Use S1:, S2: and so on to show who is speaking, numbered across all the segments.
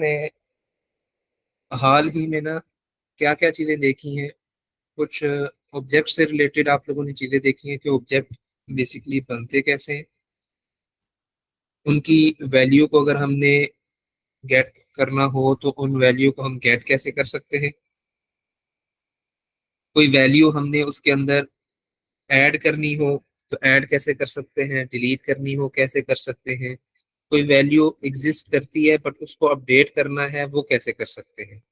S1: ने हाल ही में ना क्या क्या चीजें देखी हैं। कुछ ऑब्जेक्ट से रिलेटेड आप लोगों ने चीजें देखी हैं कि ऑब्जेक्ट बेसिकली बनते कैसे हैं, उनकी वैल्यू को अगर हमने गेट करना हो तो उन वैल्यू को हम गेट कैसे कर सकते हैं। कोई वैल्यू हमने उसके अंदर ऐड करनी हो तो ऐड कैसे कर सकते हैं, डिलीट करनी हो कैसे कर सकते हैं। कोई वैल्यू एग्जिस्ट करती है बट उसको अपडेट करना है वो कैसे कर सकते हैं।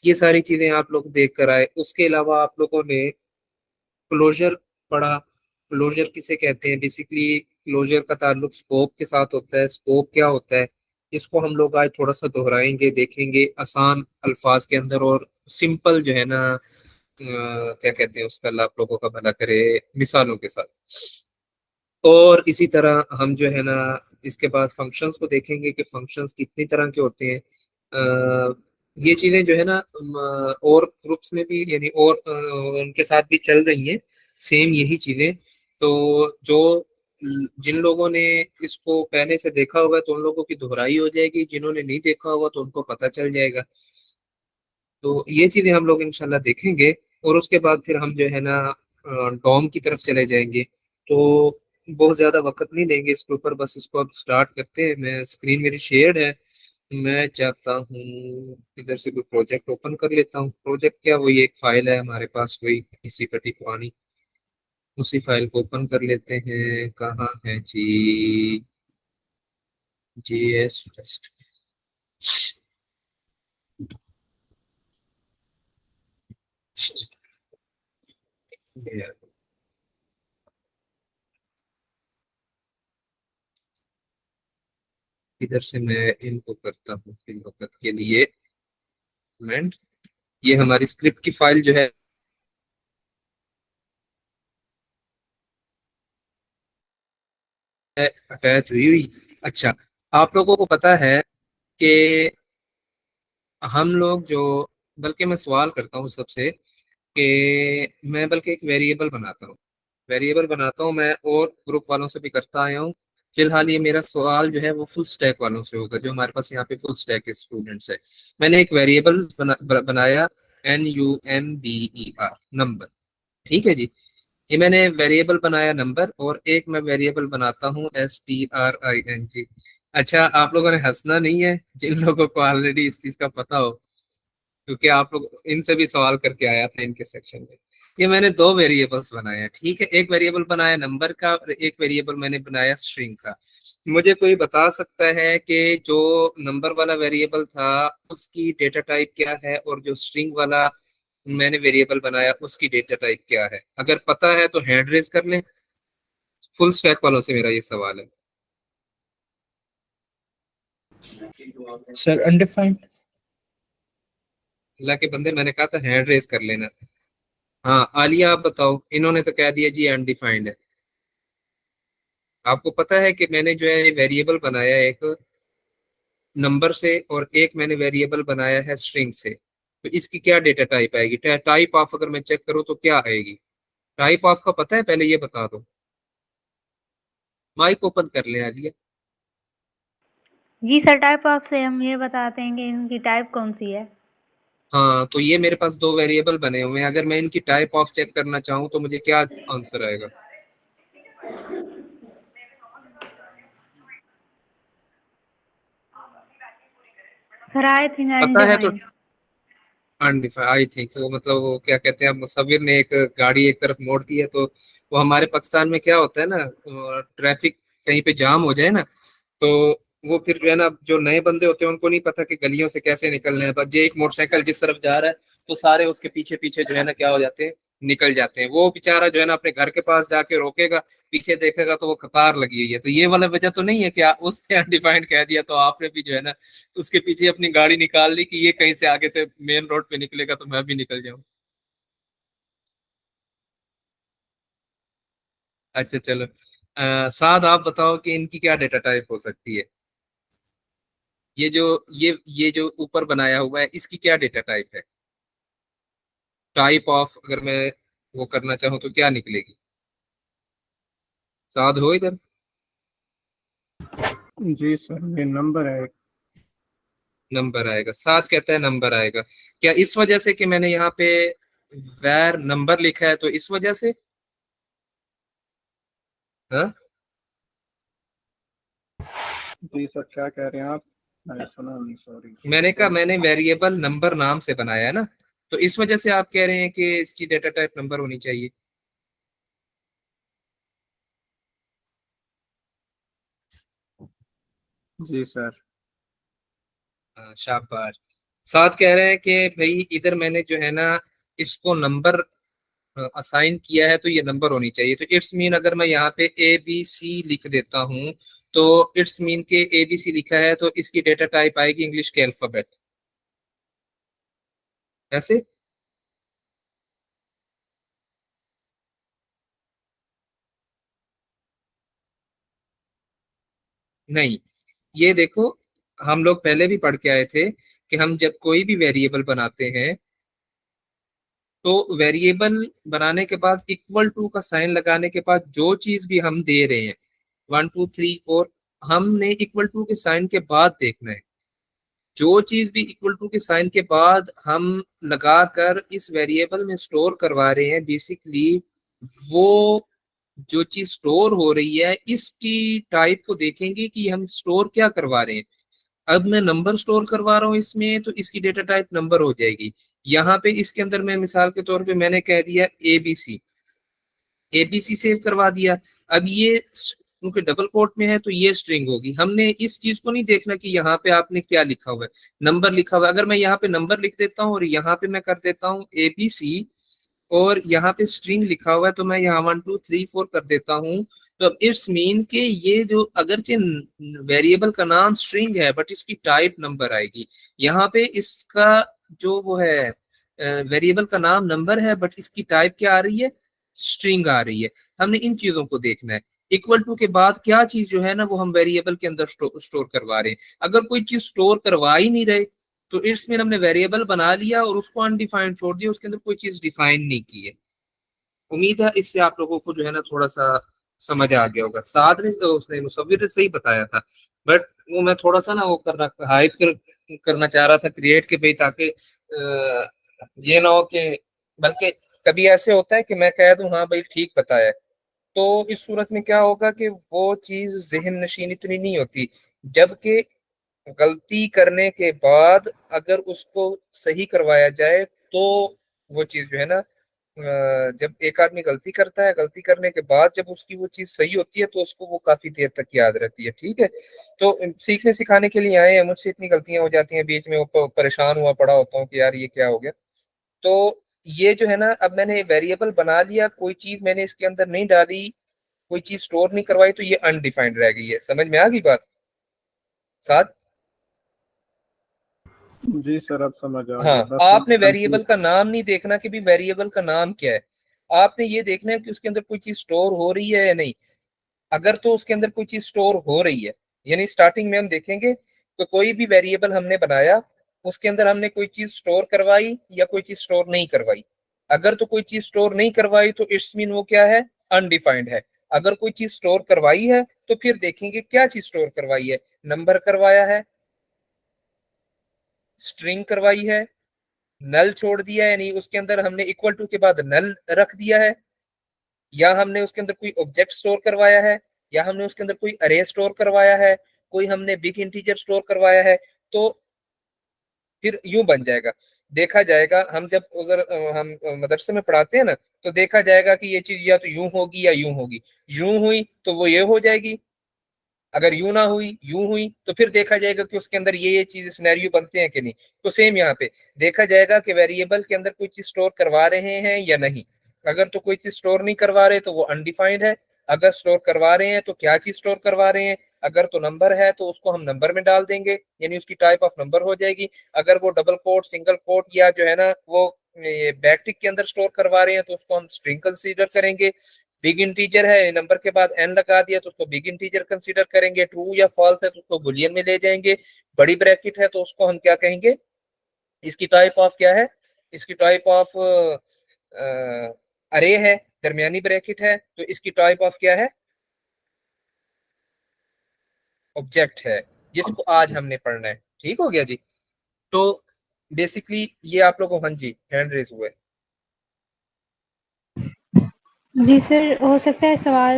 S1: ये सारी चीजें आप लोग देख कर आए। उसके अलावा आप लोगों ने क्लोजर पढ़ा। क्लोजर किसे कहते हैं? बेसिकली क्लोजर का ताल्लुक स्कोप के साथ होता है। स्कोप क्या होता है इसको हम लोग आज थोड़ा सा दोहराएंगे, देखेंगे आसान अल्फाज के अंदर और सिंपल जो है ना क्या कहते हैं उसका, अल्लाह आप लोगों का भला करे, मिसालों के साथ। और इसी तरह हम जो है ना इसके बाद फंक्शंस को देखेंगे कि फंक्शंस कितनी तरह के होते हैं। ये चीजें जो है ना और ग्रुप्स में भी यानी और उनके साथ भी चल रही हैं सेम यही चीजें। तो जो जिन लोगों ने इसको पहले से देखा होगा तो उन लोगों की दोहराई हो जाएगी, जिन्होंने नहीं देखा होगा तो उनको पता चल जाएगा। तो ये चीजें हम लोग इंशाल्लाह देखेंगे। और उसके बाद फिर हम जो है ना डॉम की तरफ चले जाएंगे। तो बहुत ज्यादा वक्त नहीं लेंगे इसके ऊपर, बस इसको अब स्टार्ट करते हैं। मैं स्क्रीन मेरी शेयर्ड है, मैं चाहता हूँ इधर से कोई प्रोजेक्ट ओपन कर लेता हूँ। प्रोजेक्ट क्या, वही एक फाइल है हमारे पास, वही किसी कटी पुरानी, उसी फाइल को ओपन कर लेते हैं। कहाँ है जी? GS test. इधर से मैं इनको करता हूँ फिल वक्त के लिए कमेंट। ये हमारी स्क्रिप्ट की फाइल जो है अटैच हुई हुई। अच्छा, आप लोगों को पता है कि हम लोग जो, बल्कि मैं सवाल करता हूँ सबसे कि मैं बल्कि एक वेरिएबल बनाता हूँ। वेरिएबल बनाता हूँ मैं और ग्रुप वालों से भी करता आया हूँ। फिलहाल ये मेरा सवाल जो है वो फुल स्टैक वालों से होगा, जो हमारे पास यहाँ पे फुल स्टैक के स्टूडेंट्स है। मैंने एक वेरिएबल बनाया, NUMBER, नंबर। ठीक है जी। ये मैंने वेरिएबल बनाया नंबर, और एक मैं वेरिएबल बनाता हूँ STRING। अच्छा, आप लोगों ने हंसना नहीं है जिन लोगों को ऑलरेडी इस चीज का पता हो, क्योंकि आप लोग इनसे भी सवाल करके आया था इनके सेक्शन में। ये मैंने दो वेरिएबल्स बनाए हैं, ठीक है। एक वेरिएबल बनाया नंबर का और एक वेरिएबल मैंने बनाया स्ट्रिंग का। मुझे कोई बता सकता है कि जो नंबर वाला वेरिएबल था उसकी डेटा टाइप क्या है, और जो स्ट्रिंग वाला मैंने वेरिएबल बनाया उसकी डेटा टाइप क्या है? अगर पता है तो हैंड रेज कर लें। फुल स्टैक वालों से मेरा ये सवाल है।
S2: Sir undefined.
S1: अल्लाह के बंदे, मैंने कहा था हैंड रेज कर लेना। हाँ आलिया, आप बताओ। इन्होंने तो कह दिया जी अनडिफाइंड है। आपको पता है कि मैंने जो है वेरिएबल बनाया है एक नंबर से, और एक मैंने वेरिएबल बनाया है स्ट्रिंग से। तो इसकी क्या डेटा टाइप आएगी? टाइप ऑफ अगर मैं चेक करूँ तो क्या आएगी? टाइप ऑफ का पता है? पहले ये बता दो। माइक ओपन कर ले आलिया।
S3: जी सर, टाइप ऑफ से हम ये बताते हैं कि इनकी टाइप कौन सी है।
S1: हाँ, तो ये मेरे पास दो वेरिएबल बने हुए हैं, अगर मैं इनकी टाइप ऑफ चेक करना चाहूँ तो मुझे क्या आंसर आएगा?
S3: सर आई थिंक
S1: पता है तो
S3: अनडिफाइंड।
S1: अनडिफाइंड आई थिंक, वो मतलब वो क्या कहते हैं, अब मुसविर ने एक गाड़ी एक तरफ मोड़ दी है तो वो हमारे पाकिस्तान में क्या होता है ना, ट्रैफिक कहीं पे जाम हो जाए ना, तो वो फिर जो है ना, जो नए बंदे होते हैं उनको नहीं पता कि गलियों से कैसे निकलना है। बस ये एक मोटरसाइकिल जिस तरफ जा रहा है तो सारे उसके पीछे पीछे जो है ना क्या हो जाते हैं, निकल जाते हैं। वो बेचारा जो है ना अपने घर के पास जाके रोकेगा, पीछे देखेगा तो वो कतार लगी हुई है। तो ये वाला वजह तो नहीं है कि उसने अनडिफाइंड कह दिया तो आपने भी जो है ना उसके पीछे अपनी गाड़ी निकाल ली कि ये कहीं से आगे से मेन रोड पे निकलेगा तो मैं भी निकल जाऊं। अच्छा चलो, साद आप बताओ कि इनकी क्या डेटा टाइप हो सकती है? ये जो ये जो ऊपर बनाया हुआ है इसकी क्या डेटा टाइप है? टाइप ऑफ अगर मैं वो करना चाहूँ तो क्या निकलेगी? साध हो इधर?
S2: जी सर, ये नंबर है।
S1: नंबर आएगा। 7 कहता है नंबर आएगा। क्या इस वजह से कि मैंने यहाँ पे वैर नंबर लिखा है, तो इस वजह से? हाँ,
S2: जी सर, क्या कह रहे हैं आप? मैंने सुना नहीं, सॉरी।
S1: मैंने कहा मैंने वेरिएबल नंबर नाम से बनाया है ना, तो इस वजह से आप कह रहे हैं कि इसकी डेटा टाइप नंबर होनी चाहिए।
S2: जी सर।
S1: हाँ, शाबाश। 7 कह रहे हैं कि भाई इधर मैंने जो है ना इसको नंबर असाइन किया है, तो ये नंबर होनी चाहिए। तो इट्स मीन अगर मैं यहाँ पे ए बी सी लिख देता हूँ, तो इट्स मीन के ए बी सी लिखा है, तो इसकी डेटा टाइप आएगी इंग्लिश के अल्फाबेट। ऐसे? नहीं, ये देखो, हम लोग पहले भी पढ़ के आए थे कि हम जब कोई भी वेरिएबल बनाते हैं, तो वेरिएबल बनाने के बाद इक्वल टू का साइन लगाने के बाद जो चीज भी हम दे रहे हैं, 1 2 3 4, हमने इक्वल टू के साइन के बाद देखना है। जो चीज भी इक्वल टू के साइन के बाद हम लगाकर इस वेरिएबल में स्टोर करवा रहे हैं, बेसिकली वो जो चीज स्टोर हो रही है इसकी टाइप को देखेंगे कि हम स्टोर क्या करवा रहे हैं। अब मैं नंबर स्टोर करवा रहा हूँ इसमें, तो इसकी डेटा टाइप नंबर हो जाएगी। यहाँ पे इसके अंदर मैं मिसाल के तौर पे मैंने कह दिया एबीसी, एबीसी सेव करवा दिया। अब ये क्योंकि डबल कोट में है तो ये स्ट्रिंग होगी। हमने इस चीज को नहीं देखना कि यहाँ पे आपने क्या लिखा हुआ है, नंबर लिखा हुआ है। अगर मैं यहाँ पे नंबर लिख देता हूँ और यहाँ पे मैं कर देता हूँ एबीसी और यहाँ पे स्ट्रिंग लिखा हुआ है, तो मैं यहाँ 1 2 3 4 कर देता हूँ। तो अब इट्स मीन के ये जो अगरचे वेरिएबल का नाम स्ट्रिंग है बट इसकी टाइप नंबर आएगी। यहाँ पे इसका जो वो है वेरिएबल का नाम नंबर है बट इसकी टाइप क्या आ रही है, स्ट्रिंग आ रही है। हमने इन चीजों को देखना है। इक्वल टू के बाद क्या चीज जो है ना वो हम वेरिएबल के अंदर स्टोर करवा रहे हैं। अगर कोई चीज स्टोर करवा ही नहीं रहे, तो इट्स मीन हमने वेरिएबल बना लिया और उसको अनडिफाइंड छोड़ दिया, उसके अंदर कोई चीज डिफाइन नहीं की है। उम्मीद है इससे आप लोगों को जो है ना थोड़ा सा समझ आ गया होगा। साथ में तो उसने मुसव्विर ने सही बताया था, बट वो मैं थोड़ा सा ना वो करना चाह रहा था क्रिएट के भाई, ताकि ये ना हो कि, बल्कि कभी ऐसे होता है कि मैं कह दूं हाँ भाई ठीक बताया है, तो इस सूरत में क्या होगा कि वो चीज जहन नशीन इतनी नहीं होती। जबकि गलती करने के बाद अगर उसको सही करवाया जाए, तो वो चीज जो है ना जब एक आदमी गलती करता है, गलती करने के बाद जब उसकी वो चीज सही होती है, तो उसको वो काफी देर तक याद रहती है। ठीक है, तो सीखने सिखाने के लिए आए हैं। मुझसे इतनी गलतियां हो जाती हैं बीच में, वो परेशान हुआ पड़ा होता हूँ कि यार ये क्या हो गया। तो ये जो है ना, अब मैंने वेरिएबल बना लिया, कोई चीज मैंने इसके अंदर नहीं डाली, कोई चीज स्टोर नहीं करवाई, तो ये अनडिफाइंड रह गई है। समझ में आ गई बात? साथ?
S2: जी सर, अब समझ आ
S1: हाँ,
S2: गया, बस अब
S1: आपने वेरिएबल
S2: कंफ्यूज।
S1: का नाम नहीं देखना कि भी वेरिएबल का नाम क्या है। आपने ये देखना है कि उसके अंदर कोई चीज स्टोर हो रही है या नहीं। अगर तो उसके अंदर कोई चीज स्टोर हो रही है, यानी स्टार्टिंग में हम देखेंगे तो कोई भी वेरिएबल हमने बनाया, उसके अंदर हमने कोई चीज स्टोर करवाई या कोई चीज स्टोर नहीं करवाई। अगर तो कोई चीज स्टोर नहीं करवाई तो इट्स मीन वो क्या है, अनडिफाइंड है। अगर कोई चीज स्टोर करवाई है तो फिर देखेंगे क्या चीज स्टोर करवाई है। नंबर करवाया है, स्ट्रिंग करवाई है, नल छोड़ दिया है, यानी उसके अंदर हमने इक्वल टू के बाद नल रख दिया है, या हमने उसके अंदर कोई ऑब्जेक्ट स्टोर करवाया है, या हमने उसके अंदर कोई अरे स्टोर करवाया है, कोई हमने बिग इंटीजर स्टोर करवाया है। तो फिर यूं बन जाएगा, देखा जाएगा। हम जब उधर हम मदरसे में पढ़ाते हैं ना, तो देखा जाएगा कि ये चीज या तो यूं होगी या यूं होगी। यूं हुई तो वो ये हो जाएगी, अगर यूं ना हुई यूं हुई तो फिर देखा जाएगा कि उसके अंदर ये चीज सिनेरियो बनते हैं कि नहीं। तो सेम यहाँ पे देखा जाएगा कि वेरिएबल के अंदर कोई चीज स्टोर करवा रहे हैं या नहीं। अगर तो कोई चीज स्टोर नहीं करवा रहे तो वो अनडिफाइंड है। अगर स्टोर करवा रहे हैं तो क्या चीज स्टोर करवा रहे हैं। अगर तो नंबर है तो उसको हम नंबर में डाल देंगे, यानी उसकी टाइप ऑफ नंबर हो जाएगी। अगर वो डबल कोट, सिंगल कोट या जो है ना वो बैकटिक के अंदर स्टोर करवा रहे हैं, तो उसको हम स्ट्रिंग कंसीडर करेंगे। बिग इंटीजर है, नंबर के बाद एन लगा दिया तो उसको बिग इंटीजर कंसीडर करेंगे। ट्रू या फॉल्स है तो उसको बुलियन में ले जाएंगे। बड़ी ब्रैकेट है तो उसको हम क्या कहेंगे, इसकी टाइप ऑफ क्या है, इसकी टाइप ऑफ अरे है। दरमियानी ब्रैकेट है तो इसकी टाइप ऑफ क्या है, ऑब्जेक्ट है, जिसको आज हमने पढ़ना है। ठीक हो गया जी। तो बेसिकली ये आप लोगों को, हाँ जी हैंड रेज हुआ है।
S4: जी सर, हो सकता है सवाल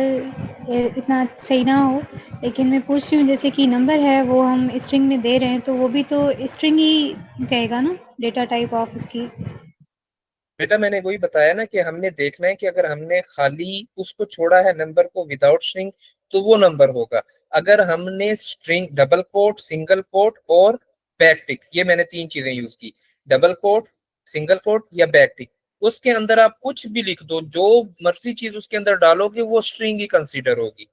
S4: इतना सही ना हो, लेकिन मैं पूछ रही हूँ जैसे कि नंबर है वो हम स्ट्रिंग में दे रहे हैं, तो वो भी तो स्ट्रिंग ही कहेगा ना, डेटा टाइप ऑफ उसकी।
S1: बेटा मैंने वही बताया ना कि हमने देखना है कि अगर हमने खाली उसको छोड़ा है नंबर को विदाउट स्ट्रिंग तो वो नंबर होगा। अगर हमने string, double quote, single quote और बैक टिक, ये मैंने 3 चीजें यूज की, डबल कोट, सिंगल कोट या बैक टिक, उसके अंदर आप कुछ भी लिख दो, जो मर्जी चीज उसके अंदर डालोगे वो स्ट्रिंग ही कंसीडर होगी।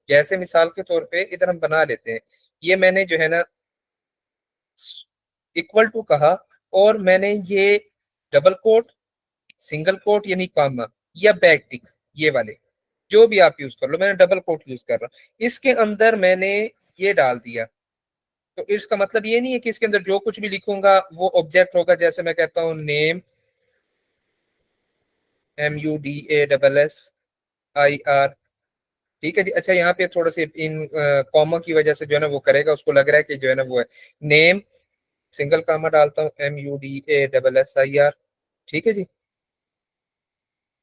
S1: जैसे मिसाल के तौर पे इधर हम बना लेते हैं, ये मैंने जो है ना इक्वल टू कहा, और मैंने ये डबल कोट, सिंगल कोट यानी कॉमा या बैक टिक, ये वाले जो भी आप यूज कर लो, मैंने डबल कोट यूज कर रहा हूं, इसके अंदर मैंने ये डाल दिया। तो इसका मतलब ये नहीं है कि इसके अंदर जो कुछ भी लिखूंगा वो ऑब्जेक्ट होगा। जैसे मैं कहता हूँ नेम, MUDASSIR, ठीक है जी। अच्छा यहाँ पे थोड़ा से इन कॉमा की वजह से जो है ना वो करेगा, उसको लग रहा है कि जो है ना वो है नेम, सिंगल कॉमा डालता हूँ MUDASSIR, ठीक है जी,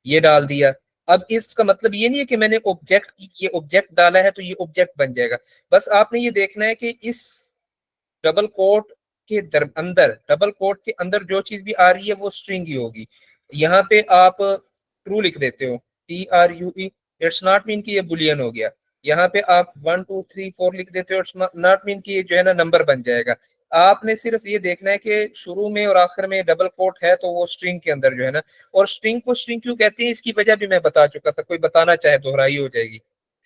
S1: ये डाल दिया। अब इसका मतलब ये नहीं है कि मैंने ऑब्जेक्ट, ये ऑब्जेक्ट डाला है तो ये ऑब्जेक्ट बन जाएगा। बस आपने ये देखना है कि इस डबल कोट के अंदर, डबल कोट के अंदर जो चीज भी आ रही है वो स्ट्रिंग ही होगी। यहाँ पे आप ट्रू लिख देते हो, TRUE, इट्स नॉट मीन कि ये बुलियन हो गया। यहाँ पे आप 1 2 3 4 लिख देते हो, इट्स नॉट मीन कि ये जो है ना नंबर बन जाएगा। आपने सिर्फ ये देखना है कि शुरू में और आखिर में डबल कोट है तो वो स्ट्रिंग के अंदर जो है ना। और स्ट्रिंग को स्ट्रिंग क्यों कहते हैं इसकी वजह भी मैं बता चुका था, कोई बताना चाहे दोहराई हो जाएगी।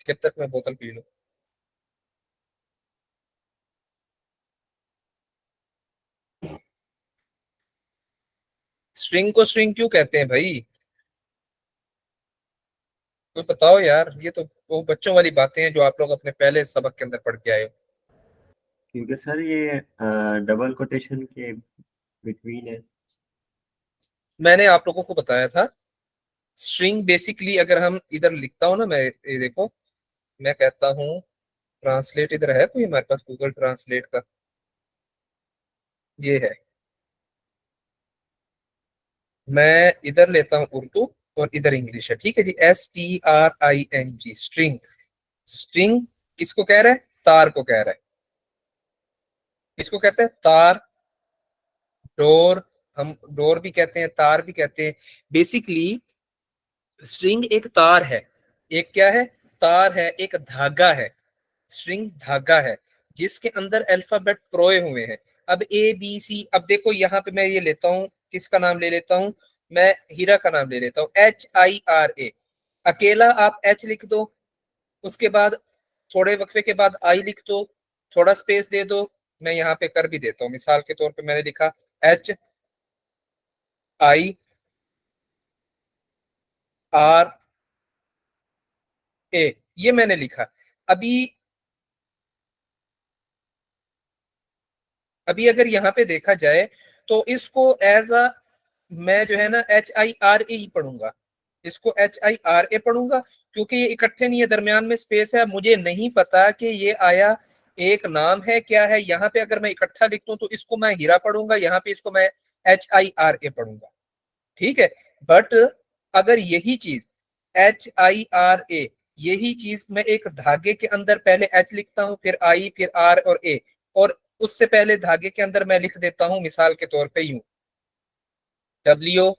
S1: जब तक मैं बोतल पी लूं। स्ट्रिंग को स्ट्रिंग क्यों कहते हैं भाई, कोई बताओ यार। ये तो वो बच्चों वाली बातें हैं जो आप लोग अपने पहले सबक के अंदर पढ़ के आए हो।
S5: क्योंकि सर ये डबल कोटेशन के बिटवीन है।
S1: मैंने आप लोगों को बताया था स्ट्रिंग बेसिकली, अगर हम इधर लिखता हूं ना, मैं ये देखो, मैं कहता हूँ ट्रांसलेट, इधर है कोई हमारे पास गूगल ट्रांसलेट का, ये है। मैं इधर लेता हूँ उर्दू और इधर इंग्लिश है, ठीक है जी। STRING, string. स्ट्रिंग किसको कह रहा है, तार को कह रहा है। किसको कहते हैं, तार। डोर, हम डोर भी कहते हैं, तार भी कहते हैं। बेसिकली स्ट्रिंग एक तार है, एक क्या है, तार है, एक धागा है। स्ट्रिंग धागा है जिसके अंदर अल्फाबेट प्रोए हुए हैं। अब ABC, अब देखो यहाँ पे मैं ये लेता हूँ, किसका नाम ले लेता हूँ, मैं हीरा का नाम ले लेता हूँ, HIRA। अकेला आप H लिख दो, उसके बाद थोड़े वक्फे के बाद I लिख दो, थोड़ा स्पेस दे दो। मैं यहाँ पे कर भी देता हूँ, मिसाल के तौर पे मैंने लिखा HIRA, ये मैंने लिखा। अभी अभी अगर यहाँ पे देखा जाए तो इसको एज अ, मैं जो है ना HIRA ही पढ़ूंगा, इसको HIRA पढ़ूंगा, क्योंकि ये इकट्ठे नहीं है, दरमियान में स्पेस है। मुझे नहीं पता कि ये आया एक नाम है क्या है। यहाँ पे अगर मैं इकट्ठा लिखता हूँ तो इसको मैं हीरा पढ़ूंगा, यहाँ पे इसको मैं HIRA पढ़ूंगा, ठीक है। बट अगर यही चीज HIRA, यही चीज मैं एक धागे के अंदर पहले H लिखता हूँ, फिर I, फिर R और A, और उससे पहले धागे के अंदर मैं लिख देता हूं मिसाल के तौर पे यूं, WELCOME,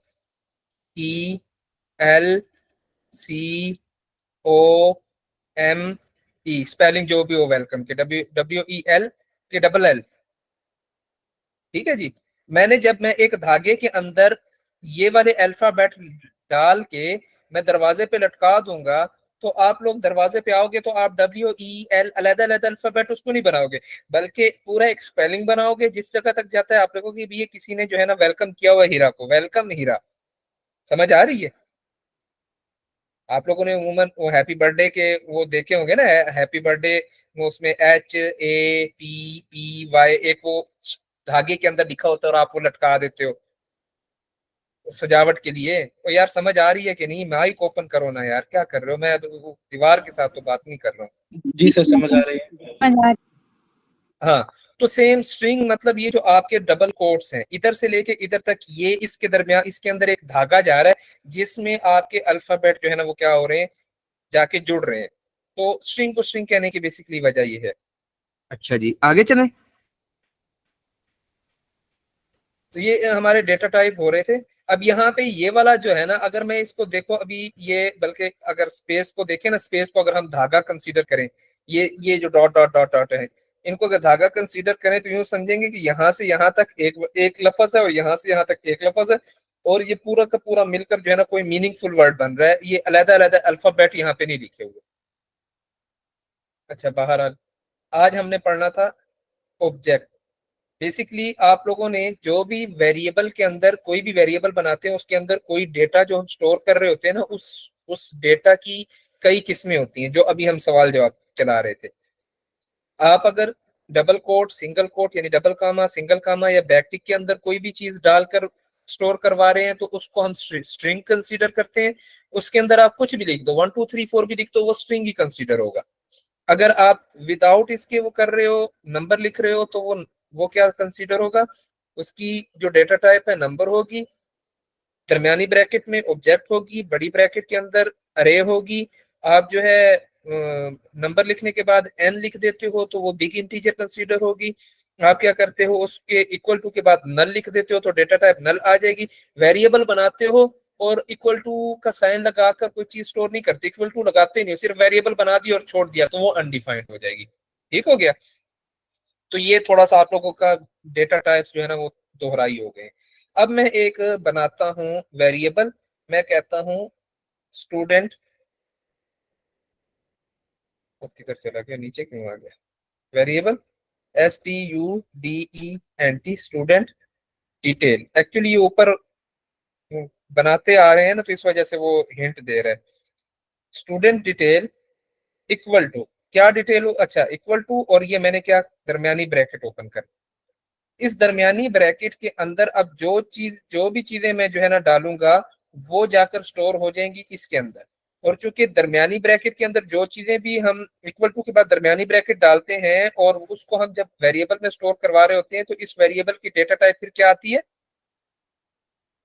S1: स्पेलिंग जो भी हो वेलकम के, WEL के डबल L, ठीक है जी। मैंने जब मैं एक धागे के अंदर ये वाले अल्फाबेट डाल के मैं दरवाजे पे लटका दूंगा, तो आप लोग दरवाजे पे आओगे तो आप WEL अलग अलग अल्फाबेट उसको नहीं बनाओगे, बल्कि पूरा एक स्पेलिंग बनाओगे। जिस जगह तक जाता है आप लोगों की भी, ये किसी ने जो है ना वेलकम किया हुआ हीरा को, वेलकम हीरा। समझ आ रही है। आप लोगों ने उमूमन वो हैप्पी बर्थडे के वो देखे होंगे ना, हैप्पी बर्थडे, वो उसमें HAPPY एक वो धागे के अंदर लिखा होता है और आप वो लटका देते हो सजावट के लिए। तो यार समझ आ रही है कि नहीं, माइक ओपन करो ना यार, क्या कर रहे हो। मैं दीवार के साथ तो बात नहीं कर रहा हूँ।
S2: जी सर, समझ आ रही है।
S4: समझ आ
S1: हाँ, तो सेम स्ट्रिंग मतलब ये जो आपके डबल कोट्स हैं इधर से लेके इधर तक, ये इसके दरमियान इसके अंदर एक धागा जा रहा है जिसमें आपके अल्फाबेट जो है ना वो क्या हो रहे हैं, जाके जुड़ रहे हैं। तो स्ट्रिंग को स्ट्रिंग कहने की बेसिकली वजह ये है। अच्छा जी, आगे चलें। तो ये हमारे डेटा टाइप हो रहे थे। अब यहाँ पे ये वाला जो है ना, अगर मैं इसको देखो अभी ये, बल्कि अगर स्पेस को देखें ना, स्पेस को अगर हम धागा कंसीडर करें, ये जो डॉट डॉट डॉट डॉट है, इनको अगर धागा कंसीडर करें तो यूं समझेंगे कि यहाँ से यहाँ तक एक लफ्ज है और यहाँ से यहाँ तक एक लफ्ज है, और ये पूरा का पूरा मिलकर जो है ना कोई मीनिंगफुल वर्ड बन रहा है। ये अलग अलग अल्फाबेट यहाँ पे नहीं लिखे हुए। अच्छा, बहरहाल आज हमने पढ़ना था ऑब्जेक्ट। बेसिकली आप लोगों ने जो भी वेरिएबल के अंदर कोई भी वेरिएबल बनाते हैं उसके अंदर कोई डेटा जो हम स्टोर कर रहे होते हैं ना, उस डेटा की कई किस्में होती हैं जो अभी हम सवाल जवाब चला रहे थे। आप अगर डबल कोट, सिंगल कोट यानी डबल कामा, सिंगल कामा या बैकटिक के अंदर कोई भी चीज डालकर स्टोर करवा रहे हैं तो उसको हम स्ट्रिंग कंसीडर करते हैं। उसके अंदर आप कुछ भी लिख दो, 1 2 3 4 भी लिख दो, वो स्ट्रिंग ही कंसीडर होगा। अगर आप विदाउट इसके वो कर रहे हो, नंबर लिख रहे हो, तो वो क्या कंसीडर होगा, उसकी जो डेटा टाइप है नंबर होगी, दरमियानी ब्रैकेट में ऑब्जेक्ट होगी, बड़ी ब्रैकेट के अंदर अरे होगी। आप जो है नंबर लिखने के बाद n लिख देते हो तो वो बिग इंटीजर कंसीडर होगी। आप क्या करते हो, उसके इक्वल टू के बाद नल लिख देते हो तो डेटा टाइप नल आ जाएगी। वेरिएबल बनाते हो और इक्वल टू का साइन लगाकर कोई चीज स्टोर नहीं करते, इक्वल टू लगाते नहीं, सिर्फ वेरिएबल बना दी और छोड़ दिया तो वो अनडिफाइंड हो जाएगी। ठीक हो गया। तो ये थोड़ा सा आप लोगों का डेटा टाइप्स जो है ना वो दोहराई हो गए। अब मैं एक बनाता हूं वेरिएबल, मैं कहता हूं स्टूडेंट। किधर चला गया, नीचे क्यों आ गया, variable STUDENT, student detail. Actually ये ऊपर बनाते आ रहे हैं ना तो इस वजह से वो हिंट दे रहा है। स्टूडेंट डिटेल इक्वल टू क्या डिटेल हो, अच्छा इक्वल टू, और ये मैंने क्या दरमियानी ब्रैकेट ओपन कर, इस दरमियानी ब्रैकेट के अंदर अब जो भी चीजें मैं जो है ना डालूंगा वो जाकर स्टोर हो जाएंगी इसके अंदर। और चूंकि दरमियानी ब्रैकेट के अंदर जो चीजें भी हम इक्वल टू के बाद दरमियानी ब्रैकेट डालते हैं और उसको हम जब वेरिएबल में स्टोर करवा रहे होते हैं तो इस वेरिएबल की डेटा टाइप फिर क्या आती है,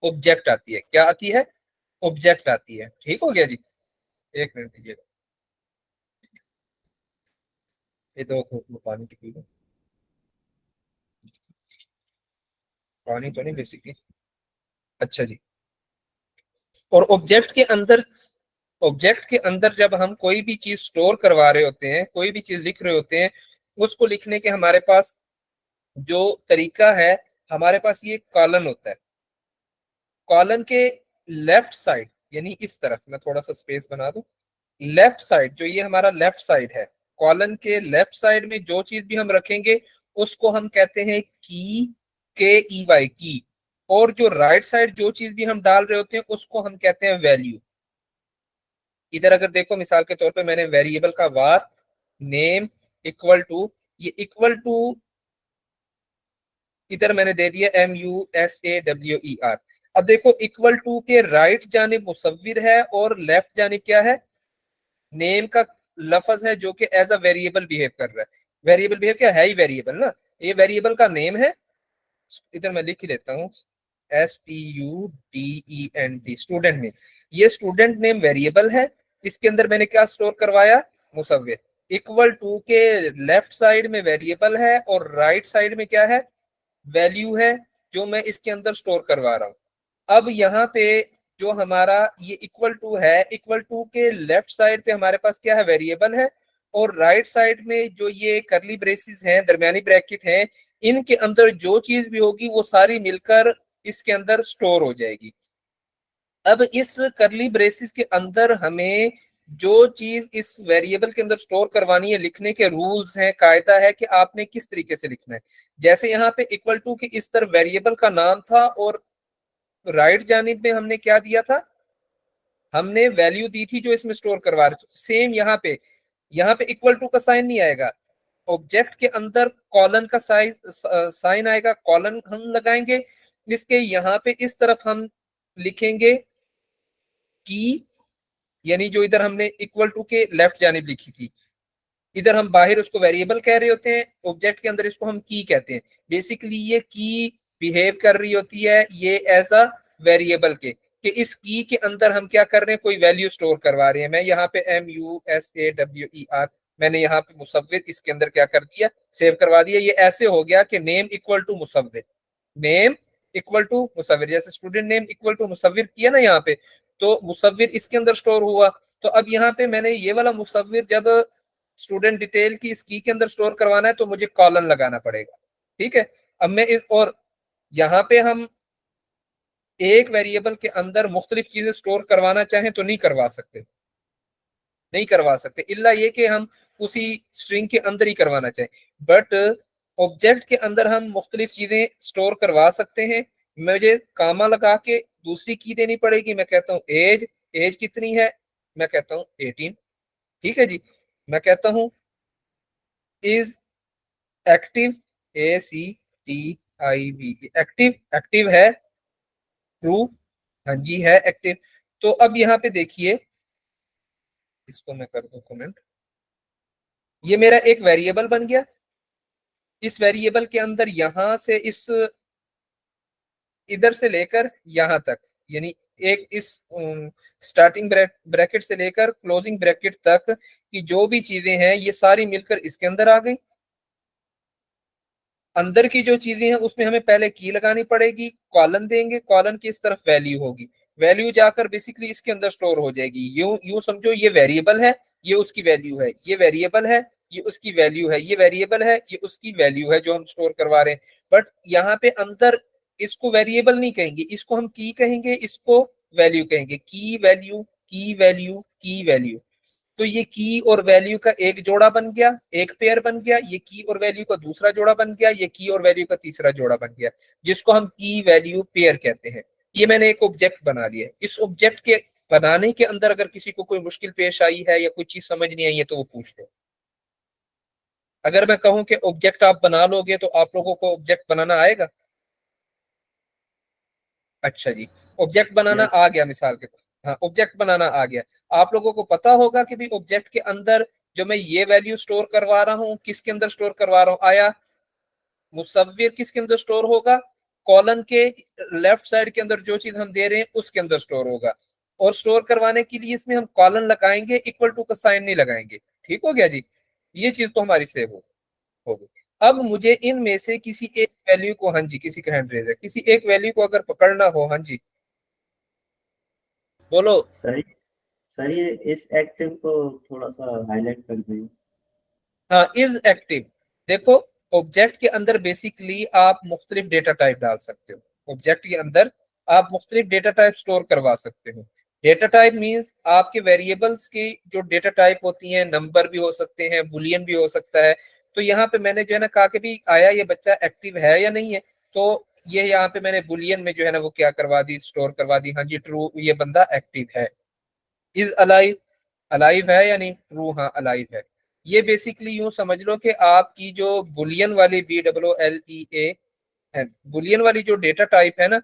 S1: ऑब्जेक्ट आती है। क्या आती है, ऑब्जेक्ट आती है। ठीक हो गया जी, एक मिनट दीजिएगा, ये दो घूंट पानी की पी लो। पानी तो नहीं बेसिकली। अच्छा जी, और ऑब्जेक्ट के अंदर जब हम कोई भी चीज स्टोर करवा रहे होते हैं, कोई भी चीज लिख रहे होते हैं, उसको लिखने के हमारे पास जो तरीका है, हमारे पास ये कॉलन होता है। कॉलन के लेफ्ट साइड यानी इस तरफ, मैं थोड़ा सा स्पेस बना दूं, लेफ्ट साइड जो ये हमारा लेफ्ट साइड है, कॉलन के लेफ्ट साइड में जो चीज भी हम रखेंगे उसको हम कहते हैं KEY की। और जो राइट साइड जो चीज भी हम डाल रहे होते हैं उसको हम कहते हैं वैल्यू। इधर अगर देखो मिसाल के तौर पे मैंने वेरिएबल का वार नेम इक्वल टू, ये इक्वल टू इधर मैंने दे दिया MUSAWER। अब देखो इक्वल टू के राइट जानिब मुसव्विर है और लेफ्ट जानिब क्या है, नेम का लफज है जो कि एज अ वेरिएबल बिहेव कर रहा है। वेरिएबल बिहेव क्या है ही वेरिएबल ना, ये वेरिएबल का नेम है। इधर मैं लिख ही देता हूँ STUDENT, स्टूडेंट नेम। ये स्टूडेंट नेम वेरिएबल है, इसके अंदर मैंने क्या स्टोर करवाया, मुसव्विर। इक्वल टू के लेफ्ट साइड में वेरिएबल है और राइट साइड में क्या है, वैल्यू है जो मैं इसके अंदर स्टोर करवा रहा हूँ। अब यहाँ पे जो हमारा ये इक्वल टू है, इक्वल टू के लेफ्ट साइड पे हमारे पास क्या है, वेरिएबल है, और राइट साइड में जो ये करली ब्रेसिस हैं, दरमियानी ब्रैकेट हैं, इनके अंदर जो चीज भी होगी वो सारी मिलकर इसके अंदर स्टोर हो जाएगी। अब इस करली ब्रेसिस के अंदर हमें जो चीज इस वेरिएबल के अंदर स्टोर करवानी है, लिखने के रूल्स हैं, कायदा है कि आपने किस तरीके से लिखना है। जैसे यहाँ पे इक्वल टू के इस तरफ वेरिएबल का नाम था और राइट जानिब में हमने क्या दिया था, हमने वैल्यू दी थी जो इसमें स्टोर करवा रहे थे। सेम यहाँ पे इक्वल टू का साइन नहीं आएगा, ऑब्जेक्ट के अंदर कॉलन का साइन आएगा, कॉलन हम लगाएंगे। इसके यहाँ पे इस तरफ हम लिखेंगे की, यानी जो इधर हमने इक्वल टू के लेफ्ट जानिब लिखी थी, इधर हम बाहर उसको वेरिएबल कह रहे होते हैं, ऑब्जेक्ट के अंदर इसको हम की कहते हैं। बेसिकली ये की बिहेव कर रही होती है ये एज अ वेरिएबल के, कि इस की के अंदर हम क्या कर रहे हैं, कोई वैल्यू स्टोर करवा रहे हैं। मैं यहाँ पे MUSAWER मैंने यहाँ पे मुसव्विर इसके अंदर क्या कर दिया, सेव करवा दिया। ये ऐसे हो गया कि name equal to Musawwir, name equal to Musawwir, जैसे student name equal to Musawwir किया ना यहाँ पे, तो मुसव्विर इसके अंदर स्टोर हुआ। तो अब यहाँ पे मैंने ये वाला मुसव्विर जब स्टूडेंट डिटेल की इस की के अंदर स्टोर करवाना है तो मुझे कॉलन लगाना पड़ेगा, ठीक है। अब मैं इस, और यहाँ पे हम एक वेरिएबल के अंदर मुख्तलिफ चीजें स्टोर करवाना चाहें तो नहीं करवा सकते, नहीं करवा सकते, इल्ला ये कि हम उसी स्ट्रिंग के अंदर ही करवाना चाहें। बट ऑब्जेक्ट के अंदर हम मुख्तलिफ चीजें स्टोर करवा सकते हैं। मुझे कामा लगा के दूसरी की देनी पड़ेगी। मैं कहता हूँ एज, एज कितनी है, मैं कहता हूँ 18, ठीक है जी। मैं कहता हूँ is active, ACTIV, active, active है, ट्रू, हाँ जी है एक्टिव। तो अब यहाँ पे देखिए, इसको मैं कर दूं कमेंट, ये मेरा एक वेरिएबल बन गया। इस वेरिएबल के अंदर यहां से इस इधर से लेकर यहां तक, यानी एक इस स्टार्टिंग ब्रैकेट से लेकर क्लोजिंग ब्रैकेट तक की जो भी चीजें हैं ये सारी मिलकर इसके अंदर आ गई। अंदर की जो चीजें हैं उसमें हमें पहले की लगानी पड़ेगी, कॉलन देंगे, कॉलन की इस तरफ वैल्यू होगी, वैल्यू जाकर बेसिकली इसके अंदर स्टोर हो जाएगी। यूं यूं समझो ये वेरिएबल है, ये उसकी वैल्यू है, ये वेरिएबल है, ये उसकी वैल्यू है, ये वेरिएबल है, ये उसकी वैल्यू है जो हम स्टोर करवा रहे हैं। बट यहाँ पे अंदर इसको वेरिएबल नहीं कहेंगे, इसको हम की कहेंगे, इसको वैल्यू कहेंगे, की वैल्यू, की वैल्यू, की वैल्यू। तो ये की और वैल्यू का एक जोड़ा बन गया, एक पेयर बन गया, ये की और वैल्यू का दूसरा जोड़ा बन गया, ये की और वैल्यू का तीसरा जोड़ा बन गया, जिसको हम की वैल्यू पेयर कहते हैं। ये मैंने एक ऑब्जेक्ट बना लिया। इस ऑब्जेक्ट के बनाने के अंदर अगर किसी को कोई मुश्किल पेश आई है या कोई चीज समझ नहीं आई है तो वो पूछ लो। अगर मैं कहूं कि ऑब्जेक्ट आप बना लोगे तो आप लोगों को ऑब्जेक्ट बनाना आएगा? अच्छा जी, ऑब्जेक्ट बनाना आ गया, मिसाल के, हाँ ऑब्जेक्ट बनाना आ गया। आप लोगों को पता होगा कि भी ऑब्जेक्ट के अंदर जो मैं ये वैल्यू स्टोर करवा रहा हूँ किसके अंदर स्टोर करवा रहा हूँ, आया मुसव्विर किसके अंदर स्टोर होगा, कॉलन के लेफ्ट साइड के अंदर जो चीज हम दे रहे हैं उसके अंदर स्टोर होगा। और स्टोर करवाने के लिए इसमें हम कॉलन लगाएंगे, इक्वल टू का साइन नहीं लगाएंगे। ठीक हो गया जी, ये चीज तो हमारी सेव हो गई। अब मुझे इनमें से किसी एक वैल्यू को, हाँ जी किसी का हैंड रेज है, किसी एक वैल्यू को अगर पकड़ना हो, हाँ जी बोलो।
S5: सही सही, इस एक्टिव को थोड़ा सा हाईलाइट कर दें।
S1: हाँ इज एक्टिव, देखो ऑब्जेक्ट के अंदर बेसिकली आप मुख्तलिफ डेटा टाइप डाल सकते हो। ऑब्जेक्ट के अंदर आप मुख्तलिफ डेटा टाइप स्टोर करवा सकते हो। डेटा टाइप मींस आपके वेरिएबल्स की जो डेटा टाइप होती हैं, नंबर भी हो सकते हैं, बुलियन भी हो सकता है। तो यहाँ पे मैंने जो है ना कहा कि भी आया ये बच्चा एक्टिव है या नहीं है, तो ये यहाँ पे मैंने बुलियन में जो है ना वो क्या करवा दी, स्टोर करवा दी, हाँ जी ट्रू, ये बंदा एक्टिव है। इज अलाइव, अलाइव है या नहीं, ट्रू, हाँ अलाइव है। ये बेसिकली यूं समझ लो कि आपकी जो बुलियन वाली BOOLEAN, बुलियन वाली जो डेटा टाइप है ना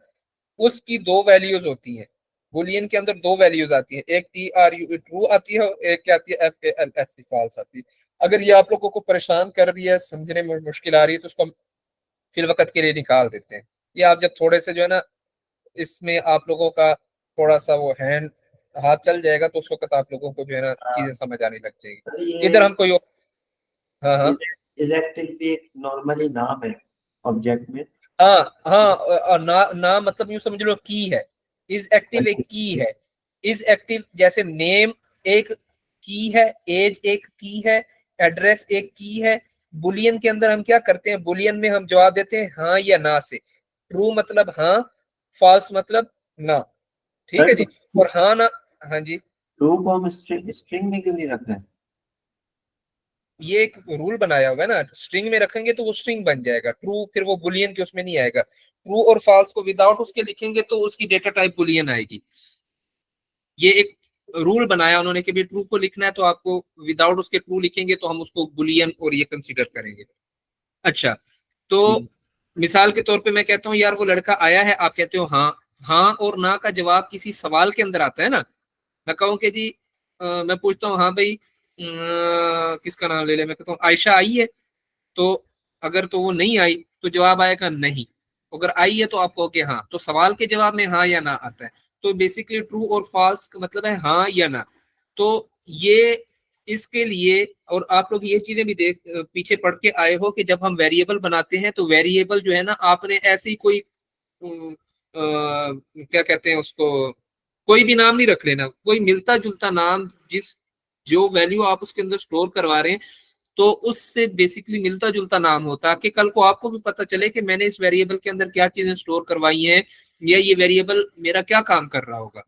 S1: उसकी दो वैल्यूज होती हैं। बुलियन के अंदर दो वैल्यूज आती हैं, एक TRU ट्रू आती है और एक क्या आती है FALS फॉल्स आती है। अगर ये आप लोगों को परेशान कर रही है, समझने में मुश्किल आ रही है तो उसको हम फिल वक्त के लिए निकाल देते हैं। ये आप जब थोड़े से जो है ना इसमें आप लोगों का थोड़ा सा वो हैंड हाथ चल जाएगा तो उस वक्त आप लोगों को जो है ना चीजें समझ आने लग जाएगी।
S5: तो ये
S1: इधर हम कोई हाँ हाँ
S5: इज एक्टिव भी एक नॉर्मली नाम है ऑब्जेक्ट में।
S1: हाँ हाँ, और ना मतलब यूं समझ लो की है, इज एक्टिव एक की है। इज एक्टिव जैसे नेम एक की है, एज एक की है, एड्रेस एक की है। बुलियन के अंदर हम क्या करते हैं, बुलियन में हम जवाब देते हैं हाँ या ना से। ट्रू मतलब हाँ, फॉल्स मतलब ना। ठीक है जी, और हाँ ना, हाँ जी
S5: ट्रू को हम स्ट्रिंग में क्यों नहीं रख रहे हैं?
S1: ये एक रूल बनाया हुआ है ना, स्ट्रिंग में रखेंगे तो वो स्ट्रिंग बन जाएगा ट्रू, फिर वो बुलियन के उसमें नहीं आएगा। ट्रू और फॉल्स को विदाउट उसके लिखेंगे तो उसकी डेटा टाइप बुलियन आएगी। ये एक रूल बनाया उन्होंने कि भी ट्रू को लिखना है तो आपको विदाउट उसके ट्रू लिखेंगे तो हम उसको बुलियन और ये कंसीडर करेंगे। अच्छा, तो मिसाल के तौर पे मैं कहता हूँ यार वो लड़का आया है, आप कहते हो हाँ। हाँ और ना का जवाब किसी सवाल के अंदर आता है ना। मैं कहूँ कि जी मैं पूछता हूँ हाँ भाई किसका नाम ले ले, मैं कहता हूँ आयशा आई है, तो अगर तो वो नहीं आई तो जवाब आएगा नहीं, अगर आई है तो आप कहोगे हाँ, तो सवाल के जवाब में हाँ या ना आता है। तो बेसिकली ट्रू और फॉल्स का मतलब है हाँ या ना। तो ये इसके लिए, और आप लोग ये चीजें भी देख पीछे पढ़ के आए हो कि जब हम वेरिएबल बनाते हैं तो वेरिएबल जो है ना, आपने ऐसे ही कोई क्या कहते हैं उसको, कोई भी नाम नहीं रख लेना, कोई मिलता जुलता नाम, जिस जो वैल्यू आप उसके अंदर स्टोर करवा रहे हैं तो उससे बेसिकली मिलता जुलता नाम हो, ताकि कल को आपको भी पता चले कि मैंने इस वेरिएबल के अंदर क्या चीजें स्टोर करवाई हैं, या ये वेरिएबल मेरा क्या काम कर रहा होगा।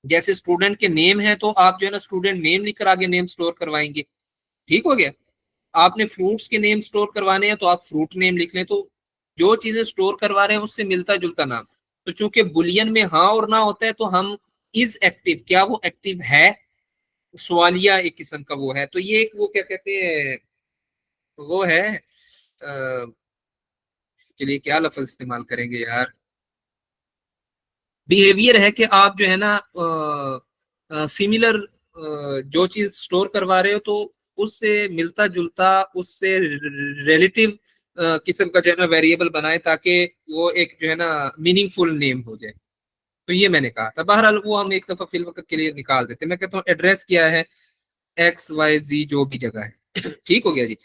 S1: जैसे स्टूडेंट के नेम है तो आप जो है ना स्टूडेंट नेम लिखकर आगे नेम स्टोर करवाएंगे, ठीक हो गया। आपने फ्रूट्स के नेम स्टोर करवाने हैं तो आप फ्रूट नेम लिख लें। तो जो चीजें स्टोर करवा रहे हैं उससे मिलता जुलता नाम। तो चूंकि बुलियन में हाँ और ना होता है तो हम इज एक्टिव, क्या वो एक्टिव है, सवालिया एक किस्म का वो है। तो ये एक वो क्या कहते हैं, वो है इसके लिए क्या लफ्ज इस्तेमाल करेंगे यार, बिहेवियर है कि आप जो है ना सिमिलर जो चीज स्टोर करवा रहे हो तो उससे मिलता जुलता, उससे रिलेटिव किस्म का जो है ना वेरिएबल बनाए, ताकि वो एक जो है ना मीनिंगफुल नेम हो जाए। तो ये मैंने कहा था। बहरहाल वो हम एक दफा फिल वक्त के लिए निकाल देते। मैं कहता हूँ एड्रेस क्या है, XYZ जो भी जगह है ठीक हो गया जी।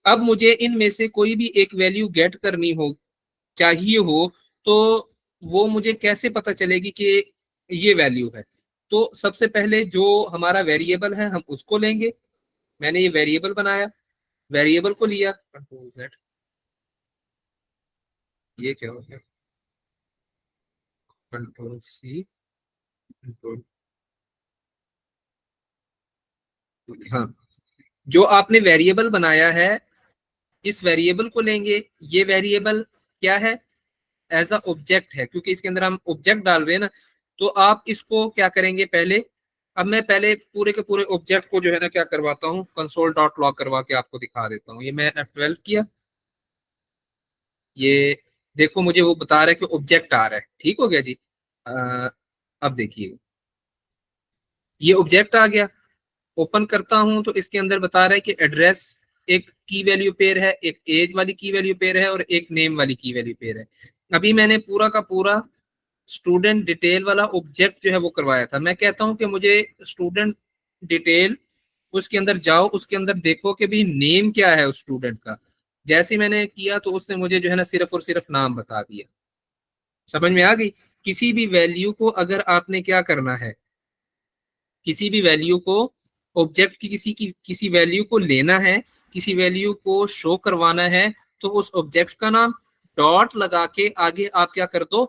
S1: अब मुझे इनमें से कोई भी एक वैल्यू गेट करनी हो, चाहिए हो, तो वो मुझे कैसे पता चलेगी कि ये वैल्यू है। तो सबसे पहले जो हमारा वेरिएबल है हम उसको लेंगे। मैंने ये वेरिएबल बनाया, वेरिएबल को लिया, कंट्रोल Z, ये क्या हो गया, कंट्रोल C, कंट्रोल, हाँ, जो आपने वेरिएबल बनाया है इस वेरिएबल को लेंगे। ये वेरिएबल क्या है, एज अ ऑब्जेक्ट है, क्योंकि इसके अंदर हम ऑब्जेक्ट डाल रहे हैं ना। तो आप इसको क्या करेंगे पहले, अब मैं पहले पूरे के पूरे ऑब्जेक्ट को जो है ना क्या करवाता हूँ, कंसोल डॉट लॉग करवा के आपको दिखा देता हूँ। ये मैं F12 किया, ये देखो मुझे वो बता रहा है कि ऑब्जेक्ट आ रहा है, ठीक हो गया जी। अब देखिए ये ऑब्जेक्ट आ गया, ओपन करता हूं तो इसके अंदर बता रहा है कि एड्रेस एक की वैल्यू पेयर है, एक एज वाली की वैल्यू पेयर है और एक नेम वाली की वैल्यू पेयर है। अभी मैंने पूरा का पूरा स्टूडेंट डिटेल वाला ऑब्जेक्ट जो है वो करवाया था। मैं कहता हूं कि मुझे स्टूडेंट डिटेल, उसके अंदर जाओ, उसके अंदर देखो कि भाई नेम क्या है उस स्टूडेंट का। जैसे मैंने किया तो उसने मुझे जो है ना सिर्फ और सिर्फ नाम बता दिया। समझ में आ गई। किसी भी वैल्यू को अगर आपने क्या करना है, किसी भी वैल्यू को, ऑब्जेक्ट की किसी वैल्यू को लेना है, किसी वैल्यू को शो करवाना है, तो उस ऑब्जेक्ट का नाम डॉट लगा के आगे आप क्या कर दो,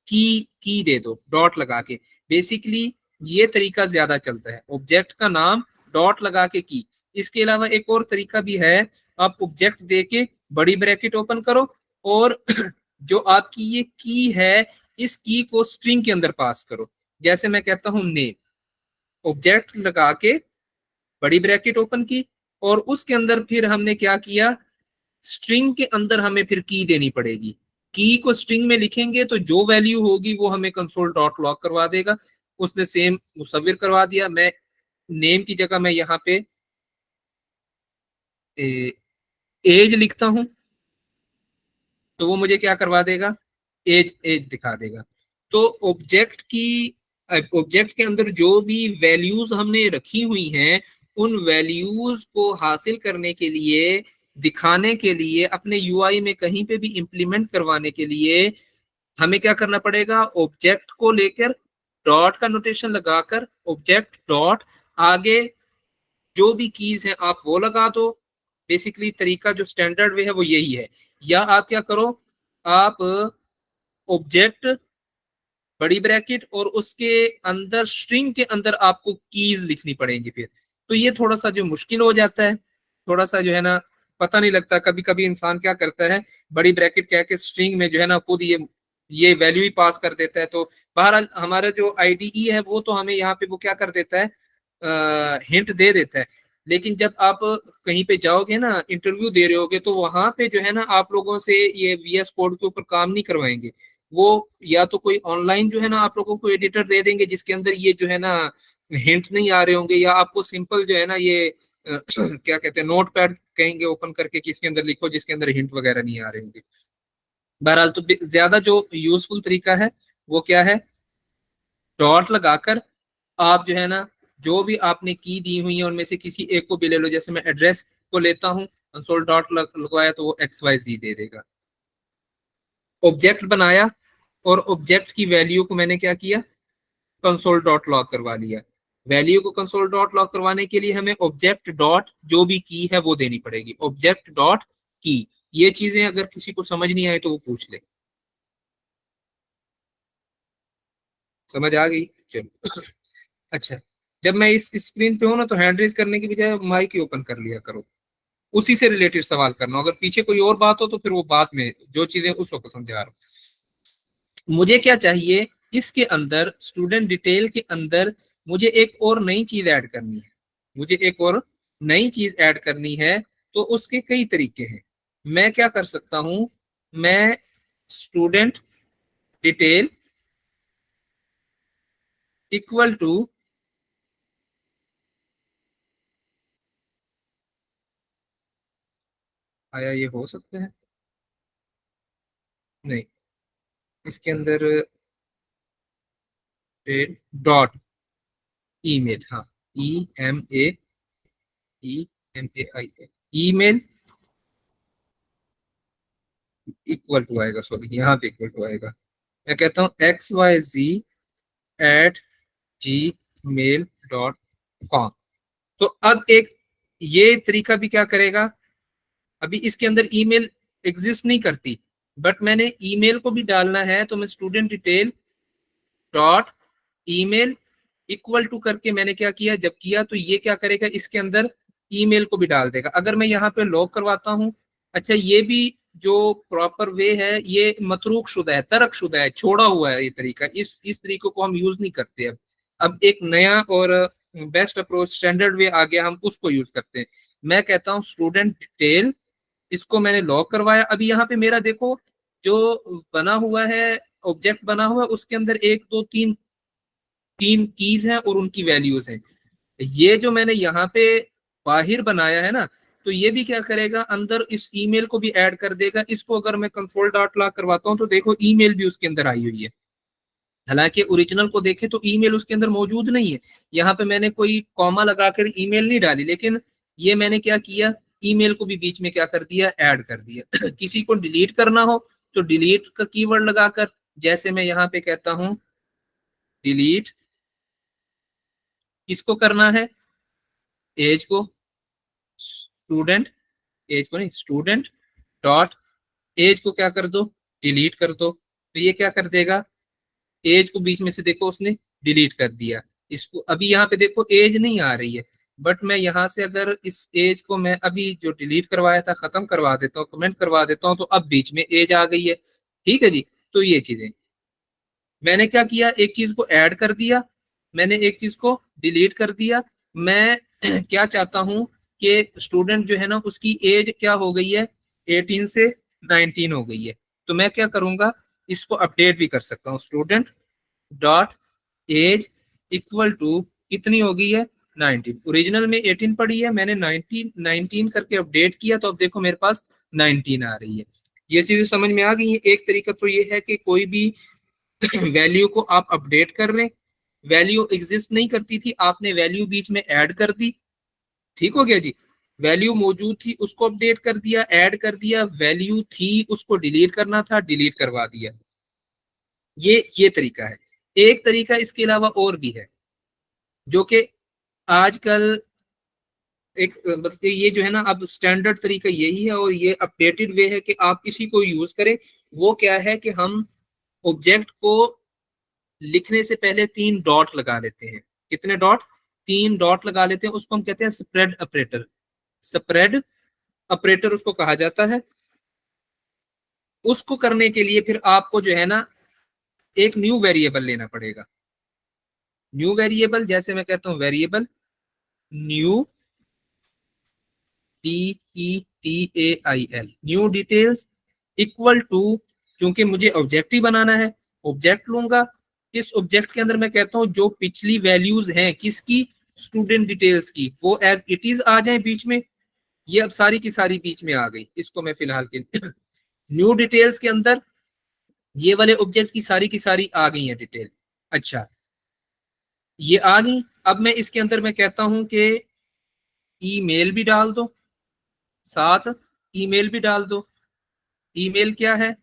S1: की दे दो डॉट लगा के। बेसिकली ये तरीका ज्यादा चलता है, ऑब्जेक्ट का नाम डॉट लगा के की। इसके अलावा एक और तरीका भी है, आप ऑब्जेक्ट दे के बड़ी ब्रैकेट ओपन करो और जो आपकी ये की है इस की को स्ट्रिंग के अंदर पास करो। जैसे मैं कहता हूं नेम, ऑब्जेक्ट लगा के बड़ी ब्रैकेट ओपन की और उसके अंदर फिर हमने क्या किया, स्ट्रिंग के अंदर हमें फिर की देनी पड़ेगी। की को स्ट्रिंग में लिखेंगे तो जो वैल्यू होगी वो हमें कंसोल डॉट लॉग करवा देगा। उसने सेम मुसव्विर करवा दिया। मैं नेम की जगह मैं यहाँ पे एज लिखता हूं तो वो मुझे क्या करवा देगा, एज एज दिखा देगा। तो ऑब्जेक्ट के अंदर जो भी वैल्यूज हमने रखी हुई हैं उन वैल्यूज को हासिल करने के लिए, दिखाने के लिए, अपने यूआई में कहीं पे भी इंप्लीमेंट करवाने के लिए हमें क्या करना पड़ेगा, ऑब्जेक्ट को लेकर डॉट का नोटेशन लगाकर ऑब्जेक्ट डॉट आगे जो भी कीज है आप वो लगा दो। बेसिकली तरीका जो स्टैंडर्ड वे है वो यही है। या आप क्या करो, आप ऑब्जेक्ट बड़ी ब्रैकेट और उसके अंदर स्ट्रिंग के अंदर आपको कीज लिखनी पड़ेंगी फिर। तो ये थोड़ा सा जो मुश्किल हो जाता है, थोड़ा सा जो है ना पता नहीं लगता। कभी कभी इंसान क्या करता है, बड़ी ब्रैकेट कह के स्ट्रिंग में जो है ना खुद ये वैल्यू ही पास कर देता है। तो बहरहाल हमारा जो आईडीई है वो तो हमें यहाँ पे वो क्या कर देता है, हिंट दे देता है। लेकिन जब आप कहीं पे जाओगे ना, इंटरव्यू दे रहे होगे, तो वहां पे जो है ना आप लोगों से ये VS कोड के ऊपर काम नहीं करवाएंगे। वो या तो कोई ऑनलाइन जो है ना आप लोगों को एडिटर दे देंगे जिसके अंदर ये जो है ना हिंट नहीं आ रहे होंगे, या आपको सिंपल जो है ना ये क्या कहते हैं नोट पैड कहेंगे ओपन करके कि इसके अंदर लिखो जिसके अंदर हिंट वगैरह नहीं आ रहे होंगे। बहरहाल तो ज्यादा जो यूजफुल तरीका है वो क्या है, डॉट लगाकर आप जो है ना जो भी आपने की दी हुई है उनमें से किसी एक को भी ले लो। जैसे मैं एड्रेस को लेता हूँ, कंसोल डॉट लगवाया तो वो XYZ दे देगा। ऑब्जेक्ट बनाया और ऑब्जेक्ट की वैल्यू को मैंने क्या किया, कंसोल डॉट लॉग करवा लिया। वैल्यू को कंसोल डॉट लॉग करवाने के लिए हमें ऑब्जेक्ट डॉट जो भी की है वो देनी पड़ेगी, ऑब्जेक्ट डॉट की। ये चीजें अगर किसी को समझ नहीं आए तो वो पूछ ले। समझ आ गई? चलो अच्छा, जब मैं इस स्क्रीन पे हूं ना तो हैंड रेज करने की बजाय माइक ही ओपन कर लिया करो, उसी से रिलेटेड सवाल करना। अगर पीछे कोई और बात हो तो फिर वो बात में जो चीजें उस वक्त समझा रहा हूं। मुझे क्या चाहिए, इसके अंदर स्टूडेंट डिटेल के अंदर मुझे एक और नई चीज ऐड करनी है। मुझे एक और नई चीज ऐड करनी है तो उसके कई तरीके हैं। मैं क्या कर सकता हूं, मैं स्टूडेंट डिटेल इक्वल टू आया, ये हो सकता है नहीं, इसके अंदर डॉट ईमेल, हाँ EMAI ईमेल इक्वल टू आएगा, सॉरी यहाँ पे इक्वल टू आएगा। मैं कहता हूँ xyz@gmail.com। तो अब एक ये तरीका भी क्या करेगा, अभी इसके अंदर ईमेल एग्जिस्ट नहीं करती, बट मैंने ईमेल को भी डालना है तो मैं student detail dot email equal to करके मैंने क्या किया, जब किया तो ये क्या करेगा, इसके अंदर ईमेल को भी डाल देगा। अगर मैं यहाँ पे लॉग करवाता हूँ, अच्छा ये भी जो प्रॉपर वे है ये मतरूक शुदा है, तरक शुदा है, छोड़ा हुआ है ये तरीका। इस तरीके को हम यूज नहीं करते। अब एक नया और बेस्ट अप्रोच स्टैंडर्ड वे आ गया, हम उसको यूज करते हैं। मैं कहता हूँ स्टूडेंट डिटेल, इसको मैंने लॉक करवाया। अभी यहाँ पे मेरा देखो जो बना हुआ है, ऑब्जेक्ट बना हुआ है, उसके अंदर एक दो तीन तीन कीज हैं और उनकी वैल्यूज हैं। ये जो मैंने यहाँ पे बाहर बनाया है ना, तो ये भी क्या करेगा, अंदर इस ईमेल को भी ऐड कर देगा। इसको अगर मैं कंसोल डॉट लॉग करवाता हूँ तो देखो ईमेल भी उसके अंदर आई हुई है। हालांकि ओरिजिनल को देखें तो ईमेल उसके अंदर मौजूद नहीं है। यहाँ पे मैंने कोई कॉमा लगाकर ईमेल नहीं डाली, लेकिन ये मैंने क्या किया, ईमेल को भी बीच में क्या कर दिया, ऐड कर दिया। किसी को डिलीट करना हो तो डिलीट का कीवर्ड लगाकर, जैसे मैं यहाँ पे कहता हूँ डिलीट, किसको करना है, एज को, स्टूडेंट, एज को नहीं, स्टूडेंट डॉट एज को क्या कर दो, डिलीट कर दो। तो ये क्या कर देगा, एज को बीच में से देखो उसने डिलीट कर दिया। इसको अभी यहाँ पे देखो एज नहीं आ रही है, बट मैं यहाँ से अगर इस एज को मैं अभी जो डिलीट करवाया था खत्म करवा देता हूँ, कमेंट करवा देता हूँ, तो अब बीच में एज आ गई है। ठीक है जी। तो ये चीजें मैंने क्या किया, एक चीज को ऐड कर दिया, मैंने एक चीज को डिलीट कर दिया। मैं क्या चाहता हूं कि स्टूडेंट जो है ना उसकी एज क्या हो गई है, 18 से 19 हो गई है। तो मैं क्या करूंगा, इसको अपडेट भी कर सकता हूँ, student dot age equal to कितनी हो गई है, 19। ओरिजिनल में 18 पड़ी है, मैंने 19 करके अपडेट किया तो अब देखो मेरे पास 19 आ रही है। ये चीजें समझ में आ गई है। एक तरीका तो ये है कि कोई भी वैल्यू को आप अपडेट कर रहे हैं, वैल्यू एग्जिस्ट नहीं करती थी, आपने वैल्यू बीच में ऐड कर दी। ठीक हो गया जी। वैल्यू मौजूद थी उसको अपडेट कर दिया, ऐड कर दिया, वैल्यू थी उसको डिलीट करना था, डिलीट करवा दिया। ये तरीका है। एक तरीका इसके अलावा और भी है जो कि आजकल एक मतलब ये जो है ना अब स्टैंडर्ड तरीका यही है और ये अपडेटेड वे है कि आप इसी को यूज करें। वो क्या है कि हम ऑब्जेक्ट को लिखने से पहले 3 डॉट लगा लेते हैं। कितने डॉट, 3 डॉट लगा लेते हैं। उसको हम कहते हैं स्प्रेड ऑपरेटर। स्प्रेड ऑपरेटर उसको कहा जाता है। उसको करने के लिए फिर आपको जो है ना एक न्यू वेरिएबल लेना पड़ेगा। न्यू वेरिएबल, जैसे मैं कहता हूं variable new DETAIL new details equal to क्योंकि मुझे ऑब्जेक्ट ही बनाना है, ऑब्जेक्ट लूंगा। इस ऑब्जेक्ट के अंदर मैं कहता हूँ जो पिछली वैल्यूज हैं किसकी, स्टूडेंट डिटेल्स की, वो एज इट इज आ जाए बीच में। ये अब सारी की सारी बीच में आ गई, इसको मैं फिलहाल के न्यू डिटेल्स के अंदर ये वाले ऑब्जेक्ट की सारी आ गई है डिटेल। अच्छा, ये आ गई। अब मैं इसके अंदर मैं कहता हूं कि ईमेल भी डाल दो, साथ ईमेल भी डाल दो। ईमेल क्या है,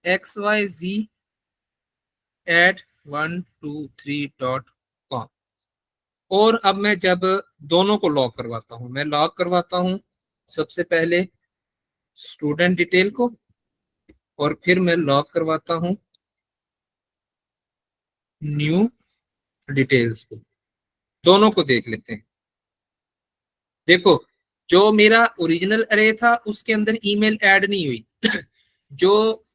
S1: xyz@123.com। और अब मैं जब दोनों को लॉग करवाता हूं, मैं लॉग करवाता हूं सबसे पहले स्टूडेंट डिटेल को, और फिर मैं लॉग करवाता हूं न्यू डिटेल्स को। दोनों को देख लेते हैं। देखो, जो मेरा ओरिजिनल अरे था उसके अंदर ईमेल ऐड नहीं हुई जो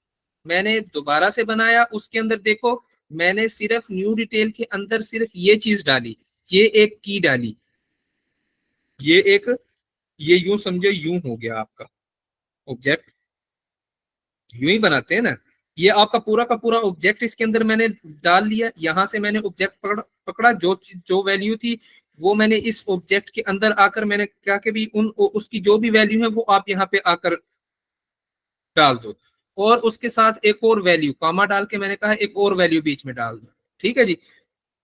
S1: मैंने दोबारा से बनाया उसके अंदर देखो, मैंने सिर्फ न्यू डिटेल के अंदर सिर्फ ये चीज डाली, ये एक की डाली, ये एक, ये यूं समझो यूं हो गया आपका ऑब्जेक्ट। यूं ही बनाते हैं ना, ये आपका पूरा का पूरा ऑब्जेक्ट इसके अंदर मैंने डाल लिया। यहां से मैंने ऑब्जेक्ट पकड़ा, जो वैल्यू थी वो मैंने इस ऑब्जेक्ट के अंदर आकर मैंने क्या कि भी उसकी जो भी वैल्यू है वो आप यहाँ पे आकर डाल दो। और उसके साथ एक और वैल्यू कॉमा डाल के मैंने कहा एक और वैल्यू बीच में डाल दो। ठीक है जी,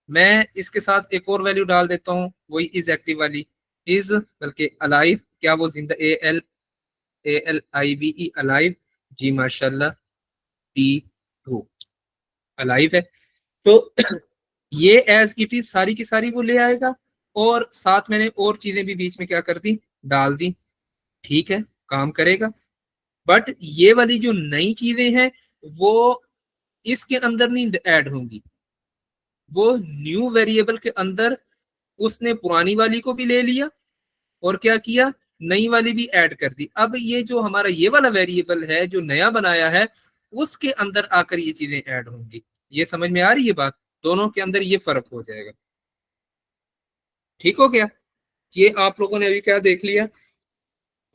S1: मैं इसके साथ एक और वैल्यू डाल देता हूँ, वही इज एक्टिव वाली, इज बल्कि अलाइव, क्या वो जिंदा, ALIVE अलाइव, जी माशाल्लाह, टी ट्रू, अलाइव है। तो ये एज इट इज सारी की सारी वो ले आएगा, और साथ मैंने और चीजें भी बीच में क्या कर दी, डाल दी। ठीक है, काम करेगा। बट ये वाली जो नई चीजें हैं वो इसके अंदर नहीं ऐड होंगी, वो न्यू वेरिएबल के अंदर उसने पुरानी वाली को भी ले लिया और क्या किया, नई वाली भी ऐड कर दी। अब ये जो हमारा ये वाला वेरिएबल है जो नया बनाया है उसके अंदर आकर ये चीजें ऐड होंगी। ये समझ में आ रही है बात, दोनों के अंदर ये फर्क हो जाएगा। ठीक हो गया, ये आप लोगों ने अभी क्या देख लिया,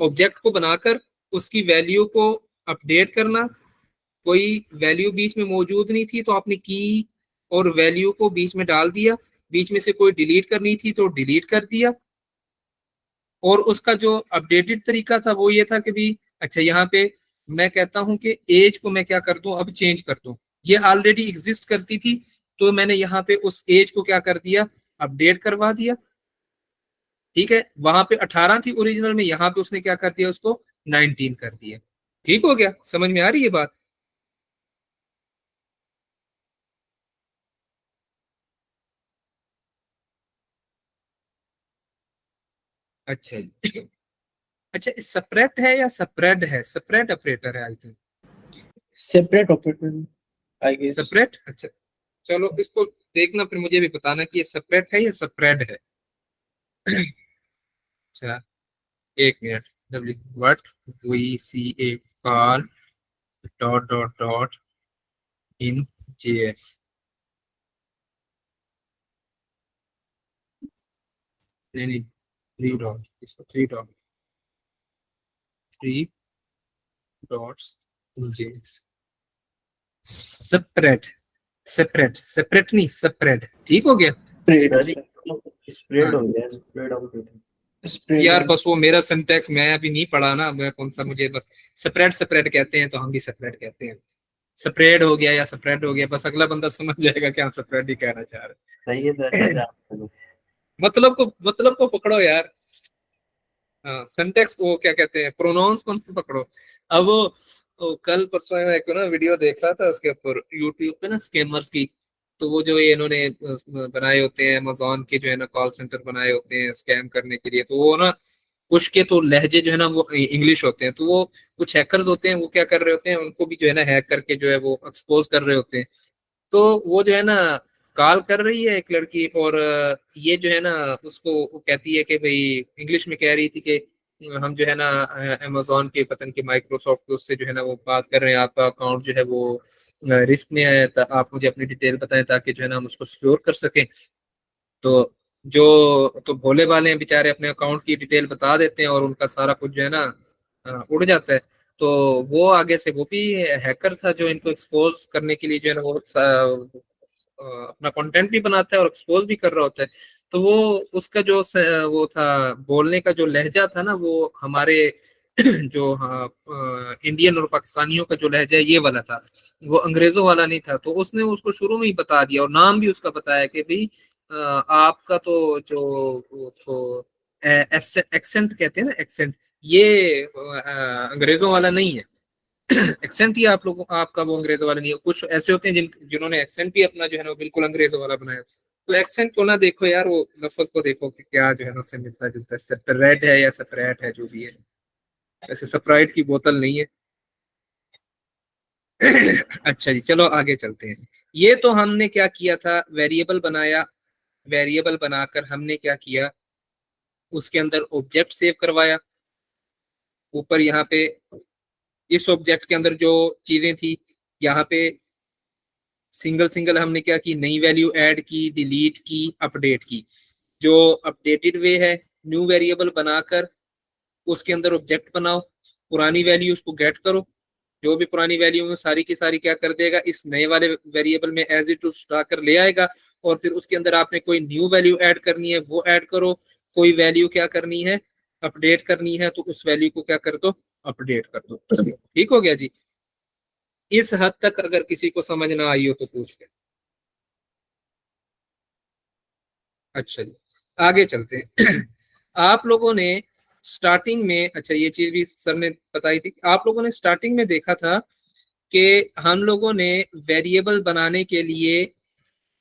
S1: ऑब्जेक्ट को बनाकर उसकी वैल्यू को अपडेट करना। कोई वैल्यू बीच में मौजूद नहीं थी तो आपने की और वैल्यू को बीच में डाल दिया, बीच में से कोई डिलीट करनी थी तो डिलीट कर दिया। और उसका जो अपडेटेड तरीका था वो ये था कि भी अच्छा यहाँ पे मैं कहता हूँ कि एज को मैं क्या कर दूं, अब चेंज कर दूं। ये ऑलरेडी एग्जिस्ट करती थी तो मैंने यहाँ पे उस एज को क्या कर दिया, अपडेट करवा दिया। ठीक है, वहां पे 18 थी ओरिजिनल में, यहाँ पे उसने क्या कर दिया, उसको 19 कर दिया। ठीक हो गया, समझ में आ रही है बात। अच्छा जी अच्छा, सेपरेट है या सेपरेड है, सेपरेट ऑपरेटर है I think,
S6: separate operator I guess.
S1: Separate. अच्छा चलो इसको देखना, फिर मुझे भी बताना कि ये सेपरेट है या सेपरेड है। अच्छा, एक minute, what we see a call dot dot dot in JS. नहीं, थ्री डॉट, इसको three dots in JS. Separate, separate नहीं, सेपरेट। ठीक हो गया।
S5: स्प्रेड हो गया, स्प्रेड ऑपरेटर।
S1: यार बस वो मेरा सिंटैक्स मैं अभी नहीं पढ़ा ना, मैं कौन सा, मुझे बस सेपरेट कहते हैं तो हम भी सेपरेट कहते हैं। स्प्रेड हो गया या सेपरेट हो गया, बस अगला बंदा समझ जाएगा क्या सेपरेट ही कहना चाह रहा
S5: सही है सर।
S1: है। मतलब को पकड़ो यार। हाँ, सिंटैक्स वो क्या कहते हैं, प्रोनाउंस को पकड़ो। अब वो कल परसों एक ना वीडियो देख रहा था उसके ऊपर यूट्यूब पे ना, स्कैमर्स की। तो वो जो ये इन्होंने बनाए होते हैं अमेजोन के, जो है ना कॉल सेंटर बनाए होते हैं स्कैम करने के लिए, तो वो ना कुछ के तो लहजे जो है ना वो इंग्लिश होते हैं, तो वो कुछ हैकर्स होते हैं वो क्या कर रहे होते हैं, उनको भी जो है ना हैक करके जो है वो एक्सपोज कर रहे होते हैं। तो वो जो है ना कॉल कर रही है एक लड़की, और ये जो है ना उसको वो कहती है कि भाई, इंग्लिश में कह रही थी कि हम जो है ना अमेजोन के पतन के माइक्रोसॉफ्ट के उससे जो है ना वो बात कर रहे हैं, आपका अकाउंट जो है वो रिस्क में है, आप मुझे अपनी डिटेल बताएं ताकि जो है ना हम उसको सिक्योर कर सकें। तो जो तो भोले वाले हैं बेचारे, अपने अकाउंट की डिटेल बता देते हैं और उनका सारा कुछ जो है ना उड़ जाता है। तो वो आगे से वो भी हैकर था जो इनको एक्सपोज करने के लिए जो है ना वो अपना कंटेंट भी बनाता है और एक्सपोज भी कर रहा होता है। तो वो उसका जो वो था बोलने का जो लहजा था ना, वो हमारे जो हाँ इंडियन और पाकिस्तानियों का जो लहजा है ये वाला था, वो अंग्रेजों वाला नहीं था। तो उसने उसको शुरू में ही बता दिया और नाम भी उसका बताया कि भाई आपका तो जो तो एक्सेंट कहते हैं ना, एक्सेंट, ये अंग्रेजों वाला नहीं है। एक्सेंट ही आप लोगों आपका वो अंग्रेजों वाला नहीं है। कुछ ऐसे होते हैं जिन्होंने एक्सेंट भी अपना जो है ना बिल्कुल अंग्रेजों वाला बनाया। तो एक्सेंट को ना देखो यार, वो लफ्ज को देखो कि क्या जो है ना उससे मिलता जुलता है। सेपरेट है या सेपरेट है, जो भी है। वैसे स्प्राइट की बोतल नहीं है। अच्छा जी, चलो आगे चलते हैं। ये तो हमने क्या किया था, वेरिएबल बनाया। वेरिएबल बनाकर हमने क्या किया, उसके अंदर ऑब्जेक्ट सेव करवाया। ऊपर यहाँ पे इस ऑब्जेक्ट के अंदर जो चीजें थी, यहाँ पे सिंगल सिंगल हमने क्या की, नई वैल्यू ऐड की, डिलीट की, अपडेट की। जो अपडेटेड वे है, न्यू वेरिएबल बनाकर उसके अंदर ऑब्जेक्ट बनाओ, पुरानी वैल्यू उसको गेट करो, जो भी पुरानी वैल्यू में सारी की सारी क्या कर देगा, इस नए वाले वेरिएबल में एज इट उठा कर ले आएगा। और फिर उसके अंदर आपने कोई न्यू वैल्यू ऐड करनी है वो ऐड करो, कोई वैल्यू क्या करनी है, अपडेट करनी है, तो उस वैल्यू को क्या कर दो, अपडेट कर दो। ठीक हो गया जी। इस हद तक अगर किसी को समझ ना आई हो तो पूछ ले। अच्छा जी, आगे चलते हैं। आप लोगों ने स्टार्टिंग में, अच्छा ये चीज भी सर ने बताई थी, आप लोगों ने स्टार्टिंग में देखा था कि हम लोगों ने वेरिएबल बनाने के लिए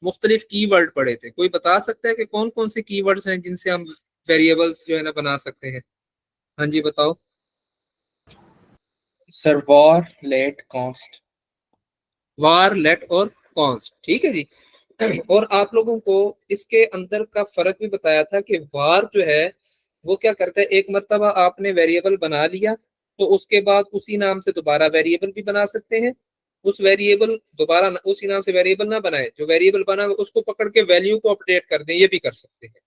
S1: मुख्तलिफ कीवर्ड पढ़े थे। कोई बता सकता है कि कौन कौन से कीवर्ड्स हैं जिनसे हम वेरिएबल्स जो है ना बना सकते हैं? हाँ जी बताओ।
S6: Sir, var, let, const.
S1: वार, लेट और कॉन्स्ट, ठीक है जी। और आप लोगों को इसके अंदर का फर्क भी बताया था कि वार जो है वो क्या करता है, एक मर्तबा आपने वेरिएबल बना लिया तो उसके बाद उसी नाम से दोबारा वेरिएबल भी बना सकते हैं। उस वेरिएबल दोबारा उसी नाम से वेरिएबल ना बनाए, जो वेरिएबल बना उसको पकड़ के वैल्यू को अपडेट कर दें, ये भी कर सकते हैं।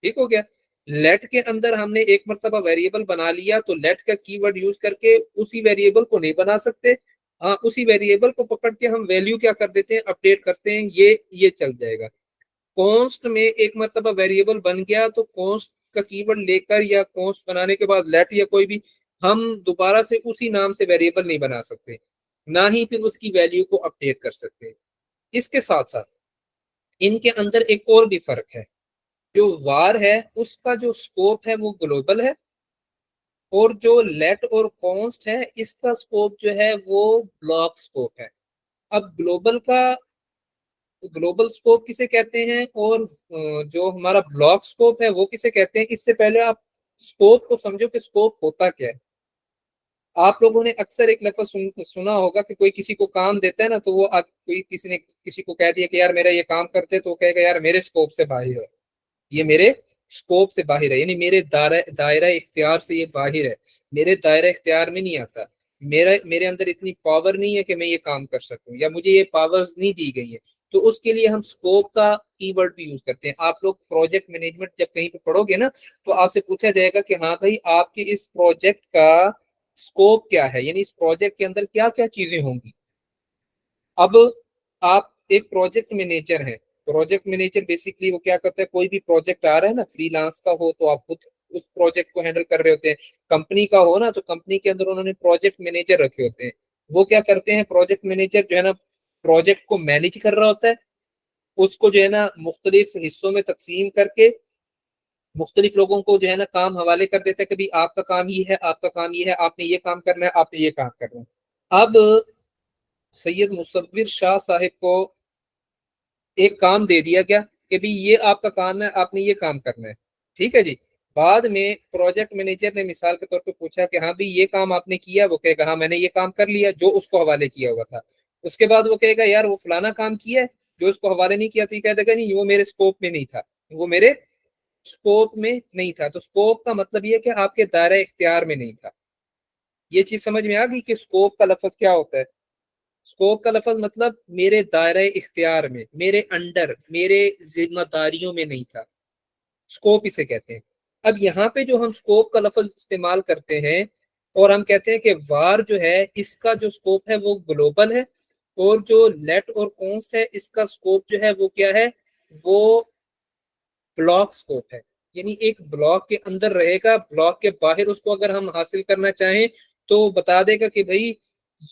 S1: ठीक हो गया। लेट के अंदर हमने एक मर्तबा वेरिएबल बना लिया तो लेट का कीवर्ड यूज करके उसी वेरिएबल को नहीं बना सकते। उसी वेरिएबल को पकड़ के हम वैल्यू क्या कर देते हैं, अपडेट करते हैं, ये चल जाएगा। कॉन्स्ट में एक मर्तबा वेरिएबल बन गया तो कॉन्स्ट का कीवर्ड लेकर या कॉन्स्ट बनाने के बाद लेट या कोई भी, हम दोबारा से उसी नाम से वेरिएबल नहीं बना सकते, ना ही फिर उसकी वैल्यू को अपडेट कर सकते। इसके साथ साथ इनके अंदर एक और भी फर्क है। जो वार है उसका जो स्कोप है वो ग्लोबल है, और जो लेट और कॉन्स्ट है इसका स्कोप जो है वो ब्लॉक स्कोप है। अब ग्लोबल स्कोप किसे कहते हैं और जो हमारा ब्लॉक स्कोप है वो किसे कहते हैं, इससे पहले आप स्कोप को समझो कि स्कोप होता क्या है। आप लोगों ने अक्सर एक लफ्ज सुना होगा कि कोई किसी को काम देता है ना, तो वो कोई किसी ने किसी को कह दिया कि यार मेरा ये काम करते, तो वो कहेगा यार मेरे स्कोप से बाहर है, ये मेरे स्कोप से बाहर है, यानी मेरे दायरा इख्तियार से ये बाहर है, मेरे दायरा इख्तियार में नहीं आता, मेरे अंदर इतनी पावर नहीं है कि मैं ये काम कर सकूं, या मुझे ये पावर्स नहीं दी गई है। तो उसके लिए हम स्कोप का कीवर्ड भी यूज करते हैं। आप लोग प्रोजेक्ट मैनेजमेंट जब कहीं पे पढ़ोगे ना, तो आपसे पूछा जाएगा कि हाँ भाई आपके इस प्रोजेक्ट का स्कोप क्या है, यानी इस प्रोजेक्ट के अंदर क्या क्या चीजें होंगी। अब आप एक प्रोजेक्ट मैनेजर हैं। प्रोजेक्ट मैनेजर बेसिकली वो क्या करता है, कोई भी प्रोजेक्ट आ रहा है ना, फ्रीलांस का हो तो आप खुद उस प्रोजेक्ट को हैंडल कर रहे होते हैं, कंपनी का हो ना तो कंपनी के अंदर उन्होंने प्रोजेक्ट मैनेजर रखे होते हैं। वो क्या करते हैं, प्रोजेक्ट मैनेजर जो है ना प्रोजेक्ट को मैनेज कर रहा होता है, उसको जो है ना मुख्तलिफ हिस्सों में तकसीम करके मुख्तलिफ लोगों को जो है ना काम हवाले कर देता है कि भाई आपका काम ये है, आपका काम ये है, आपने ये काम करना है, आपने ये काम करना है। अब सैयद मुसव्विर शाह साहिब को एक काम दे दिया गया कि भाई ये आपका काम है, आपने ये काम करना है। ठीक है जी। बाद में प्रोजेक्ट मैनेजर ने मिसाल के तौर पे पूछा कि हाँ भाई ये काम आपने किया, वो कहेगा हाँ मैंने ये काम कर लिया जो उसको हवाले किया हुआ था। उसके बाद वो कहेगा यार वो फलाना काम किया है जो उसको हवाले नहीं किया, तो कह देगा नहीं वो मेरे स्कोप में नहीं था, वो मेरे स्कोप में नहीं था। तो स्कोप का मतलब ये कि आपके दायरा इख्तियार में नहीं था। ये चीज समझ में आ गई कि स्कोप का लफ्ज क्या होता है। स्कोप का लफ्ज मतलब मेरे दायरे इख्तियार में, मेरे अंडर, मेरे जिम्मेदारियों में नहीं था, स्कोप इसे कहते हैं। अब यहाँ पे जो हम स्कोप का लफ्ज इस्तेमाल करते हैं और हम कहते हैं कि वार जो है इसका जो स्कोप है वो ग्लोबल है, और जो लेट और कॉन्स्ट है इसका स्कोप जो है वो क्या है, वो ब्लॉक स्कोप है। यानी एक ब्लॉक के अंदर रहेगा, ब्लॉक के बाहर उसको अगर हम हासिल करना चाहें तो बता देगा कि भाई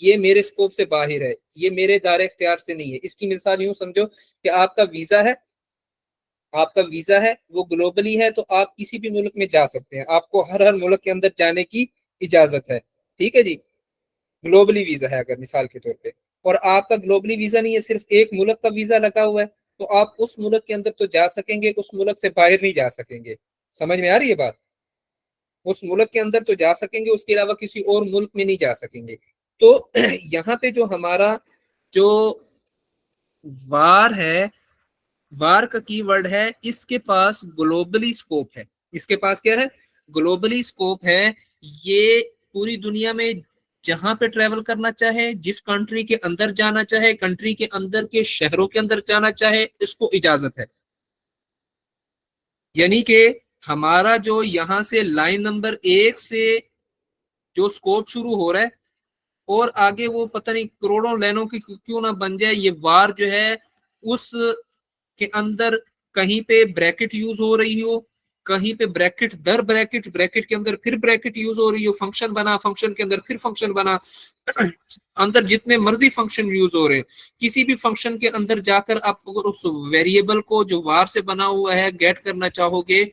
S1: ये मेरे स्कोप से बाहर है, ये मेरे दायरे इख्तियार से नहीं है। इसकी मिसाल यूं समझो कि आपका वीजा है, आपका वीजा है वो ग्लोबली है, तो आप किसी भी मुल्क में जा सकते हैं, आपको हर हर मुल्क के अंदर जाने की इजाजत है। ठीक है जी, ग्लोबली वीजा है अगर मिसाल के तौर पे, और आपका ग्लोबली वीजा नहीं है, सिर्फ एक मुल्क का वीजा लगा हुआ है, तो आप उस मुल्क के अंदर तो जा सकेंगे, उस मुल्क से बाहर नहीं जा सकेंगे। समझ में आ रही है बात? उस मुल्क के अंदर तो जा सकेंगे, उसके अलावा किसी और मुल्क में नहीं जा सकेंगे। तो यहाँ पे जो हमारा जो वार है, वार का कीवर्ड है, इसके पास ग्लोबली स्कोप है। इसके पास क्या है? ग्लोबली स्कोप है। ये पूरी दुनिया में जहां पे ट्रेवल करना चाहे, जिस कंट्री के अंदर जाना चाहे, कंट्री के अंदर के शहरों के अंदर जाना चाहे, इसको इजाजत है। यानी कि हमारा जो यहां से लाइन नंबर 1 से जो स्कोप शुरू हो रहा है और आगे वो पता नहीं करोड़ों लाइनों की क्यों ना बन जाए, ये वार जो है उस के अंदर कहीं पे ब्रैकेट यूज हो रही हो, कहीं पे ब्रैकेट दर ब्रैकेट, ब्रैकेट के अंदर फिर ब्रैकेट यूज हो रही हो, फंक्शन बना, फंक्शन के अंदर फिर फंक्शन बना, अंदर जितने मर्जी फंक्शन यूज हो रहे हैं, किसी भी फंक्शन के अंदर जाकर आप अगर उस वेरिएबल को जो वार से बना हुआ है गेट करना चाहोगे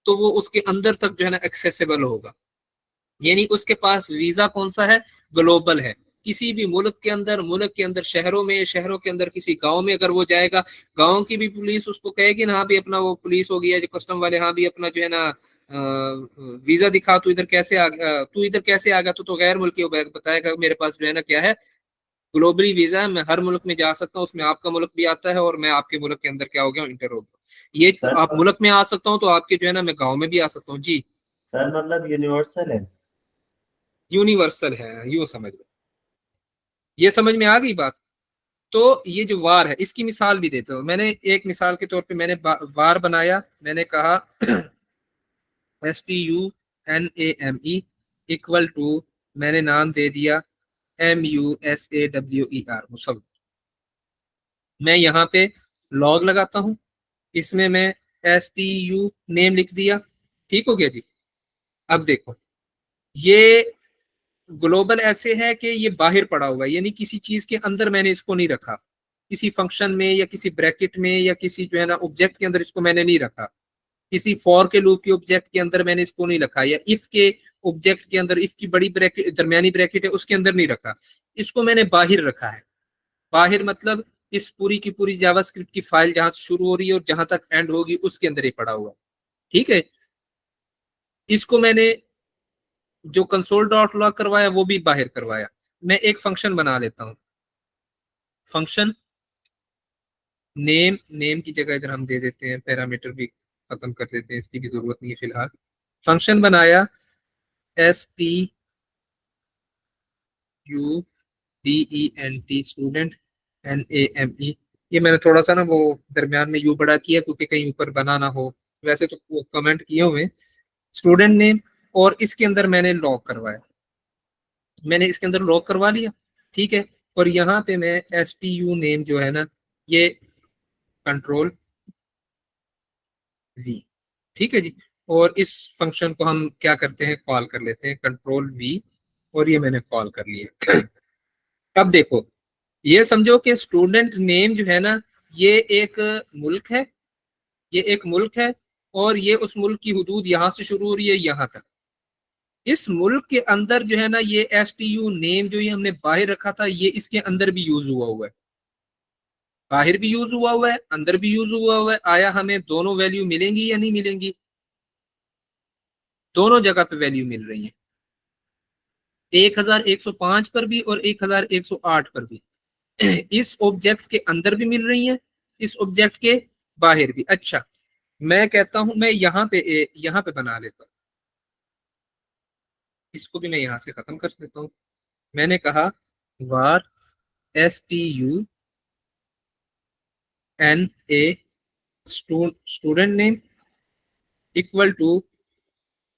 S1: तो वो उसके अंदर तक जो है ना एक्सेसिबल होगा। यानी उसके पास वीजा कौन सा है? ग्लोबल है। किसी भी मुल्क के अंदर शहरों में, शहरों के अंदर किसी गांव में अगर वो जाएगा, गांव की भी पुलिस उसको कहेगी ना, हाँ भी अपना वो पुलिस हो गया जो कस्टम वाले, हाँ भी अपना जो है ना वीजा दिखा, तू इधर कैसे आ गया, तू इधर कैसे आ गया, तो गैर मुल्की बताएगा मेरे पास जो है ना क्या है, ग्लोबली वीजा है, मैं हर मुल्क में जा सकता हूँ, उसमें आपका मुल्क भी आता है और मैं आपके मुल्क के अंदर क्या हो गया, इंटर हो गया। ये
S5: सर
S1: आप मुल्क में आ सकता हूँ तो आपके जो है ना मैं गाँव में भी आ सकता हूँ जी।
S5: सर मतलब यूनिवर्सल है।
S1: यूनिवर्सल है, यूं समझ लो। ये समझ में आ गई बात? तो ये जो वार है इसकी मिसाल भी देते हो। मैंने एक मिसाल के तौर पे मैंने वार बनाया, मैंने कहा STUNAME इक्वल टू, मैंने नाम दे दिया MUSAWER, मुसव्विर। मैं यहाँ पे लॉग लगाता हूँ, इसमें मैं STU नेम लिख दिया। ठीक हो गया जी। अब देखो, ये ग्लोबल ऐसे है कि ये बाहर पड़ा हुआ है, यानी किसी चीज के अंदर मैंने इसको नहीं रखा, किसी फंक्शन में या किसी ब्रैकेट में या किसी जो है ना ऑब्जेक्ट के अंदर इसको मैंने नहीं रखा, किसी फॉर के लूप के ऑब्जेक्ट के अंदर मैंने इसको नहीं रखा, या इफ के ऑब्जेक्ट के अंदर, इफ की बड़ी ब्रैकेट दरमियानी ब्रैकेट है उसके अंदर नहीं रखा, इसको मैंने बाहर रखा है। बाहर मतलब इस पूरी की पूरी जावास्क्रिप्ट की फाइल जहां से शुरू हो रही है और जहां तक एंड होगी उसके अंदर ही पड़ा हुआ। ठीक है, इसको मैंने जो कंसोल डॉट लॉग करवाया वो भी बाहर करवाया। मैं एक फंक्शन बना लेता हूं, फंक्शन नेम, नेम की जगह इधर हम दे देते हैं पैरामीटर भी खत्म कर देते हैं, इसकी भी जरूरत नहीं है फिलहाल। फंक्शन बनाया STUDENT स्टूडेंट NAME। ये मैंने थोड़ा सा ना वो दरमियान में यू बड़ा किया क्योंकि कहीं ऊपर बना ना हो, वैसे तो वो कमेंट किए हुए स्टूडेंट नेम, और इसके अंदर मैंने लॉग करवाया, मैंने इसके अंदर लॉग करवा लिया। ठीक है, और यहाँ पे मैं STU नेम जो है ना ये कंट्रोल V। ठीक है जी, और इस फंक्शन को हम क्या करते हैं, कॉल कर लेते हैं कंट्रोल V, और ये मैंने कॉल कर लिया। अब देखो, ये समझो कि स्टूडेंट नेम जो है ना ये एक मुल्क है, ये एक मुल्क है, और ये उस मुल्क की हुदूद यहाँ से शुरू हो रही है यहाँ तक। इस मुल्क के अंदर जो है ना ये STU नेम जो ये हमने बाहर रखा था ये इसके अंदर भी यूज हुआ है, बाहर भी यूज हुआ है, अंदर भी यूज हुआ है। आया हमें दोनों वैल्यू मिलेंगी या नहीं मिलेंगी? दोनों जगह पे वैल्यू मिल रही है, 1105 पर भी और 1108 पर भी। इस ऑब्जेक्ट के अंदर भी मिल रही है, इस ऑब्जेक्ट के बाहर भी। अच्छा, मैं कहता हूं मैं यहाँ पे बना लेता हूं, इसको भी मैं यहां से खत्म कर देता हूं। मैंने कहा var STUNA student name equal to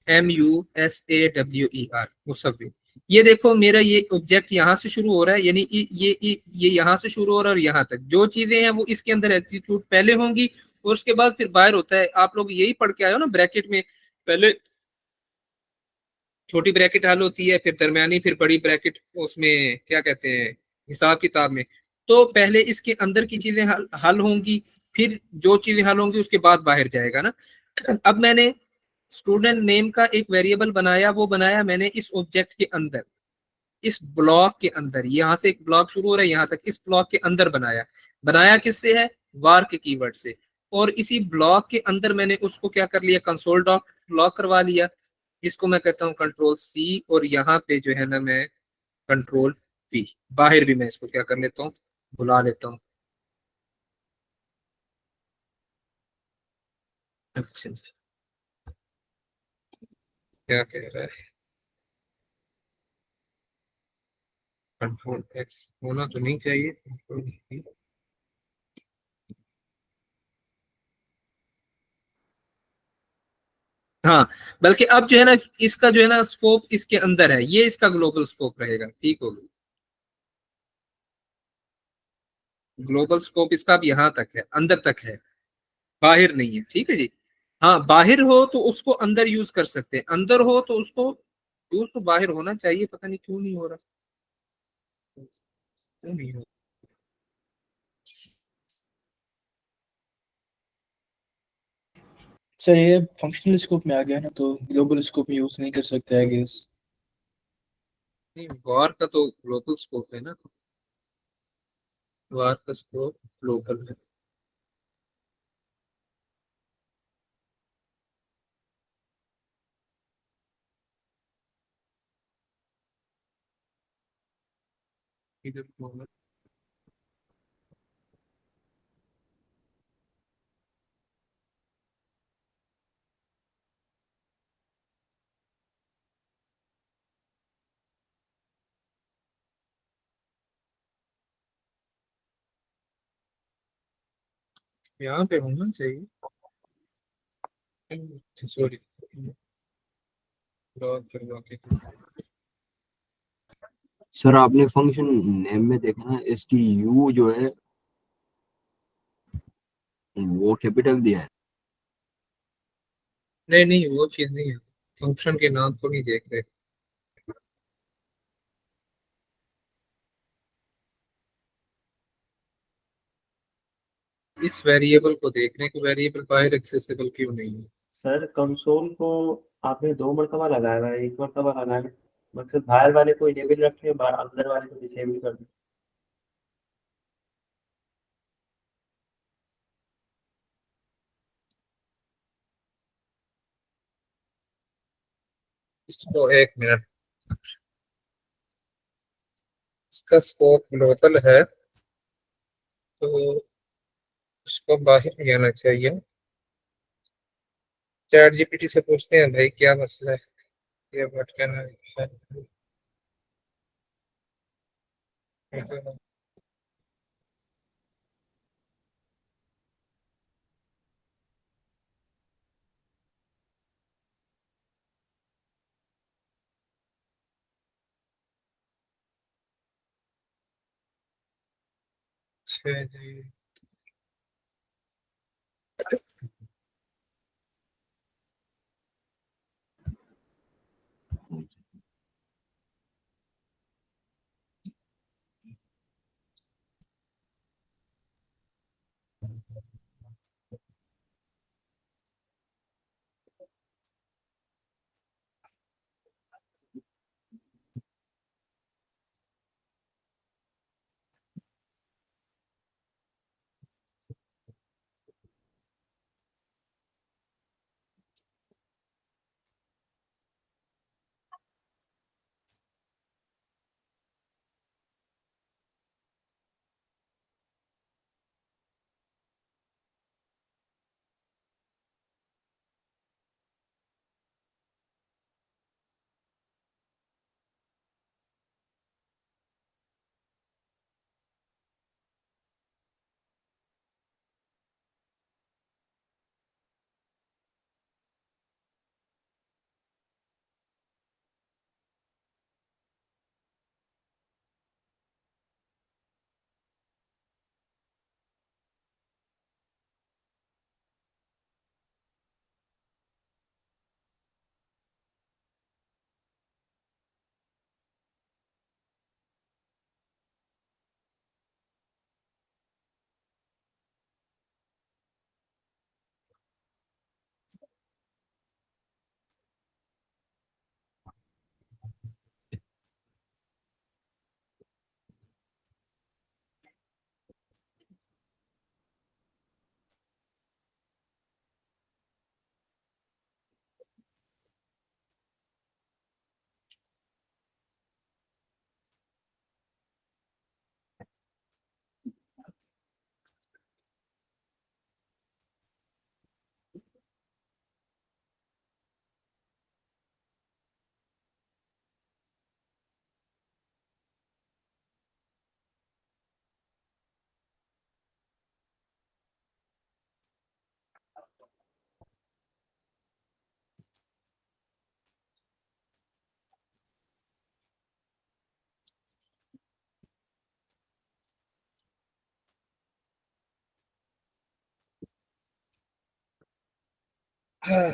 S1: MUSAWER, Musawwir. ये देखो मेरा ये ऑब्जेक्ट यहाँ से शुरू हो रहा है, यानी ये यहाँ से शुरू हो रहा है और यहाँ तक जो चीजें हैं वो इसके अंदर एग्जीक्यूट पहले होंगी और उसके बाद फिर बाहर होता है। आप लोग यही पढ़ के आए हो ना ब्रैकेट में, पहले छोटी ब्रैकेट हल होती है, फिर दरमियानी, फिर बड़ी ब्रैकेट, उसमें क्या कहते हैं हिसाब किताब में। तो पहले इसके अंदर की चीजें हल होंगी, फिर जो चीजें हल होंगी उसके बाद बाहर जाएगा ना। अब मैंने स्टूडेंट नेम का एक वेरिएबल बनाया, वो बनाया मैंने इस ऑब्जेक्ट के अंदर, इस ब्लॉक के अंदर। यहाँ से एक ब्लॉक शुरू हो रहा है यहाँ तक, इस ब्लॉक के अंदर बनाया। बनाया किससे है? वार के कीवर्ड से। और इसी ब्लॉक के अंदर मैंने उसको क्या कर लिया? कंसोल डॉट लॉग करवा लिया। इसको मैं कहता हूँ कंट्रोल C, और यहाँ पे जो है ना मैं कंट्रोल V। बाहर भी मैं इसको क्या कर लेता हूँ? बुला लेता हूँ। अच्छा, क्या कह रहा है? कंट्रोल X होना तो नहीं चाहिए, कंट्रोल। हाँ, बल्कि अब जो है ना इसका जो है ना स्कोप इसके अंदर है, ये इसका ग्लोबल स्कोप रहेगा। ठीक होगा, ग्लोबल स्कोप इसका अब यहाँ तक है, अंदर तक है, बाहर नहीं है। ठीक है जी। हाँ, बाहर हो तो उसको अंदर यूज कर सकते हैं, अंदर हो तो उसको यूज तो बाहर होना चाहिए, पता नहीं क्यों नहीं हो रहा, क्यों नहीं हो
S6: सर ये फंक्शनल स्कोप में आ गया ना, तो ग्लोबल स्कोप में यूज नहीं कर सकते आई गेस।
S1: नहीं, वार का तो ग्लोबल स्कोप है ना, वार का स्कोप ग्लोबल है। इधर यहाँ पे होना चाहिए। सॉरी, लॉग करवा के।
S5: सर आपने फंक्शन नेम में देखा ना, STU जो है वो कैपिटल दिया है।
S1: नहीं नहीं, वो चीज नहीं है, फंक्शन के नाम को नहीं देख रहे। इस वेरिएबल को देख रहे हैं कि वेरिएबल बाहर एक्सेसिबल क्यों नहीं है।
S5: सर कंसोल को आपने 2 मरतबा लगाया हुआ है, 1 मरतबा लगाया है। मतलब बाहर वाले को इनेबल रखें, अंदर वाले को डिसेबल कर दें।
S1: इसको एक मिनट, इसका स्कोप ग्लोबल है तो उसको बाहर नहीं आना चाहिए। चैट GPT से पूछते हैं भाई क्या मसला है, ये भटकना है। अच्छा जी। हाँ,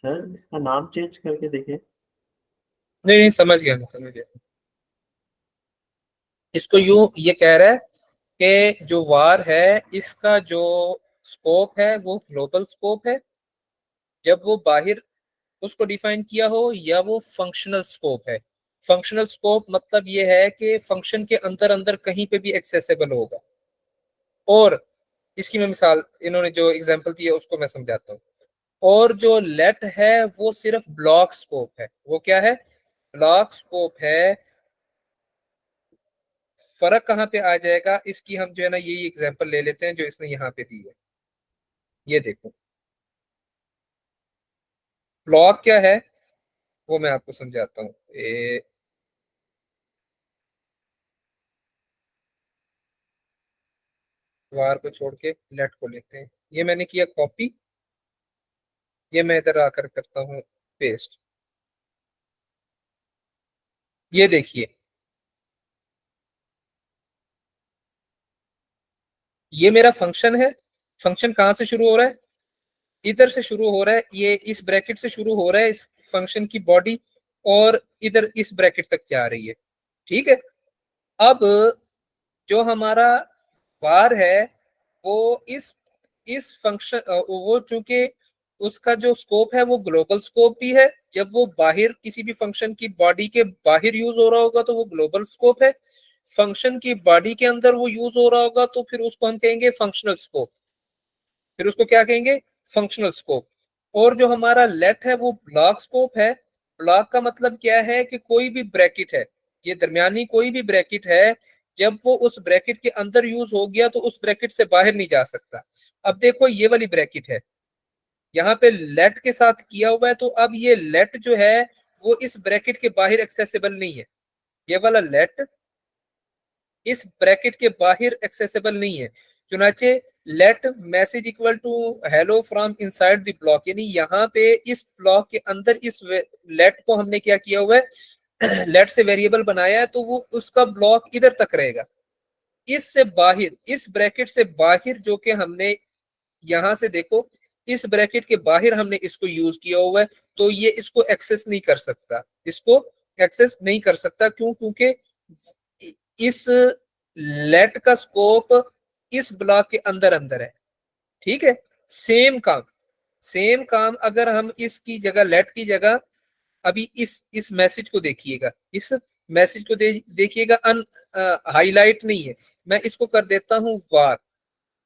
S5: सर इसका नाम चेंज करके देखें।
S1: नहीं नहीं, समझ गया मैं, समझ गया। इसको यूं ये कह रहा है कि जो वार है इसका जो स्कोप है वो ग्लोबल स्कोप है जब वो बाहर उसको डिफाइन किया हो, या वो फंक्शनल स्कोप है। फंक्शनल स्कोप मतलब ये है कि फंक्शन के अंदर अंदर कहीं पे भी एक्सेसिबल होगा। और इसकी मैं मिसाल, इन्होंने जो एग्जांपल दी है उसको मैं समझाता हूँ। और जो लेट है वो सिर्फ ब्लॉक स्कोप है। वो क्या है? ब्लॉक स्कोप है। फर्क कहाँ पे आ जाएगा इसकी, हम जो है ना यही एग्जांपल ले लेते हैं जो इसने यहाँ पे दी है। ये देखो, ब्लॉक क्या है वो मैं आपको समझाता हूँ। वार को छोड़ के लेट को लेते हैं। ये मैंने किया कॉपी, ये मैं इधर आकर करता हूँ पेस्ट। ये देखिए, ये मेरा फंक्शन है। फंक्शन कहाँ से शुरू हो रहा है? इधर से शुरू हो रहा है, ये इस ब्रैकेट से शुरू हो रहा है इस फंक्शन की बॉडी, और इधर इस ब्रैकेट तक जा रही है। ठीक है। अब जो हमारा var है वो इस फंक्शन, वो चूंकि उसका जो स्कोप है वो ग्लोबल स्कोप भी है। जब वो बाहर किसी भी फंक्शन की बॉडी के बाहर यूज हो रहा होगा तो वो ग्लोबल स्कोप है। फंक्शन की बॉडी के अंदर वो यूज हो रहा होगा तो फिर उसको हम कहेंगे फंक्शनल स्कोप। फिर उसको क्या कहेंगे? Functional scope. और जो हमारा लेट है वो ब्लॉक स्कोप है। ब्लॉक का मतलब क्या है कि कोई भी ब्रैकेट है, ये दरमियानी कोई भी ब्रैकेट है, जब वो उस ब्रैकेट के अंदर यूज हो गया तो उस ब्रैकेट से बाहर नहीं जा सकता। अब देखो ये वाली ब्रैकेट है, यहाँ पे लेट के साथ किया हुआ है, तो अब ये लेट जो है वो इस ब्रैकेट के बाहर एक्सेसिबल नहीं है। ये वाला लेट इस ब्रैकेट के बाहर एक्सेसिबल नहीं है। चुनाचे let message equal to hello from inside the block, यानी यहाँ पे इस ब्लॉक के अंदर इस लेट को हमने क्या किया हुआ है, लेट से वेरिएबल बनाया है, तो वो उसका ब्लॉक इधर तक रहेगा। इससे बाहर, इस ब्रैकेट से बाहर, जो कि हमने यहां से देखो इस ब्रैकेट के बाहर हमने इसको यूज किया हुआ है, तो ये इसको एक्सेस नहीं कर सकता। इसको एक्सेस नहीं कर सकता क्यों? क्योंकि इस लेट का स्कोप इस ब्लॉक के अंदर अंदर है। ठीक है। सेम काम अगर हम इसकी जगह, लेट की जगह, अभी इस मैसेज को देखिएगा, इस मैसेज को देखिएगा, अन हाईलाइट नहीं है, मैं इसको कर देता हूं वार।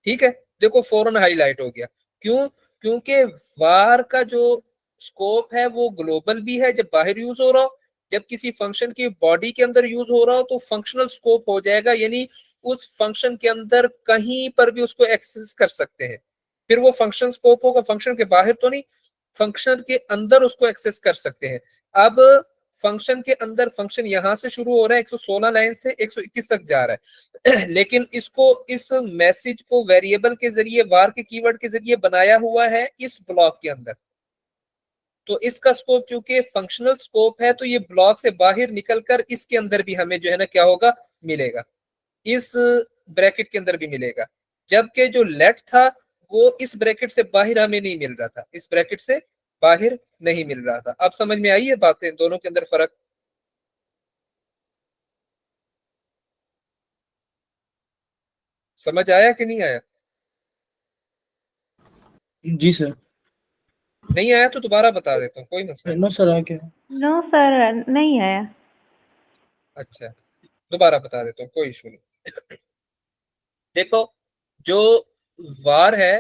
S1: ठीक है। देखो फौरन हाईलाइट हो गया। क्यों? क्योंकि वार का जो स्कोप है वो ग्लोबल भी है जब बाहर यूज हो रहा हो, जब किसी फंक्शन की बॉडी के अंदर यूज हो रहा हो तो फंक्शनल स्कोप हो जाएगा, यानी उस फंक्शन के अंदर कहीं पर भी उसको एक्सेस कर सकते हैं। फिर वो फंक्शन स्कोप होगा, फंक्शन के बाहर तो नहीं, फंक्शन के अंदर उसको एक्सेस कर सकते हैं। अब फंक्शन के अंदर, फंक्शन यहां से शुरू हो रहा है 116 लाइन से 121 तक जा रहा है लेकिन इसको, इस मैसेज को वेरिएबल के जरिए, वार के कीवर्ड के जरिए बनाया हुआ है इस ब्लॉक के अंदर। तो इसका स्कोप चूंकि फंक्शनल स्कोप है तो ये ब्लॉक से बाहर निकलकर इसके अंदर भी हमें जो है ना क्या होगा, मिलेगा, इस ब्रैकेट के अंदर भी मिलेगा। जबकि जो लेट था वो इस ब्रैकेट से बाहर हमें नहीं मिल रहा था, इस ब्रैकेट से बाहर नहीं मिल रहा था। अब समझ में आई है बातें, दोनों के अंदर फर्क? समझ आया कि नहीं आया?
S6: जी सर।
S1: नहीं आया तो दोबारा बता देता हूँ, कोई मसला नहीं।
S6: नो सर, आ गया।
S3: नो सर, नहीं आया।
S1: अच्छा, दोबारा बता देता हूँ, कोई इशू नहीं। देखो, जो वार है,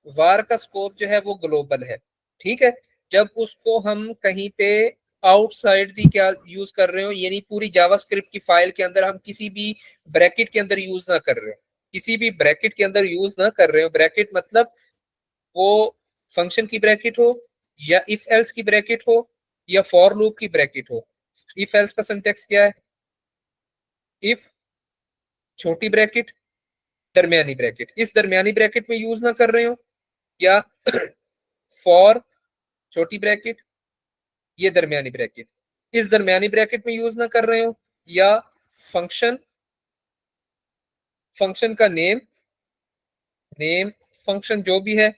S1: वार का स्कोप जो है वो ग्लोबल है। ठीक है। जब उसको हम कहीं पे आउटसाइड दी क्या यूज कर रहे हो, यानी पूरी जावास्क्रिप्ट की फाइल के अंदर हम किसी भी ब्रैकेट के अंदर यूज ना कर रहे हो, किसी भी ब्रैकेट के अंदर यूज ना कर रहे हो, ब्रैकेट मतलब वो फंक्शन की ब्रैकेट हो या इफ एल्स की ब्रैकेट हो या फॉर लूप की ब्रैकेट हो। इफ एल्स का सिंटेक्स क्या है? इफ छोटी ब्रैकेट दरमियानी ब्रैकेट, इस दरमियानी ब्रैकेट में यूज ना कर रहे हो, या फॉर छोटी ब्रैकेट ये दरमियानी ब्रैकेट इस दरमियानी ब्रैकेट में यूज ना कर रहे हो, या फंक्शन का नेम फंक्शन जो भी है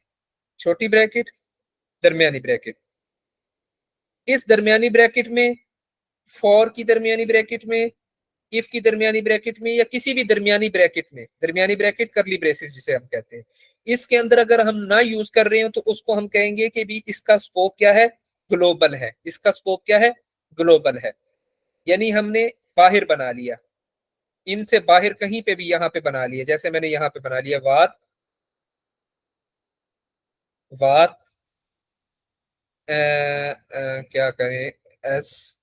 S1: छोटी ब्रैकेट दरमियानी ब्रैकेट, इस दरमियानी ब्रैकेट में, फॉर की दरमियानी ब्रैकेट में, इफ की दरमियानी ब्रैकेट में, या किसी भी दरमियानी ब्रैकेट में, दरमियानी ब्रैकेट करली ब्रेसेस जिसे हम कहते हैं, इसके अंदर अगर हम ना यूज कर रहे हो तो उसको हम कहेंगे कि भी इसका स्कोप क्या है? ग्लोबल है। इसका स्कोप क्या है? ग्लोबल है। यानी हमने बाहर बना लिया, इनसे बाहर कहीं पे भी यहाँ पे बना लिया, जैसे मैंने यहाँ पे बना लिया वार क्या करें, S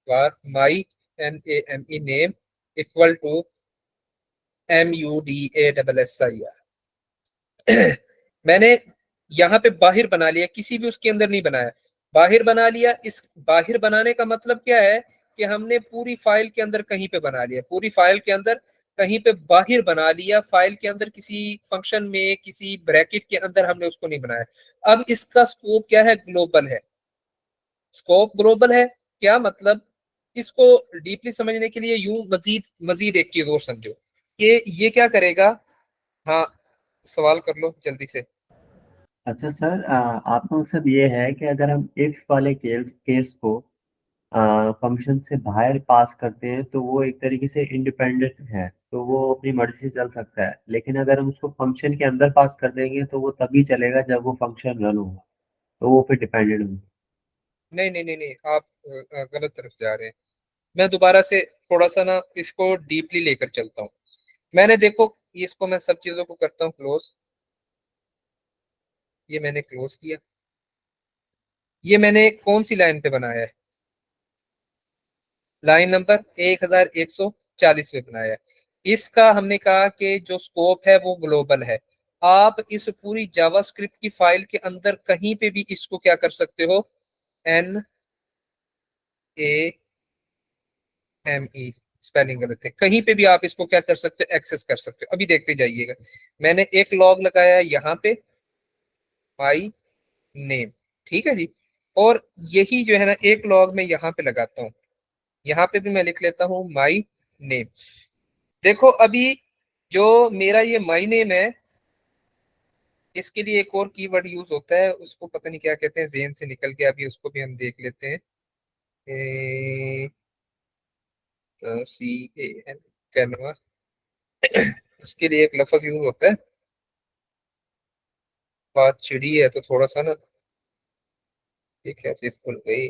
S1: var my NAME name equal to MUDASSIR। मैंने यहाँ पे बाहर बना लिया, किसी भी उसके अंदर नहीं बनाया, बाहर बना लिया। इस बाहर बनाने का मतलब क्या है कि हमने पूरी फाइल के अंदर कहीं पे बना लिया, पूरी फाइल के अंदर कहीं पे बाहर बना लिया, फाइल के अंदर किसी फंक्शन में किसी ब्रैकेट के अंदर हमने उसको नहीं बनाया। अब इसका स्कोप क्या है? ग्लोबल है। स्कोप ग्लोबल है क्या मतलब? इसको डीपली समझने के लिए यूं मजीद एक चीज और समझो कि ये क्या करेगा। हाँ सवाल कर लो जल्दी से।
S5: अच्छा सर, आपका मतलब ये है कि अगर हम इफ वाले केस को फंक्शन से बाहर पास करते हैं तो वो एक तरीके से इंडिपेंडेंट है, तो वो अपनी मर्जी से चल सकता है। लेकिन अगर हम उसको फंक्शन के अंदर पास कर देंगे तो वो तभी चलेगा जब वो फंक्शन रन होगा, तो वो फिर डिपेंडेंट होगा।
S1: नहीं नहीं नहीं नहीं, आप गलत तरफ जा रहे हैं। मैं दोबारा से थोड़ा सा ना इसको डीपली लेकर चलता हूँ। मैंने देखो इसको मैं सब चीजों को करता हूँ क्लोज, ये मैंने क्लोज किया। ये मैंने कौन सी लाइन पे बनाया है? लाइन नंबर 1140 पे बनाया है। इसका हमने कहा कि जो स्कोप है वो ग्लोबल है। आप इस पूरी जावास्क्रिप्ट की फाइल के अंदर कहीं पे भी इसको क्या कर सकते हो? NAME स्पेलिंग गलत है, कहीं पे भी आप इसको क्या कर सकते हो? एक्सेस कर सकते हो। अभी देखते जाइएगा, मैंने एक लॉग लगाया यहाँ पे माई नेम, ठीक है जी। और यही जो है ना एक लॉग में यहाँ पे लगाता हूँ, यहाँ पे भी मैं लिख लेता हूँ माई नेम। देखो अभी जो मेरा ये माई नेम है, इसके लिए एक और कीवर्ड यूज होता है, उसको पता नहीं क्या कहते हैं, ज़हन से निकल गया, अभी उसको भी हम देख लेते हैं। CAN कैनवा, उसके लिए एक लफ्ज यूज होता है। बात चिड़ी है तो थोड़ा सा ना, ये क्या चीज भूल गई,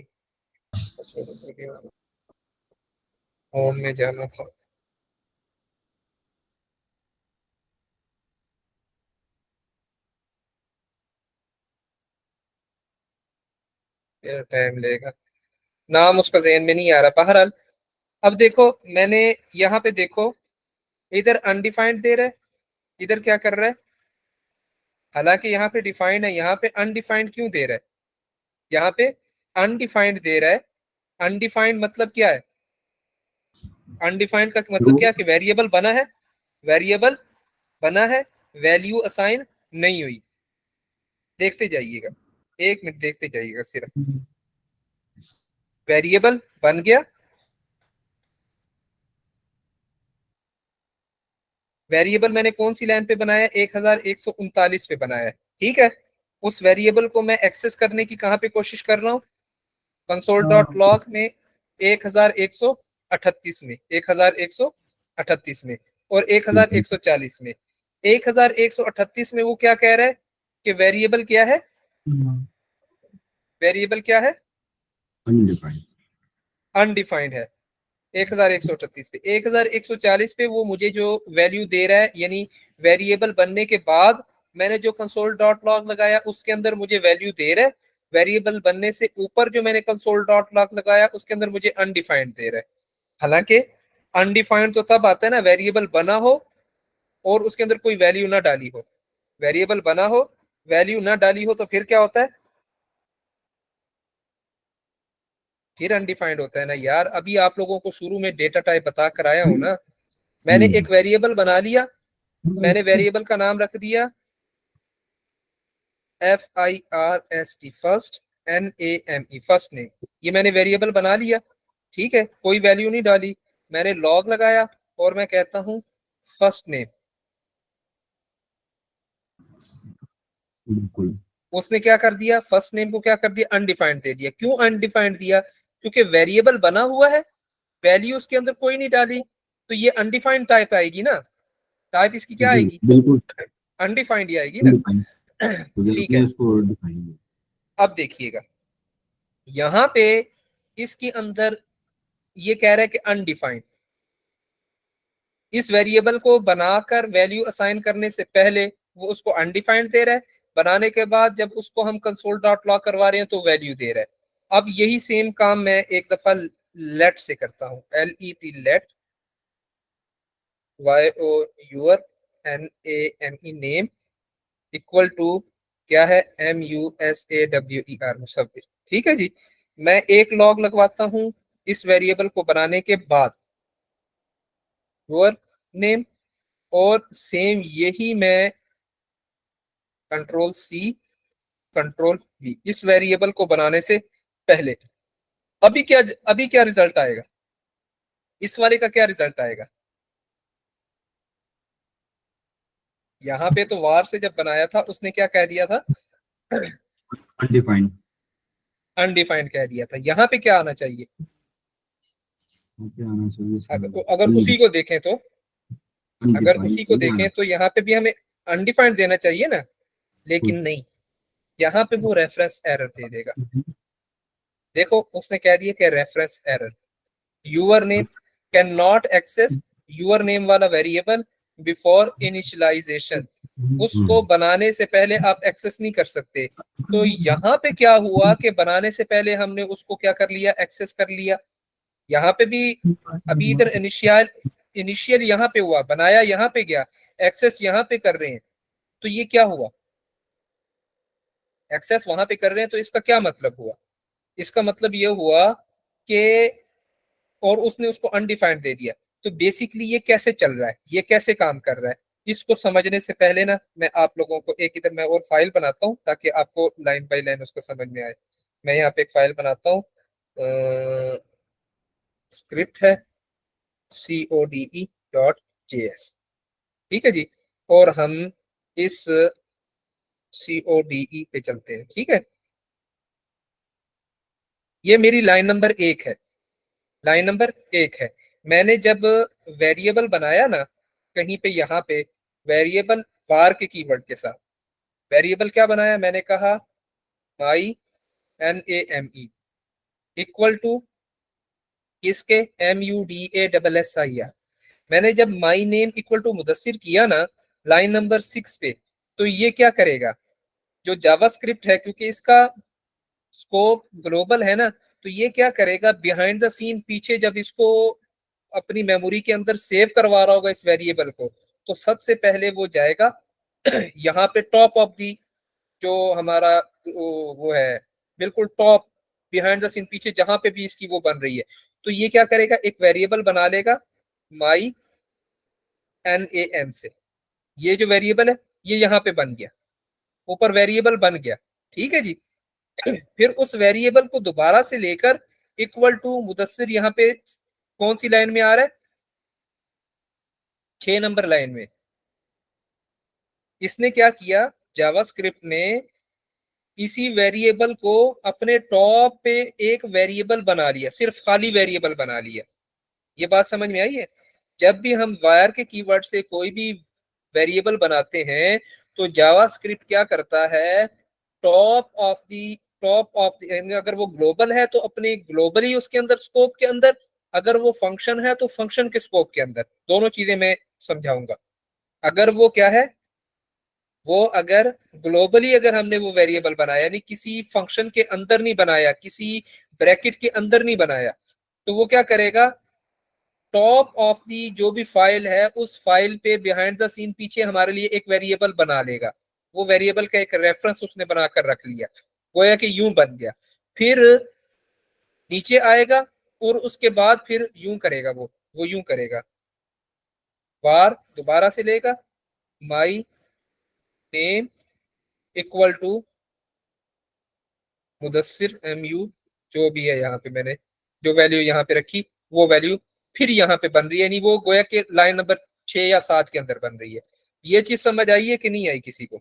S1: होम में जाना था। टाइम लेगा, नाम उसका ज़हन में नहीं आ रहा। बहरहाल अब देखो मैंने यहाँ पे देखो, इधर अनडिफाइंड दे रहा है, इधर क्या कर रहा है? हालांकि यहाँ पे डिफाइंड है, यहाँ पे अनडिफाइंड क्यों दे रहा है? यहाँ पे अनडिफाइंड दे रहा है। अनडिफाइंड मतलब क्या है? अनडिफाइंड का मतलब क्या है कि वेरिएबल बना है, वेरिएबल बना है, वैल्यू असाइन नहीं हुई। देखते जाइएगा, एक मिनट देखते जाइएगा, सिर्फ वेरिएबल बन गया, वेरिएबल मैंने कौन सी लाइन पे बनाया? 1139 पे बनाया है, ठीक है। उस वेरिएबल को मैं एक्सेस करने की कहाँ पे कोशिश कर रहा हूँ? कंसोल डॉट लॉग में 1138 में, 1138 में और 1140 में। 1138 में वो क्या कह रहा है कि वेरिएबल क्या है? वेरिएबल क्या है? अनडिफाइंड है। 1138 पे, 1140 पे वो मुझे जो वैल्यू दे रहा है, यानी वेरिएबल बनने के बाद मैंने जो कंसोल डॉट लॉग लगाया उसके अंदर मुझे वैल्यू दे रहा है। वेरिएबल बनने से ऊपर जो मैंने कंसोल डॉट लॉग लगाया उसके अंदर मुझे अनडिफाइंड दे रहा है। हालांकि अनडिफाइंड तो तब आता है ना वेरिएबल बना हो और उसके अंदर कोई वैल्यू ना डाली हो। वेरिएबल बना हो, वैल्यू ना डाली हो तो फिर क्या होता है? फिर अनडिफाइंड होता है ना यार। अभी आप लोगों को शुरू में डेटा टाइप बता कर आया हूं ना, मैंने एक वेरिएबल बना लिया, मैंने वेरिएबल का नाम रख दिया FIRST, first, NAME, first name. ये मैंने वेरिएबल बना लिया, ठीक है, कोई वैल्यू नहीं डाली, मैंने लॉग लगाया और मैं कहता हूं फर्स्ट नेम।
S5: बिल्कुल।
S1: उसने क्या कर दिया, फर्स्ट नेम को क्या कर दिया, अनडिफाइंड दे दिया। क्यों अनडिफाइंड दिया? क्योंकि वेरिएबल बना हुआ है, वैल्यू उसके अंदर कोई नहीं डाली, तो ये अनडिफाइंड टाइप आएगी ना, टाइप इसकी क्या
S5: जी
S1: आएगी,
S5: बिल्कुल
S1: अनडिफाइंड ही आएगी ना।
S5: undefined। तो जब
S1: ठीक
S5: आपने
S1: है,
S5: उसको डिफाइन
S1: अब देखिएगा यहां पे इसके अंदर ये कह रहा है कि अनडिफाइंड। इस वेरिएबल को बनाकर वैल्यू असाइन करने से पहले वो उसको अनडिफाइंड दे रहा है, बनाने के बाद जब उसको हम कंसोल डॉट लॉग करवा रहे हैं तो वैल्यू दे रहा है। अब यही सेम काम मैं एक दफा लेट से करता हूं, LET, let, YOUR NAME, name, equal to क्या है, MUSAWER, मुसव्विर। ठीक है जी, मैं एक लॉग लगवाता हूं इस वेरिएबल को बनाने के बाद, योर नेम, और सेम यही मैं कंट्रोल C, कंट्रोल V, इस वेरिएबल को बनाने से पहले। अभी क्या रिजल्ट आएगा, इस वाले का क्या रिजल्ट आएगा? यहाँ पे तो वार से जब बनाया था उसने क्या कह दिया था,
S5: अनडिफाइंड
S1: अनडिफाइंड कह दिया था। यहाँ पे क्या आना चाहिए,
S5: क्या आना चाहिए
S1: अगर उसी को देखें तो, अगर उसी को देखें
S5: अनडिफाइंड
S1: तो यहाँ पे भी हमें अनडिफाइंड देना चाहिए ना, लेकिन नहीं, यहाँ पे वो रेफरेंस एरर दे देगा। देखो उसने कह दिया कि reference error, your name can not access your name वाला वेरिएबल बिफोर इनिशियलाइजेशन, उसको बनाने से पहले आप एक्सेस नहीं कर सकते। तो यहाँ पे क्या हुआ कि बनाने से पहले हमने उसको क्या कर लिया, एक्सेस कर लिया। यहाँ पे भी अभी इधर इनिशियल यहाँ पे हुआ, बनाया यहाँ पे गया, एक्सेस यहाँ पे कर रहे हैं, तो ये क्या हुआ, एक्सेस वहां पे कर रहे हैं, तो इसका क्या मतलब हुआ, इसका मतलब ये हुआ कि, और उसने उसको अनडिफाइंड दे दिया। तो बेसिकली ये कैसे चल रहा है, ये कैसे काम कर रहा है, इसको समझने से पहले ना मैं आप लोगों को एक इधर मैं और फाइल बनाता हूँ ताकि आपको लाइन बाय लाइन उसको समझ में आए। मैं यहाँ पे एक फाइल बनाता हूँ, स्क्रिप्ट है code.js, ठीक है जी, और हम इस code पे चलते हैं। ठीक है, ये मेरी लाइन नंबर 1 है, लाइन नंबर 1 है। मैंने जब वेरिएबल बनाया ना कहीं पे, यहाँ पे वेरिएबल var के कीवर्ड के साथ, वेरिएबल क्या बनाया, मैंने कहा my name इक्वल टू किसके, MUDASSIR। मैंने जब my name equal to Mudassir किया ना लाइन नंबर 6 पे, तो ये क्या करेगा, जो जावास्क्रिप्ट है, क्योंकि इसका स्कोप ग्लोबल है ना, तो ये क्या करेगा, बिहाइंड द सीन पीछे जब इसको अपनी मेमोरी के अंदर सेव करवा रहा होगा इस वेरिएबल को, तो सबसे पहले वो जाएगा यहाँ पे टॉप ऑफ दी, जो हमारा वो है बिल्कुल टॉप, बिहाइंड द सीन पीछे जहां पे भी इसकी वो बन रही है, तो ये क्या करेगा, एक वेरिएबल बना लेगा माई NAM से। ये जो वेरिएबल है ये यहाँ पे बन गया, ऊपर वेरिएबल बन गया, ठीक है जी। फिर उस वेरिएबल को दोबारा से लेकर इक्वल टू मुदस्सिर, यहाँ पे कौन सी लाइन में आ रहा है, 6 नंबर लाइन में। इसने क्या किया, जावास्क्रिप्ट ने इसी वेरिएबल को अपने टॉप पे एक वेरिएबल बना लिया, सिर्फ खाली वेरिएबल बना लिया। ये बात समझ में आई है? जब भी हम वायर के कीवर्ड से कोई भी वेरिएबल बनाते हैं तो जावास्क्रिप्ट क्या करता है, टॉप ऑफ दी, अगर वो ग्लोबल है तो अपने ग्लोबली उसके अंदर स्कोप के अंदर, अगर वो फंक्शन है तो फंक्शन के स्कोप के अंदर, दोनों चीजें मैं समझाऊंगा। अगर वो क्या है, वो अगर ग्लोबली अगर हमने वो वेरिएबल बनाया, यानी किसी फंक्शन के अंदर नहीं बनाया, किसी ब्रैकेट के अंदर नहीं बनाया, तो वो क्या करेगा, टॉप ऑफ दी जो भी फाइल है उस फाइल पे बिहाइंड द सीन पीछे हमारे लिए एक वेरिएबल बना लेगा। वो वेरिएबल का एक रेफरेंस उसने बनाकर रख लिया, गोया कि यूं बन गया। फिर नीचे आएगा और उसके बाद फिर यूं करेगा, वो यूं करेगा, बार दोबारा से लेगा, my name equal to Mudassir MU, जो भी है यहाँ पे मैंने जो वैल्यू यहाँ पे रखी वो वैल्यू फिर यहाँ पे बन रही है, यानी वो गोया के लाइन नंबर 6 या 7 के अंदर बन रही है। ये चीज समझ आई है कि नहीं आई किसी को?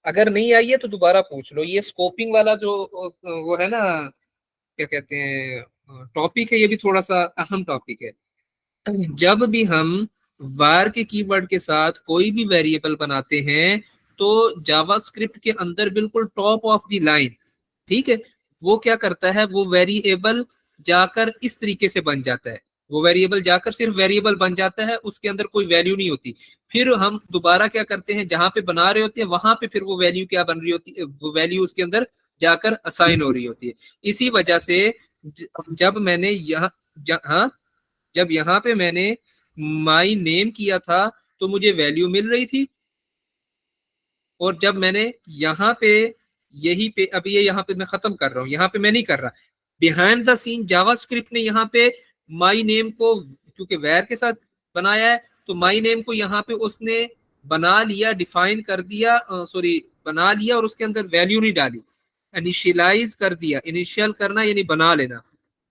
S1: अगर नहीं आई है तो दोबारा पूछ लो। ये स्कोपिंग वाला जो वो है ना, क्या कहते हैं, टॉपिक है, ये भी थोड़ा सा अहम टॉपिक है। जब भी हम var के कीवर्ड के साथ कोई भी वेरिएबल बनाते हैं तो जावास्क्रिप्ट के अंदर बिल्कुल टॉप ऑफ द लाइन, ठीक है, वो क्या करता है, वो वेरिएबल जाकर इस तरीके से बन जाता है, वो वेरिएबल जाकर सिर्फ वेरिएबल बन जाता है, उसके अंदर कोई वैल्यू नहीं होती। फिर हम दोबारा क्या करते हैं, जहां पे बना रहे होते हैं वहां पे फिर वो वैल्यू क्या बन रही होती है, वो वैल्यू उसके अंदर जाकर असाइन हो रही होती है। इसी वजह से जब मैंने हाँ, जब यहाँ पे मैंने माई नेम किया था तो मुझे वैल्यू मिल रही थी, और जब मैंने यहाँ पे यही पे अभी ये यहाँ पे मैं खत्म कर रहा हूँ, यहाँ पे मैं नहीं कर रहा, बिहाइंड द सीन जावास्क्रिप्ट ने यहाँ पे माई नेम को क्योंकि वैर के साथ बनाया है तो माई नेम को यहाँ पे उसने बना लिया, डिफाइन कर दिया, सॉरी बना लिया, और उसके अंदर वैल्यू नहीं डाली, इनिशियलाइज कर दिया। इनिशियल करना यानी बना लेना,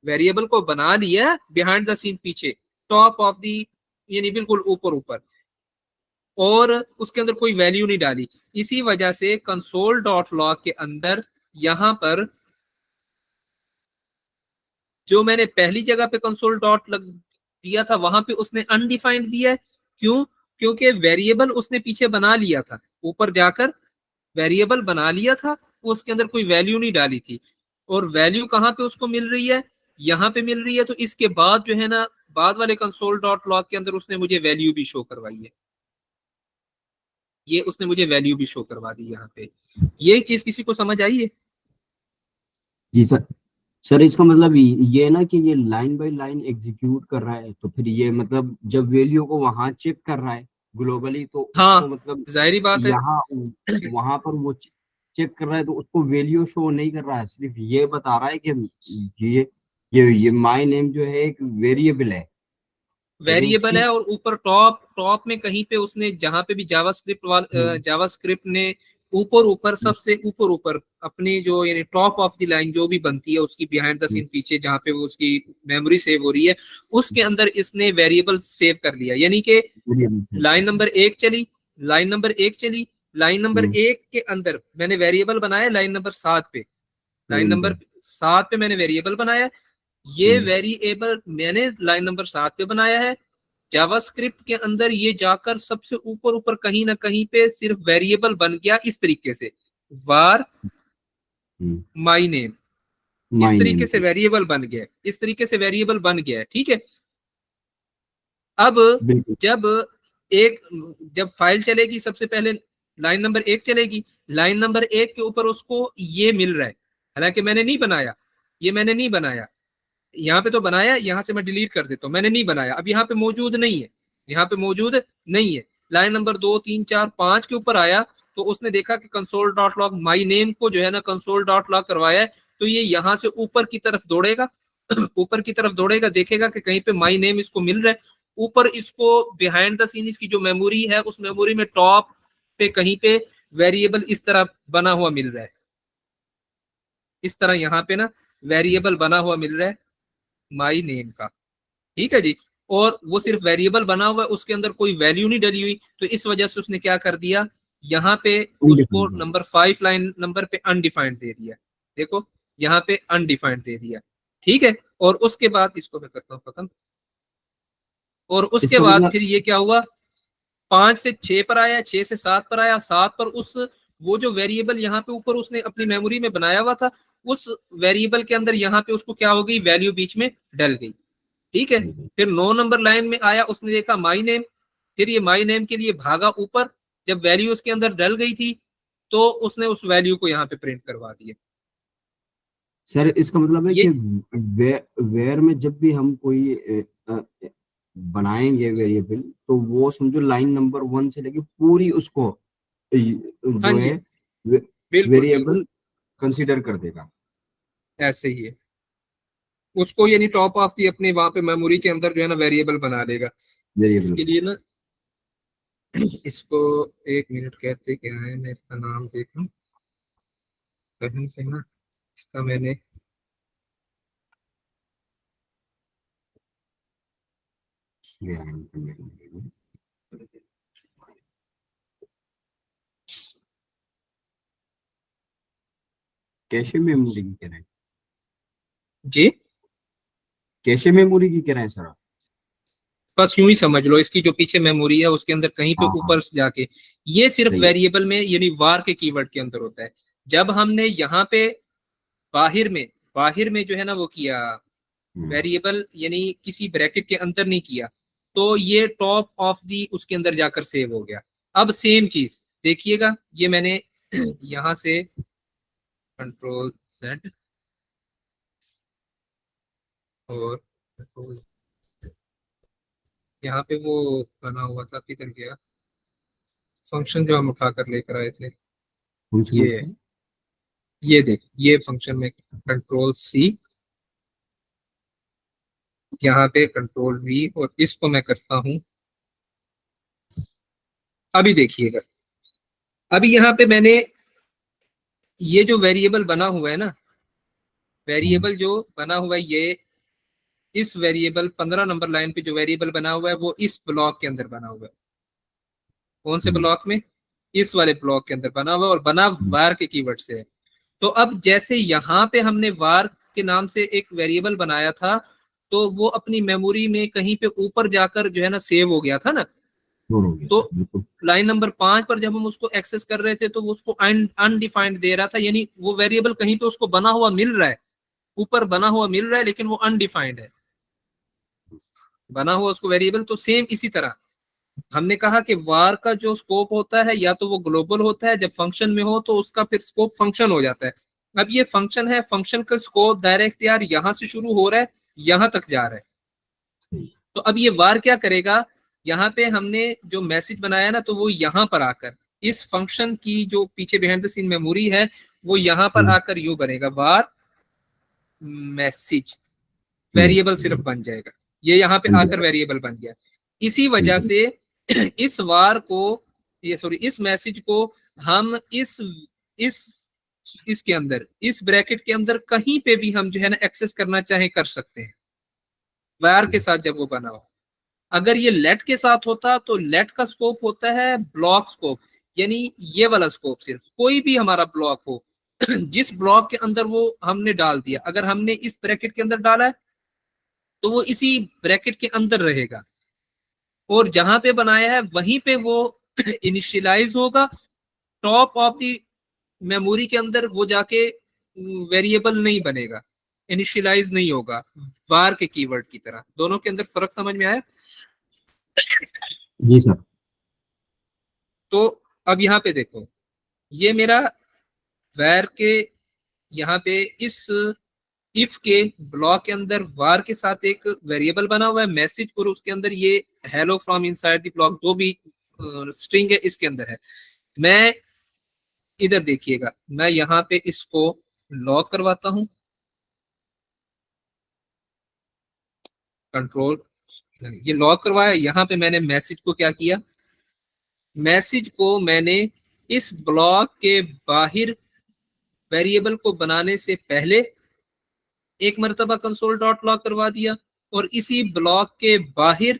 S1: वेरिएबल को बना लिया बिहाइंड द सीन, पीछे टॉप ऑफ दी यानी बिल्कुल ऊपर ऊपर, और उसके अंदर कोई वैल्यू नहीं डाली। इसी वजह से कंसोल डॉट लॉग के अंदर यहां पर जो मैंने पहली जगह पे कंसोल डॉट लग दिया था वहां पे उसने अनडिफाइंड दिया है। क्यों? क्योंकि वेरिएबल उसने पीछे बना लिया था, ऊपर जाकर वेरिएबल बना लिया था, उसके अंदर कोई वैल्यू नहीं डाली थी, और वैल्यू कहाँ पे उसको मिल रही है, यहाँ पे मिल रही है। तो इसके बाद जो है ना, बाद वाले कंसोल डॉट लॉग के अंदर उसने मुझे वैल्यू भी शो करवाई है, ये उसने मुझे वैल्यू भी शो करवा दी यहाँ पे। ये चीज किसी को समझ आई है?
S7: जी सर। सर इसका मतलब ये ना कि ये लाइन बाय लाइन एग्जीक्यूट कर रहा है, तो फिर ये मतलब जब वैल्यू को वहां चेक कर रहा है ग्लोबली, तो
S1: हाँ,
S7: उसको मतलब
S1: जाहिर बात है।
S7: यहाँ वहां पर वो चेक कर रहा है तो उसको वैल्यू शो नहीं कर रहा है, सिर्फ ये बता रहा है कि ये माय नेम जो है एक वेरिएबल है, लेकिन
S1: वेरिएबल
S7: उसकी
S1: है, और ऊपर टॉप में कहीं पे उसने जहां पे भी जावास्क्रिप्ट ने ऊपर सबसे ऊपर अपनी जो यानी टॉप ऑफ द लाइन जो भी बनती है उसकी बिहाइंड द सीन पीछे जहां पे वो उसकी मेमोरी सेव हो रही है उसके अंदर इसने वेरिएबल सेव कर लिया। यानी कि लाइन नंबर 1 चली, लाइन नंबर 1 चली, लाइन नंबर 1 के अंदर मैंने वेरिएबल बनाया, लाइन नंबर 7 पे, लाइन नंबर 7 पे मैंने वेरिएबल बनाया, ये वेरिएबल मैंने लाइन नंबर 7 पे बनाया है। जावास्क्रिप्ट के अंदर ये जाकर सबसे ऊपर कहीं ना कहीं पे सिर्फ वेरिएबल बन गया इस तरीके से, var माई नेम, इस तरीके से वेरिएबल बन गया, इस तरीके से वेरिएबल बन गया है, ठीक है। अब जब फाइल चलेगी सबसे पहले लाइन नंबर 1 चलेगी, लाइन नंबर 1 के ऊपर उसको ये मिल रहा है, हालांकि मैंने नहीं बनाया, ये मैंने नहीं बनाया, यहाँ पे तो बनाया, यहाँ से मैं डिलीट कर देता हूँ, मैंने नहीं बनाया, अब यहाँ पे मौजूद नहीं है, यहाँ पे मौजूद नहीं है। लाइन नंबर 2 3 4 5 के ऊपर आया तो उसने देखा कि console dot log my name को जो है ना कंसोल डॉट लॉग करवाया है, तो ये यहाँ से ऊपर की तरफ दौड़ेगा ऊपर की तरफ दौड़ेगा, देखेगा कि कहीं पे माई नेम इसको मिल रहा है, ऊपर इसको बिहाइंड द सीन इसकी जो मेमोरी है उस मेमोरी में टॉप पे कहीं पे वेरिएबल इस तरह बना हुआ मिल रहा है, इस तरह यहाँ पे ना वेरिएबल बना हुआ मिल रहा है माई नेम का, ठीक है जी। और वो सिर्फ वेरिएबल बना हुआ है, उसके अंदर कोई वैल्यू नहीं डली हुई, तो इस वजह से उसने क्या कर दिया, यहाँ पे उसको नंबर 5 लाइन नंबर पे अनडिफाइंड दे दिया, देखो यहाँ पे अनडिफाइंड दे दिया, ठीक है। और उसके बाद इसको मैं करता हूँ खत्म, और उसके बाद फिर ये क्या हुआ, 5 से 6 पर आया, 6 से 7 पर आया, 7 पर उस वो जो वेरिएबल यहाँ पे ऊपर उसने अपनी मेमोरी में बनाया हुआ था उस वेरिएबल के अंदर यहाँ पे उसको क्या हो गई, वैल्यू बीच में डल गई, ठीक है। फिर 9 नंबर लाइन में आया, उसने देखा माई नेम, फिर ये माई नेम के लिए भागा ऊपर, जब वैल्यू उसके अंदर डल गई थी तो उसने उस वैल्यू को यहाँ पे प्रिंट करवा दिया।
S7: सर इसका मतलब है कि वेयर में जब भी हम कोई बनाएंगे वेरिएबल तो वो समझो लाइन नंबर 1 से लेके पूरी उसको जो है
S1: बिल्कुल
S7: वेरिएबल कंसीडर कर देगा।
S1: ऐसे ही है, उसको यानी टॉप ऑफ दी अपने वहां पे मेमोरी के अंदर जो है ना वेरिएबल बना लेगा।
S7: वेरिएबल
S1: इसके लिए ना इसको 1 मिनट कहते क्या है, मैं इसका नाम देखूं कहीं पे ना, इसका मैंने
S7: कैशे मेमोरी की कह रहे हैं,
S1: जी
S7: कैशे मेमोरी की कह रहे हैं सर आप?
S1: बस यूं ही समझ लो, इसकी जो पीछे मेमोरी है उसके अंदर कहीं पे
S7: हाँ हाँ
S1: ऊपर जाके, ये सिर्फ
S7: सही है।
S1: वेरिएबल में यानी var के कीवर्ड के अंदर होता है। जब हमने यहाँ पे बाहिर में जो है ना वो किया वेरिएबल यानी किसी ब्रैकेट के अंदर नहीं किया, तो ये टॉप ऑफ दी उसके अंदर जाकर सेव हो गया। अब सेम चीज देखिएगा, ये मैंने यहां से कंट्रोल Z और कंट्रोल, यहाँ पे वो बना हुआ था, किधर गया फंक्शन जो हम उठा कर लेकर आए थे, ये ये देख, ये फंक्शन में कंट्रोल C, यहाँ पे कंट्रोल V, और इसको मैं करता हूं। अभी देखिएगा, अभी यहाँ पे मैंने ये जो वेरिएबल बना हुआ है ना, वेरिएबल जो बना हुआ है, ये इस वेरिएबल 15 नंबर लाइन पे जो वेरिएबल बना हुआ है वो इस ब्लॉक के अंदर बना हुआ है। कौन से ब्लॉक में? इस वाले ब्लॉक के अंदर बना हुआ है, और बना var के कीवर्ड से है। तो अब जैसे यहाँ पे हमने var के नाम से एक वेरिएबल बनाया था, तो वो अपनी मेमोरी में कहीं पे ऊपर जाकर जो है ना सेव हो गया था ना। तो लाइन नंबर 5 पर जब हम उसको एक्सेस कर रहे थे तो वो उसको अनडिफाइंड दे रहा था, यानी वो वेरिएबल कहीं पे उसको बना हुआ मिल रहा है, ऊपर बना हुआ मिल रहा है, लेकिन वो अनडिफाइंड है बना हुआ उसको वेरिएबल। तो सेम इसी तरह हमने कहा कि var का जो स्कोप होता है या तो वो ग्लोबल होता है, जब फंक्शन में हो तो उसका फिर स्कोप फंक्शन हो जाता है। अब ये फंक्शन है, फंक्शन का स्कोप दायरा इख्तियार यहां से शुरू हो रहा है, यहां तक जा रहा है। तो अब ये var क्या करेगा, यहाँ पे हमने जो मैसेज बनाया ना, तो वो यहाँ पर आकर इस फंक्शन की जो पीछे बिहाइंड द सीन मेमोरी है वो यहाँ पर आकर यूं बनेगा, var मैसेज वेरिएबल सिर्फ बन जाएगा, ये यहाँ पे आकर वेरिएबल बन गया। इसी वजह से इस var को, ये सॉरी इस मैसेज को हम इसके अंदर, इस ब्रैकेट के अंदर कहीं पे भी हम जो है ना एक्सेस करना चाहे कर सकते हैं, var के साथ जब वो बना हो। अगर ये लेट के साथ होता तो लेट का स्कोप होता है ब्लॉक स्कोप, यानी ये वाला स्कोप, सिर्फ कोई भी हमारा ब्लॉक हो जिस ब्लॉक के अंदर वो हमने डाल दिया, अगर हमने इस ब्रैकेट के अंदर डाला है तो वो इसी ब्रैकेट के अंदर रहेगा, और जहां पे बनाया है वहीं पे वो इनिशियलाइज होगा। टॉप ऑफ दी मेमोरी के अंदर वो जाके वेरिएबल नहीं बनेगा, इनिशियलाइज नहीं होगा, var के कीवर्ड की तरह। दोनों के अंदर फर्क समझ में आया?
S7: जी सर।
S1: तो अब यहाँ पे देखो, ये मेरा var के यहाँ पे इस इफ के ब्लॉक के अंदर var के साथ एक वेरिएबल बना हुआ है मैसेज, और उसके अंदर ये hello from inside the block जो भी स्ट्रिंग है इसके अंदर है। मैं इधर देखिएगा, मैं यहाँ पे इसको लॉक करवाता हूं, कंट्रोल, ये लॉक करवाया। यहाँ पे मैंने मैसेज को क्या किया, मैसेज को मैंने इस ब्लॉक के बाहर वेरिएबल को बनाने से पहले एक मरतबा कंसोल डॉट लॉक करवा दिया, और इसी ब्लॉक के बाहर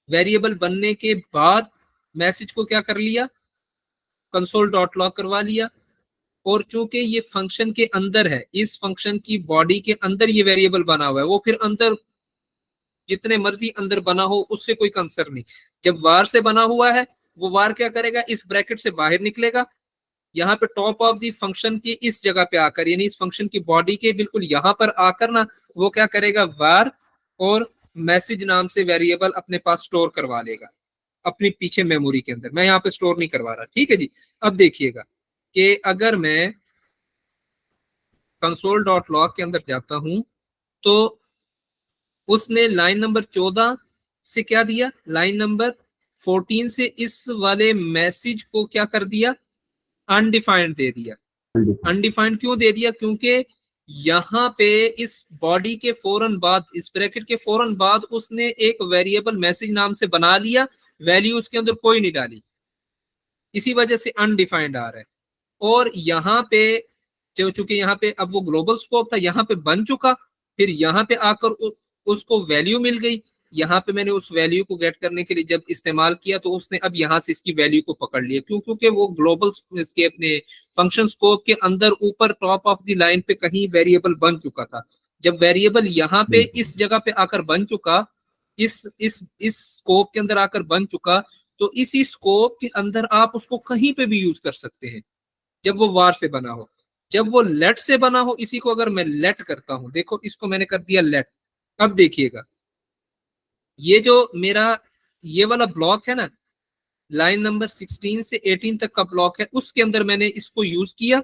S1: वेरिएबल बनने के बाद मैसेज को क्या कर लिया, कंसोल डॉट लॉक करवा लिया। और चूंकि ये फंक्शन के अंदर है, इस फंक्शन की बॉडी के अंदर ये वेरिएबल बना हुआ है, वो फिर अंदर जितने मर्जी अंदर बना हो उससे कोई कंसर्न नहीं। जब var से बना हुआ है, वो var क्या करेगा, इस ब्रैकेट से बाहर निकलेगा, यहाँ पे टॉप ऑफ दी फंक्शन की इस जगह पे आकर, यानी इस फंक्शन की बॉडी के बिल्कुल यहाँ पर आकर ना, वो क्या करेगा, var और मैसेज नाम से वेरिएबल अपने पास स्टोर करवा लेगा अपनी पीछे मेमोरी के अंदर। मैं यहाँ पे स्टोर नहीं करवा रहा, ठीक है जी। अब देखिएगा कि अगर मैं कंसोल डॉट लॉग के अंदर जाता हूं तो उसने लाइन नंबर 14 से क्या दिया, लाइन नंबर 14 से इस वाले मैसेज को क्या कर दिया, अनडिफाइंड दे दिया। अनडिफाइंड क्यों दे दिया? क्योंकि यहाँ पे इस बॉडी के फौरन बाद, इस ब्रैकेट के फौरन बाद उसने एक वेरिएबल मैसेज नाम से बना लिया, वैल्यू उसके अंदर कोई नहीं डाली, इसी वजह से अनडिफाइंड आ रहा है। और यहाँ पे जो चूंकि यहाँ पे अब वो ग्लोबल स्कोप था, यहाँ पे बन चुका, फिर यहाँ पे आकर उसको वैल्यू मिल गई। यहाँ पे मैंने उस वैल्यू को गेट करने के लिए जब इस्तेमाल किया तो उसने अब यहाँ से इसकी वैल्यू को पकड़ लिया। क्यों? क्योंकि वो ग्लोबल इसके अपने फंक्शन स्कोप के अंदर ऊपर टॉप ऑफ द लाइन पे कहीं वेरिएबल बन चुका था। जब वेरिएबल यहाँ पे इस जगह पे आकर बन चुका, इस स्कोप के अंदर आकर बन चुका, तो इसी स्कोप के अंदर आप उसको कहीं पे भी यूज कर सकते हैं जब वो वार से बना हो। जब वो लेट से बना हो, इसी को अगर मैं लेट करता हूं, देखो इसको मैंने कर दिया लेट। अब देखिएगा ये जो मेरा ये वाला ब्लॉक है ना, लाइन नंबर 16 से 18 तक का ब्लॉक है, उसके अंदर मैंने इसको यूज किया।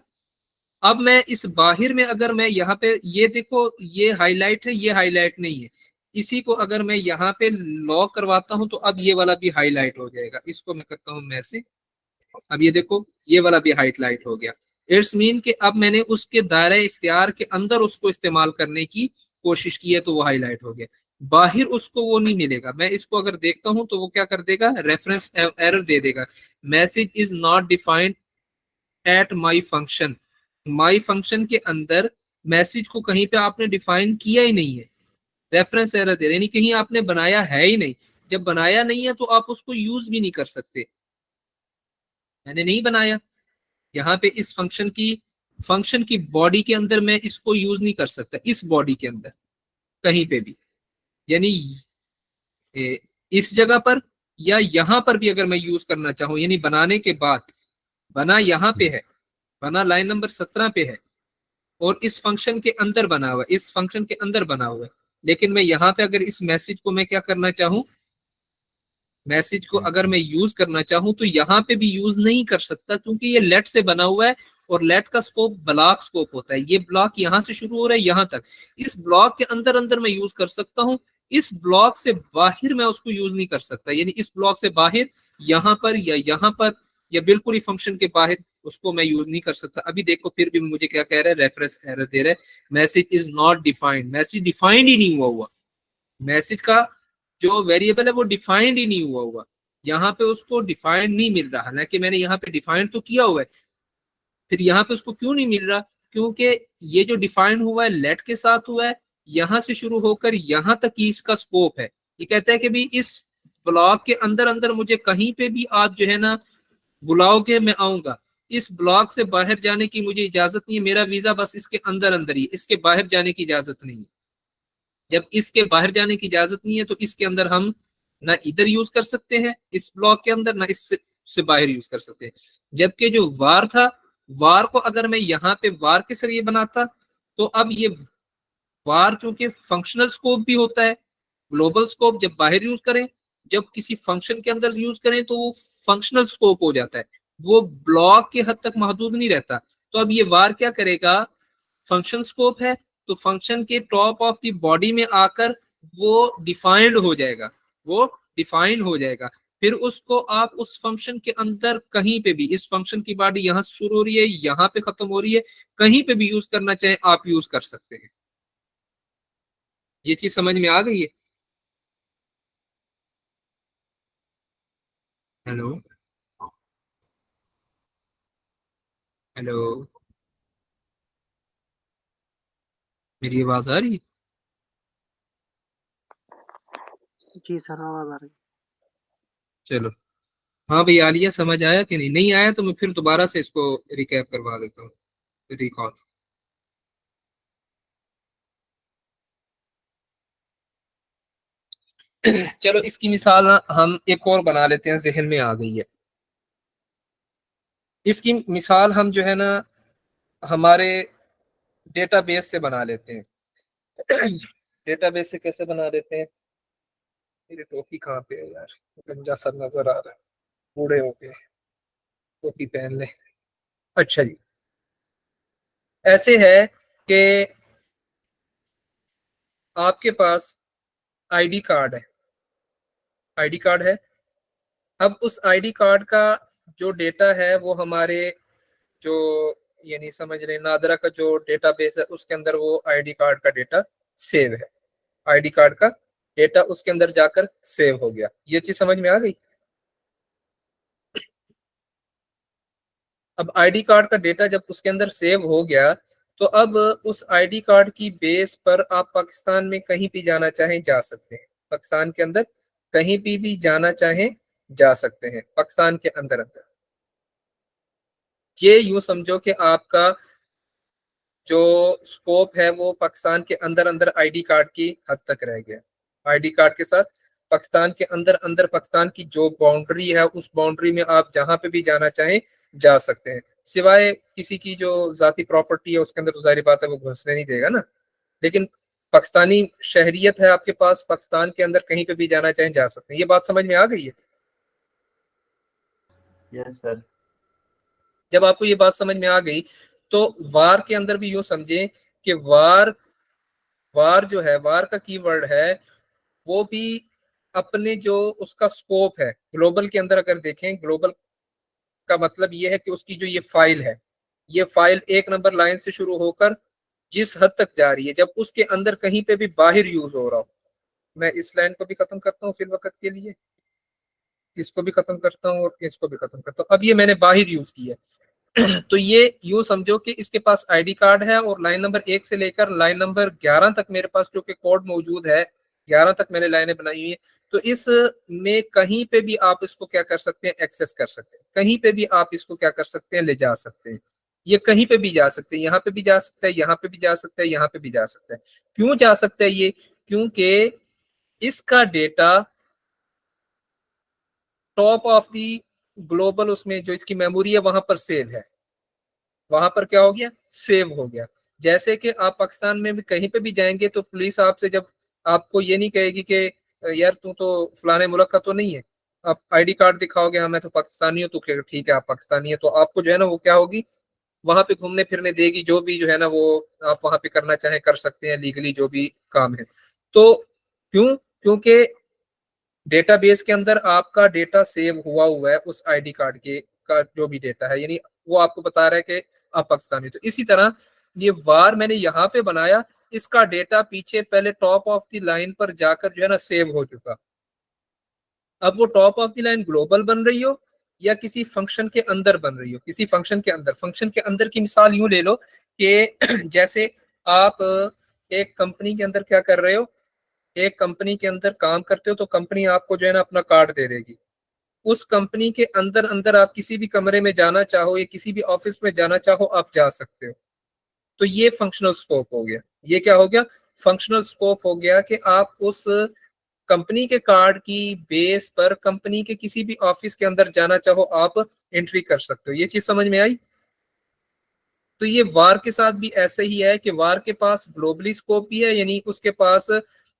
S1: अब मैं इस बाहर में अगर मैं यहाँ पे ये देखो ये हाईलाइट है, ये हाईलाइट नहीं है, इसी को अगर मैं यहाँ पे लॉक करवाता हूं तो अब ये वाला भी हाईलाइट हो जाएगा। इसको मैं करता हूं मैसेज, अब ये देखो ये वाला भी हाईलाइट हो गया। इट्स मीन कि अब मैंने उसके दायरे इख्तियार के अंदर उसको इस्तेमाल करने की कोशिश की है तो वो हाईलाइट हो गया। बाहर उसको वो नहीं मिलेगा। मैं इसको अगर देखता हूं तो वो क्या कर देगा, रेफरेंस एरर दे देगा, message is not defined at my function. My function के अंदर मैसेज को कहीं पे आपने डिफाइन किया ही नहीं है, रेफरेंस एरर दे, यानी कहीं आपने बनाया है ही नहीं। जब बनाया नहीं है तो आप उसको यूज भी नहीं कर सकते। मैंने नहीं बनाया यहाँ पे इस फंक्शन की बॉडी के अंदर, मैं इसको यूज नहीं कर सकता इस बॉडी के अंदर कहीं पे भी, यानी इस जगह पर या यहाँ पर भी अगर मैं यूज करना चाहूँ, यानी बनाने के बाद, बना यहाँ पे है, बना लाइन नंबर 17 पे है और इस फंक्शन के अंदर बना हुआ है, इस फंक्शन के अंदर बना हुआ है। लेकिन मैं यहाँ पे अगर इस मैसेज को मैं क्या करना चाहूँ, मैसेज को अगर मैं यूज करना चाहूँ तो यहाँ पे भी यूज नहीं कर सकता, क्योंकि ये लेट से बना हुआ है और लेट का स्कोप ब्लॉक स्कोप होता है। ये ब्लॉक यहाँ से शुरू हो रहा है यहाँ तक, इस ब्लॉक के अंदर अंदर मैं यूज कर सकता हूँ, इस ब्लॉक से बाहर मैं उसको यूज नहीं कर सकता। यानी इस ब्लॉक से बाहर यहाँ पर या यहाँ पर या बिल्कुल ही फंक्शन के बाहर उसको मैं यूज नहीं कर सकता। अभी देखो फिर भी मुझे क्या कह रहा है, रेफरेंस एरर दे रहा है, message is not defined. Message defined ही नहीं हुआ, मैसेज का जो वेरिएबल है वो डिफाइंड ही नहीं हुआ। यहाँ पे उसको डिफाइंड नहीं मिल रहा, हालांकि मैंने यहाँ पे डिफाइंड तो किया हुआ है। फिर यहाँ पे उसको क्यों नहीं मिल रहा? क्योंकि ये जो डिफाइंड हुआ है लेट के साथ हुआ है, यहाँ से शुरू होकर यहाँ तक ही इसका स्कोप है। ये कहता है कि भी इस ब्लॉक के अंदर अंदर मुझे कहीं पे भी आप जो है ना बुलाओगे मैं आऊंगा, इस ब्लॉक से बाहर जाने की मुझे इजाजत नहीं है, मेरा वीजा बस इसके अंदर अंदर ही, इसके बाहर जाने की इजाजत नहीं है। जब इसके बाहर जाने की इजाजत नहीं है तो इसके अंदर हम ना इधर यूज कर सकते हैं इस ब्लॉक के अंदर, ना इससे बाहर यूज कर सकते हैं। जबकि जो वार था, वार को अगर मैं यहाँ पे वार के जरिए बनाता तो अब ये वार चूंकि फंक्शनल स्कोप भी होता है, ग्लोबल स्कोप जब बाहर यूज करें, जब किसी फंक्शन के अंदर यूज करें तो वो फंक्शनल स्कोप हो जाता है, वो ब्लॉक के हद तक महदूद नहीं रहता। तो अब ये वार क्या करेगा, फंक्शन स्कोप है तो फंक्शन के टॉप ऑफ द बॉडी में आकर वो डिफाइंड हो जाएगा, वो डिफाइंड हो जाएगा। फिर उसको आप उस फंक्शन के अंदर कहीं पे भी, इस फंक्शन की बॉडी यहाँ से शुरू हो रही है यहाँ पे खत्म हो रही है, कहीं पे भी यूज करना चाहे आप यूज कर सकते हैं। ये चीज समझ में आ गई है? हेलो हेलो, मेरी आवाज आ रही है?
S2: जी सर आवाज आ रही है।
S1: चलो, हाँ भाई आलिया समझ आया कि नहीं? नहीं आया तो मैं फिर दोबारा से इसको रिकैप करवा देता हूँ, रिकॉल। चलो इसकी मिसाल हम एक और बना लेते हैं, जहन में आ गई है। इसकी मिसाल हम जो है ना हमारे डेटाबेस से बना लेते हैं। डेटाबेस से कैसे बना लेते हैं? मेरी टोपी कहाँ पे है यार, गंजा सा नजर आ रहा है, बूढ़े हो गए, टोपी पहन ले। अच्छा जी, ऐसे है कि आपके पास आईडी कार्ड है, आईडी कार्ड है। अब उस आईडी कार्ड का जो डेटा है वो हमारे जो यानी समझ लें नादरा का जो डेटाबेस है उसके अंदर वो आईडी कार्ड का डेटा सेव है, आईडी कार्ड का डेटा उसके अंदर जाकर सेव हो गया। ये चीज समझ में आ गई। अब आईडी कार्ड का डेटा जब उसके अंदर सेव हो गया तो अब उस आईडी कार्ड की बेस पर आप पाकिस्तान में कहीं भी जाना चाहें जा सकते हैं, पाकिस्तान के अंदर कहीं भी जाना चाहें जा सकते हैं, पाकिस्तान के अंदर अंदर। ये यूं समझो कि आपका जो स्कोप है वो पाकिस्तान के अंदर अंदर आईडी कार्ड की हद तक रह गया। आईडी कार्ड के साथ पाकिस्तान के अंदर अंदर पाकिस्तान की जो बाउंड्री है उस बाउंड्री में आप जहां पे भी जाना चाहें जा सकते हैं, सिवाय किसी की जो जाती प्रॉपर्टी है उसके अंदर तो जाहिर बात है वो घुसने नहीं देगा ना। लेकिन पाकिस्तानी शहरियत है आपके पास, पाकिस्तान के अंदर कहीं पे भी जाना चाहें जा सकते हैं। ये बात समझ में आ गई है?
S5: Yes sir.
S1: जब आपको ये बात समझ में आ गई तो वार के अंदर भी यूं समझें कि वार जो है, वार का कीवर्ड है वो भी अपने जो उसका स्कोप है ग्लोबल के अंदर अगर देखें, ग्लोबल का मतलब ये है कि उसकी जो ये फाइल है, ये फाइल एक नंबर लाइन से शुरू होकर जिस हद तक जा रही है, जब उसके अंदर कहीं पे भी बाहर यूज हो रहा हो। मैं इस लाइन को भी खत्म करता हूँ फिर वक्त के लिए, इसको भी खत्म करता हूँ और इसको भी खत्म करता हूँ। अब ये मैंने बाहर यूज किया तो ये यूं समझो कि इसके पास आईडी कार्ड है और लाइन नंबर 1 से लेकर लाइन नंबर 11 तक मेरे पास जो कि कोड मौजूद है, 11 तक मैंने लाइनें बनाई हुई है। तो इस में कहीं पे भी आप इसको क्या कर सकते हैं, एक्सेस कर सकते हैं, कहीं पे भी आप इसको क्या कर सकते हैं, ले जा सकते हैं। ये कहीं पे भी जा सकते हैं, यहाँ पे भी जा सकता है, यहाँ पे भी जा सकता है, यहाँ पे भी जा सकता है। क्यों जा सकता है ये? क्योंकि इसका data top of the global उसमें जो इसकी मेमोरी है वहां पर सेव है, वहां पर क्या हो गया, सेव हो गया। जैसे कि आप पाकिस्तान में भी कहीं पे भी जाएंगे तो पुलिस आपसे जब आपको ये नहीं कहेगी कि यार तू तो फलाने मुल्क का तो नहीं है, आप आईडी कार्ड दिखाओगे, हाँ मैं तो पाकिस्तानी हूँ, तो ठीक है आप पाकिस्तानी है, तो आपको जो है ना वो क्या होगी, वहां पे घूमने फिरने देगी, जो भी जो है ना वो आप वहां पे करना चाहें कर सकते हैं, लीगली जो भी काम है। तो क्यों? क्योंकि डेटाबेस के अंदर आपका डेटा सेव हुआ है उस आईडी कार्ड के का जो भी डेटा है, यानी वो आपको बता रहा है कि आप पाकिस्तानी। तो इसी तरह ये वार मैंने यहाँ पे बनाया, इसका डेटा पीछे पहले टॉप ऑफ द लाइन पर जाकर जो है ना सेव हो चुका। अब वो top of the line global बन रही हो या किसी फंक्शन के अंदर बन रही हो, किसी फंक्शन के अंदर, फंक्शन के अंदर की मिसाल यूं ले लो कि जैसे आप एक कंपनी के अंदर क्या कर रहे हो, एक कंपनी के अंदर काम करते हो तो कंपनी आपको जो है ना अपना कार्ड दे देगी। उस कंपनी के अंदर अंदर आप किसी भी कमरे में जाना चाहो या किसी भी ऑफिस में जाना चाहो आप जा सकते हो। तो ये फंक्शनल स्कोप हो गया। ये क्या हो गया? फंक्शनल स्कोप हो गया कि आप उस कंपनी के कार्ड की बेस पर कंपनी के किसी भी ऑफिस के अंदर जाना चाहो आप एंट्री कर सकते हो। ये चीज समझ में आई? तो ये वार के साथ भी ऐसे ही है कि वार के पास ग्लोबली स्कोप भी है, यानी उसके पास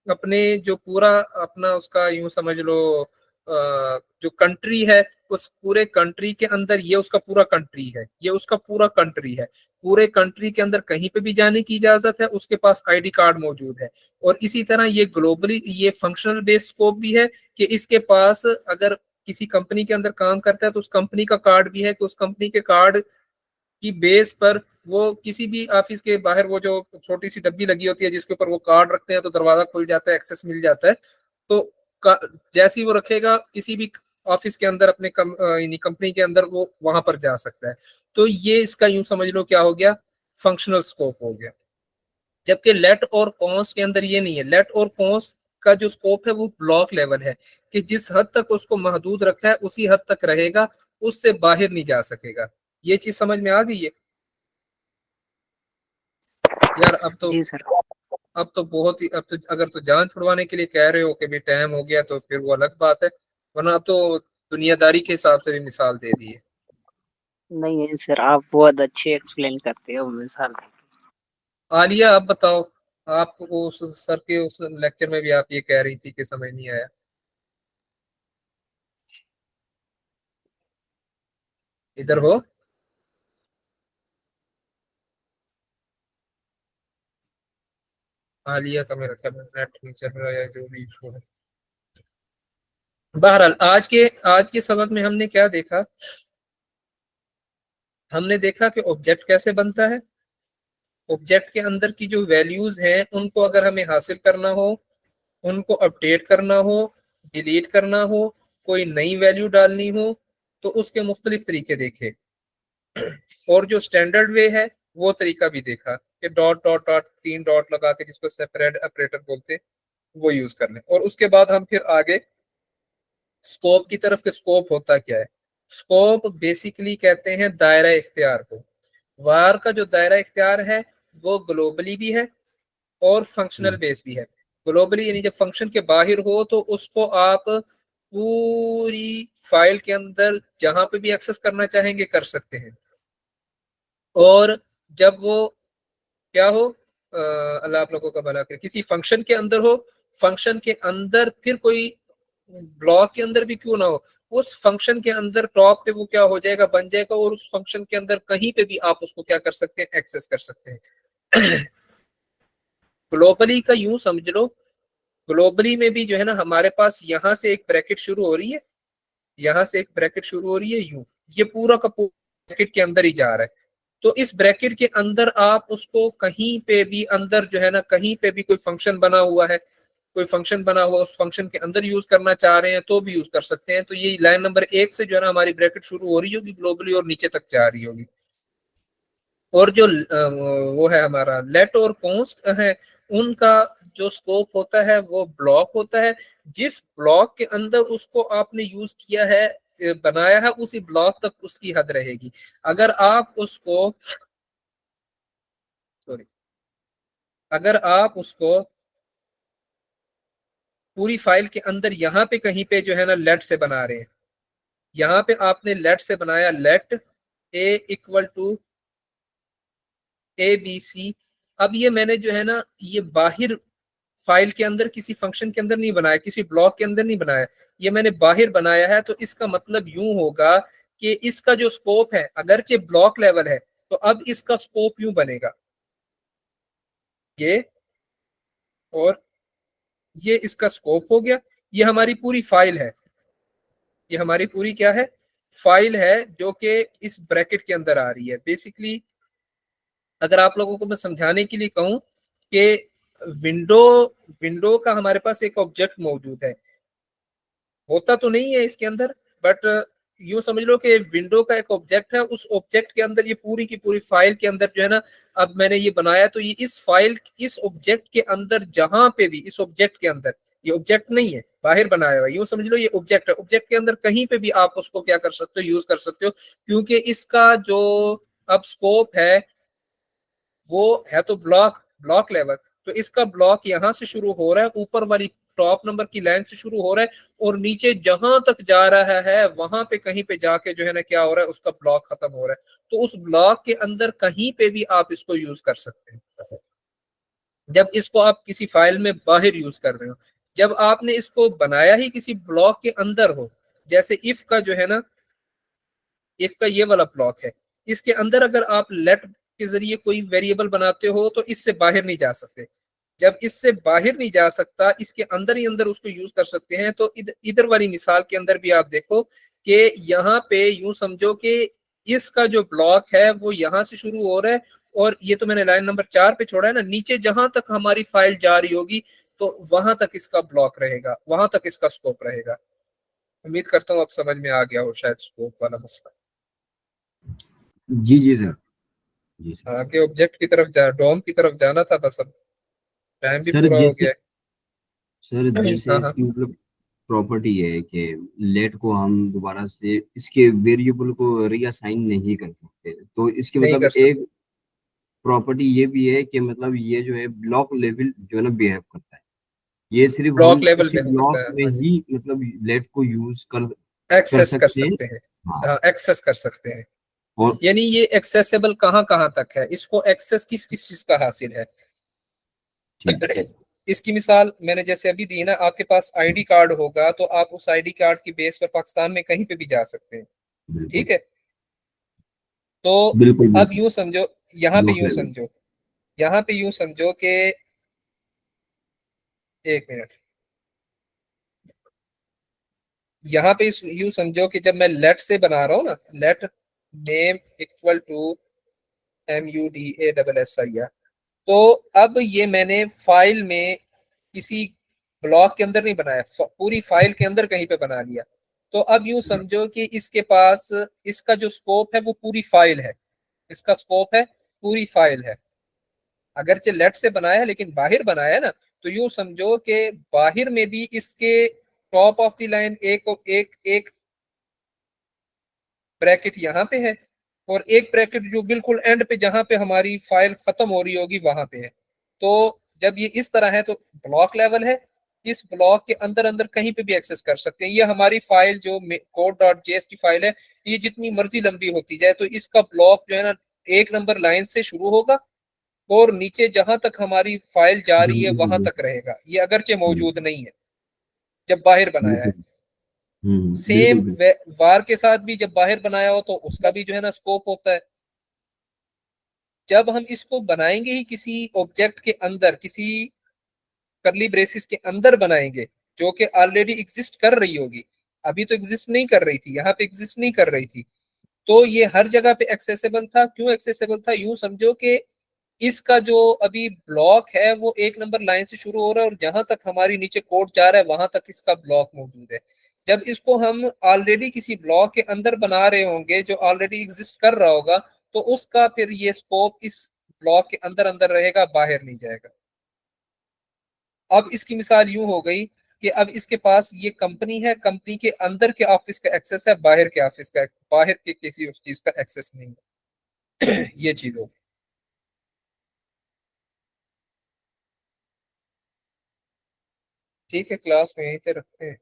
S1: अपने जो पूरा अपना उसका यूं समझ लो जो कंट्री है उस पूरे कंट्री के अंदर ये उसका पूरा कंट्री है, ये उसका पूरा कंट्री है, पूरे कंट्री के अंदर कहीं पे भी जाने की इजाजत है, उसके पास आईडी कार्ड मौजूद है। और इसी तरह ये ग्लोबली ये फंक्शनल बेस्ड स्कोप भी है कि इसके पास अगर किसी कंपनी के अंदर काम करता है तो उस कंपनी का कार्ड भी है कि उस कंपनी के कार्ड की बेस पर वो किसी भी ऑफिस के बाहर वो जो छोटी सी डब्बी लगी होती है जिसके ऊपर वो कार्ड रखते हैं तो दरवाजा खुल जाता है, एक्सेस मिल जाता है। तो जैसे ही वो रखेगा किसी भी ऑफिस के अंदर अपने कंपनी के अंदर वो वहां पर जा सकता है। तो ये इसका यूं समझ लो क्या हो गया, फंक्शनल स्कोप हो गया। जबकि लेट और कॉन्स के अंदर ये नहीं है, लेट और कॉन्स का जो स्कोप है वो ब्लॉक लेवल है कि जिस हद तक उसको महदूद रखा है उसी हद तक रहेगा, उससे बाहर नहीं जा सकेगा। ये चीज समझ में आ गई है यार?
S8: जी सर।
S1: अब तो बहुत ही, अब तो अगर तो जान छुड़वाने के लिए कह रहे हो कि भी टाइम हो गया तो फिर वो अलग बात है, वरना अब तो दुनियादारी के हिसाब से भी मिसाल दे दी है।
S8: नहीं नहीं सर, आप बहुत अच्छे एक्सप्लेन करते हो मिसाल।
S1: आलिया आप बताओ, आपको उस सर के उस लेक्चर में भी आप ये कह रही थी कि समझ नहीं आया। इधर हो? आलिया का मेरा ख्याल नेट नहीं चल रहा है, जो भी इशू है। बहरहाल आज के सबक में हमने क्या देखा, हमने देखा कि ऑब्जेक्ट कैसे बनता है। ऑब्जेक्ट के अंदर की जो वैल्यूज हैं उनको अगर हमें हासिल करना हो, उनको अपडेट करना हो, डिलीट करना हो, कोई नई वैल्यू डालनी हो, तो उसके मुख्तलिफ तरीके देखे। और जो स्टैंडर्ड वे है वो तरीका भी देखा कि डॉट डॉट डॉट 3 डॉट लगा के, जिसको सेपरेट ऑपरेटर बोलते हैं, वो यूज कर लें। और उसके बाद हम फिर आगे स्कोप की तरफ के स्कोप होता क्या है। स्कोप बेसिकली कहते हैं दायरा इख्तियार को। वार का जो दायरा इख्तियार है वो ग्लोबली भी है और फंक्शनल बेस भी है। ग्लोबली यानी जब फंक्शन के बाहर हो तो उसको आप पूरी फाइल के अंदर जहां पे भी एक्सेस करना चाहेंगे कर सकते हैं। और जब वो क्या हो, अल्लाह आप लोगों का भला करे, किसी फंक्शन के अंदर हो, फंक्शन के अंदर फिर कोई ब्लॉक के अंदर भी क्यों ना हो, उस फंक्शन के अंदर टॉप पे वो क्या हो जाएगा, बन जाएगा, और उस फंक्शन के अंदर कहीं पे भी आप उसको क्या कर सकते हैं, एक्सेस कर सकते हैं। ग्लोबली का यूं समझ लो, ग्लोबली में भी जो है ना हमारे पास यहाँ से एक ब्रैकेट शुरू हो रही है, यहाँ से एक ब्रैकेट शुरू हो रही है यूं, ये पूरा का पूरा ब्रैकेट के अंदर ही जा रहा है। तो इस ब्रैकेट के अंदर आप उसको कहीं पे भी अंदर जो है ना, कहीं पे भी कोई फंक्शन बना हुआ है, कोई फंक्शन बना हुआ उस फंक्शन के अंदर यूज करना चाह रहे हैं तो भी यूज कर सकते हैं। तो ये लाइन नंबर 1 से जो है ना हमारी ब्रैकेट शुरू हो रही होगी ग्लोबली और नीचे तक जा रही होगी। और जो वो है हमारा लेट और कॉन्स्ट है, उनका जो स्कोप होता है वो ब्लॉक होता है। जिस ब्लॉक के अंदर उसको आपने यूज किया है, बनाया है, उसी ब्लॉक तक उसकी हद रहेगी। अगर आप उसको सॉरी अगर आप उसको पूरी फाइल के अंदर यहाँ पे कहीं पे जो है ना लेट से बना रहे हैं, यहाँ पे आपने लेट से बनाया, let a equal to ABC। अब ये मैंने जो है ना ये बाहर फाइल के अंदर किसी फंक्शन के अंदर नहीं बनाया, किसी ब्लॉक के अंदर नहीं बनाया, ये मैंने बाहर बनाया है। तो इसका मतलब यूं होगा कि इसका जो स्कोप है अगरचे ब्लॉक लेवल है, तो अब इसका स्कोप यूं बनेगा, ये और ये इसका स्कोप हो गया। ये हमारी पूरी फाइल है, ये हमारी पूरी क्या है, फाइल है, जो कि इस ब्रैकेट के अंदर आ रही है। बेसिकली अगर आप लोगों को मैं समझाने के लिए कहूं कि विंडो विंडो का हमारे पास एक ऑब्जेक्ट मौजूद है, होता तो नहीं है इसके अंदर, बट यूं समझ लो कि विंडो का एक ऑब्जेक्ट है, उस ऑब्जेक्ट के अंदर ये पूरी की पूरी फाइल के अंदर जो है ना, अब मैंने ये बनाया तो ये इस फाइल इस ऑब्जेक्ट के अंदर जहां पे भी, इस ऑब्जेक्ट के अंदर, ये ऑब्जेक्ट नहीं है बाहर बनाया हुआ, यूं समझ लो ये ऑब्जेक्ट है, ऑब्जेक्ट के अंदर कहीं पे भी आप उसको क्या कर सकते हो, यूज कर सकते हो। क्योंकि इसका जो अब स्कोप है वो है तो ब्लॉक लेवल, तो इसका ब्लॉक यहाँ से शुरू हो रहा है, ऊपर वाली टॉप नंबर की लाइन से शुरू हो रहा है, और नीचे जहां तक जा रहा है वहां पे कहीं पे जाके जो है ना क्या हो रहा है, उसका ब्लॉक खत्म हो रहा है। तो उस ब्लॉक के अंदर कहीं पे भी आप इसको यूज कर सकते हैं, जब इसको आप किसी फाइल में बाहर यूज कर रहे हो। जब आपने इसको बनाया ही किसी ब्लॉक के अंदर हो, जैसे इफ का जो है ना, इफ का ये वाला ब्लॉक है, इसके अंदर अगर आप लेट के जरिए कोई वेरिएबल बनाते हो तो इससे बाहर नहीं जा सकते। जब इससे बाहर नहीं जा सकता, इसके अंदर ही अंदर उसको यूज कर सकते हैं। तो इधर वाली मिसाल के अंदर भी आप देखो कि यहाँ पे यूं समझो कि इसका जो ब्लॉक है वो यहाँ से शुरू हो रहा है, और ये तो मैंने लाइन नंबर 4 पे छोड़ा है ना, नीचे जहां तक हमारी फाइल जा रही होगी तो वहां तक इसका ब्लॉक रहेगा, वहां तक इसका स्कोप रहेगा। उम्मीद करता हूँ अब समझ में आ गया हो शायद स्कोप वाला मसला।
S7: जी जी सर, जी सर।
S1: आगे ऑब्जेक्ट की तरफ डोम की तरफ जाना था, बस अब टाइम भी
S7: सर
S1: पूरा हो
S7: जैसे
S1: गया
S7: जैसे
S1: है। हाँ
S7: इसकी मतलब प्रॉपर्टी है कि लेट को हम दोबारा से इसके वेरिएबल को रीअसाइन नहीं कर सकते, तो इसके
S1: नहीं
S7: मतलब
S1: कर सकते,
S7: एक प्रॉपर्टी ये भी है कि मतलब ये जो है ब्लॉक लेवल जो है ना बिहेव करता है, ये सिर्फ
S1: ब्लॉक
S7: हम
S1: लेवल
S7: उसी
S1: पे हो
S7: ब्लॉक
S1: करता है।
S7: में
S1: हाँ जी,
S7: ही मतलब लेट को यूज कर
S1: एक्सेस कर
S7: सकते हैं।
S1: सकते हैं।
S7: हाँ,
S1: हाँ, एक्सेस कर सकते हैं।
S7: और
S1: यानी ये एक्सेसिबल कहाँ कहाँ तक है, इसको एक्सेस किस किस चीज का हासिल है।
S7: ठीक है।
S1: इसकी मिसाल मैंने जैसे अभी दी ना, आपके पास आईडी कार्ड होगा तो आप उस आईडी कार्ड की बेस पर पाकिस्तान में कहीं पे भी जा सकते हैं,
S7: बिल्कुल
S1: ठीक है। तो
S7: बिल्कुल
S1: अब
S7: बिल्कुल।
S1: यूं समझो, यहाँ पे
S7: ब्लॉक
S1: यूं
S7: लेवल।
S1: समझो, यहाँ पे यूं समझो कि एक मिनट, यहाँ पे यूं समझो कि जब मैं लेट से बना रहा हूँ ना, let name equal to MUDASSIR। तो अब ये मैंने फाइल में किसी ब्लॉक के अंदर नहीं बनाया, पूरी फाइल के अंदर कहीं पे बना लिया। तो अब यूं समझो कि इसके पास इसका जो स्कोप है वो पूरी फाइल है, इसका स्कोप है पूरी फाइल है। अगरचे लेट से बनाया है लेकिन बाहर बनाया है ना, तो यूं समझो कि बाहर में भी इसके टॉप ऑफ द लाइन एक एक एक ब्रैकेट यहाँ पे है और एक ब्रैकेट जो बिल्कुल एंड पे जहां पे हमारी फाइल खत्म हो रही होगी वहां पे है। तो जब ये इस तरह है तो ब्लॉक लेवल है, इस ब्लॉक के अंदर अंदर कहीं पे भी एक्सेस कर सकते हैं। ये हमारी फाइल जो code.js की फाइल है, ये जितनी मर्जी लंबी होती जाए तो इसका ब्लॉक जो है ना एक नंबर लाइन से शुरू होगा और नीचे जहां तक हमारी फाइल जा रही है वहां तक रहेगा। ये अगरचे मौजूद नहीं है जब बाहर बनाया है। सेम
S7: बिल्कुल
S1: वार के साथ भी जब बाहर बनाया हो तो उसका भी जो है ना स्कोप होता है। जब हम इसको बनाएंगे ही किसी ऑब्जेक्ट के अंदर, किसी करली ब्रेसिस के अंदर बनाएंगे जो कि ऑलरेडी एग्जिस्ट कर रही होगी, अभी तो एग्जिस्ट नहीं कर रही थी, यहाँ पे एग्जिस्ट नहीं कर रही थी, तो ये हर जगह पे एक्सेसिबल था। क्यों एक्सेसिबल था? यूं समझो कि इसका जो अभी ब्लॉक है वो एक नंबर लाइन से शुरू हो रहा है और जहां तक हमारी नीचे कोड जा रहा है वहां तक इसका ब्लॉक मौजूद है। जब इसको हम ऑलरेडी किसी ब्लॉक के अंदर बना रहे होंगे जो ऑलरेडी एग्जिस्ट कर रहा होगा, तो उसका फिर ये स्कोप इस ब्लॉक के अंदर अंदर रहेगा, बाहर नहीं जाएगा। अब इसकी मिसाल यूं हो गई कि अब इसके पास ये कंपनी है, कंपनी के अंदर के ऑफिस का एक्सेस है, बाहर के ऑफिस का, बाहर के किसी उस चीज का एक्सेस नहीं है। ये चीज हो। ठीक है, क्लास में यहीं पे रखते हैं।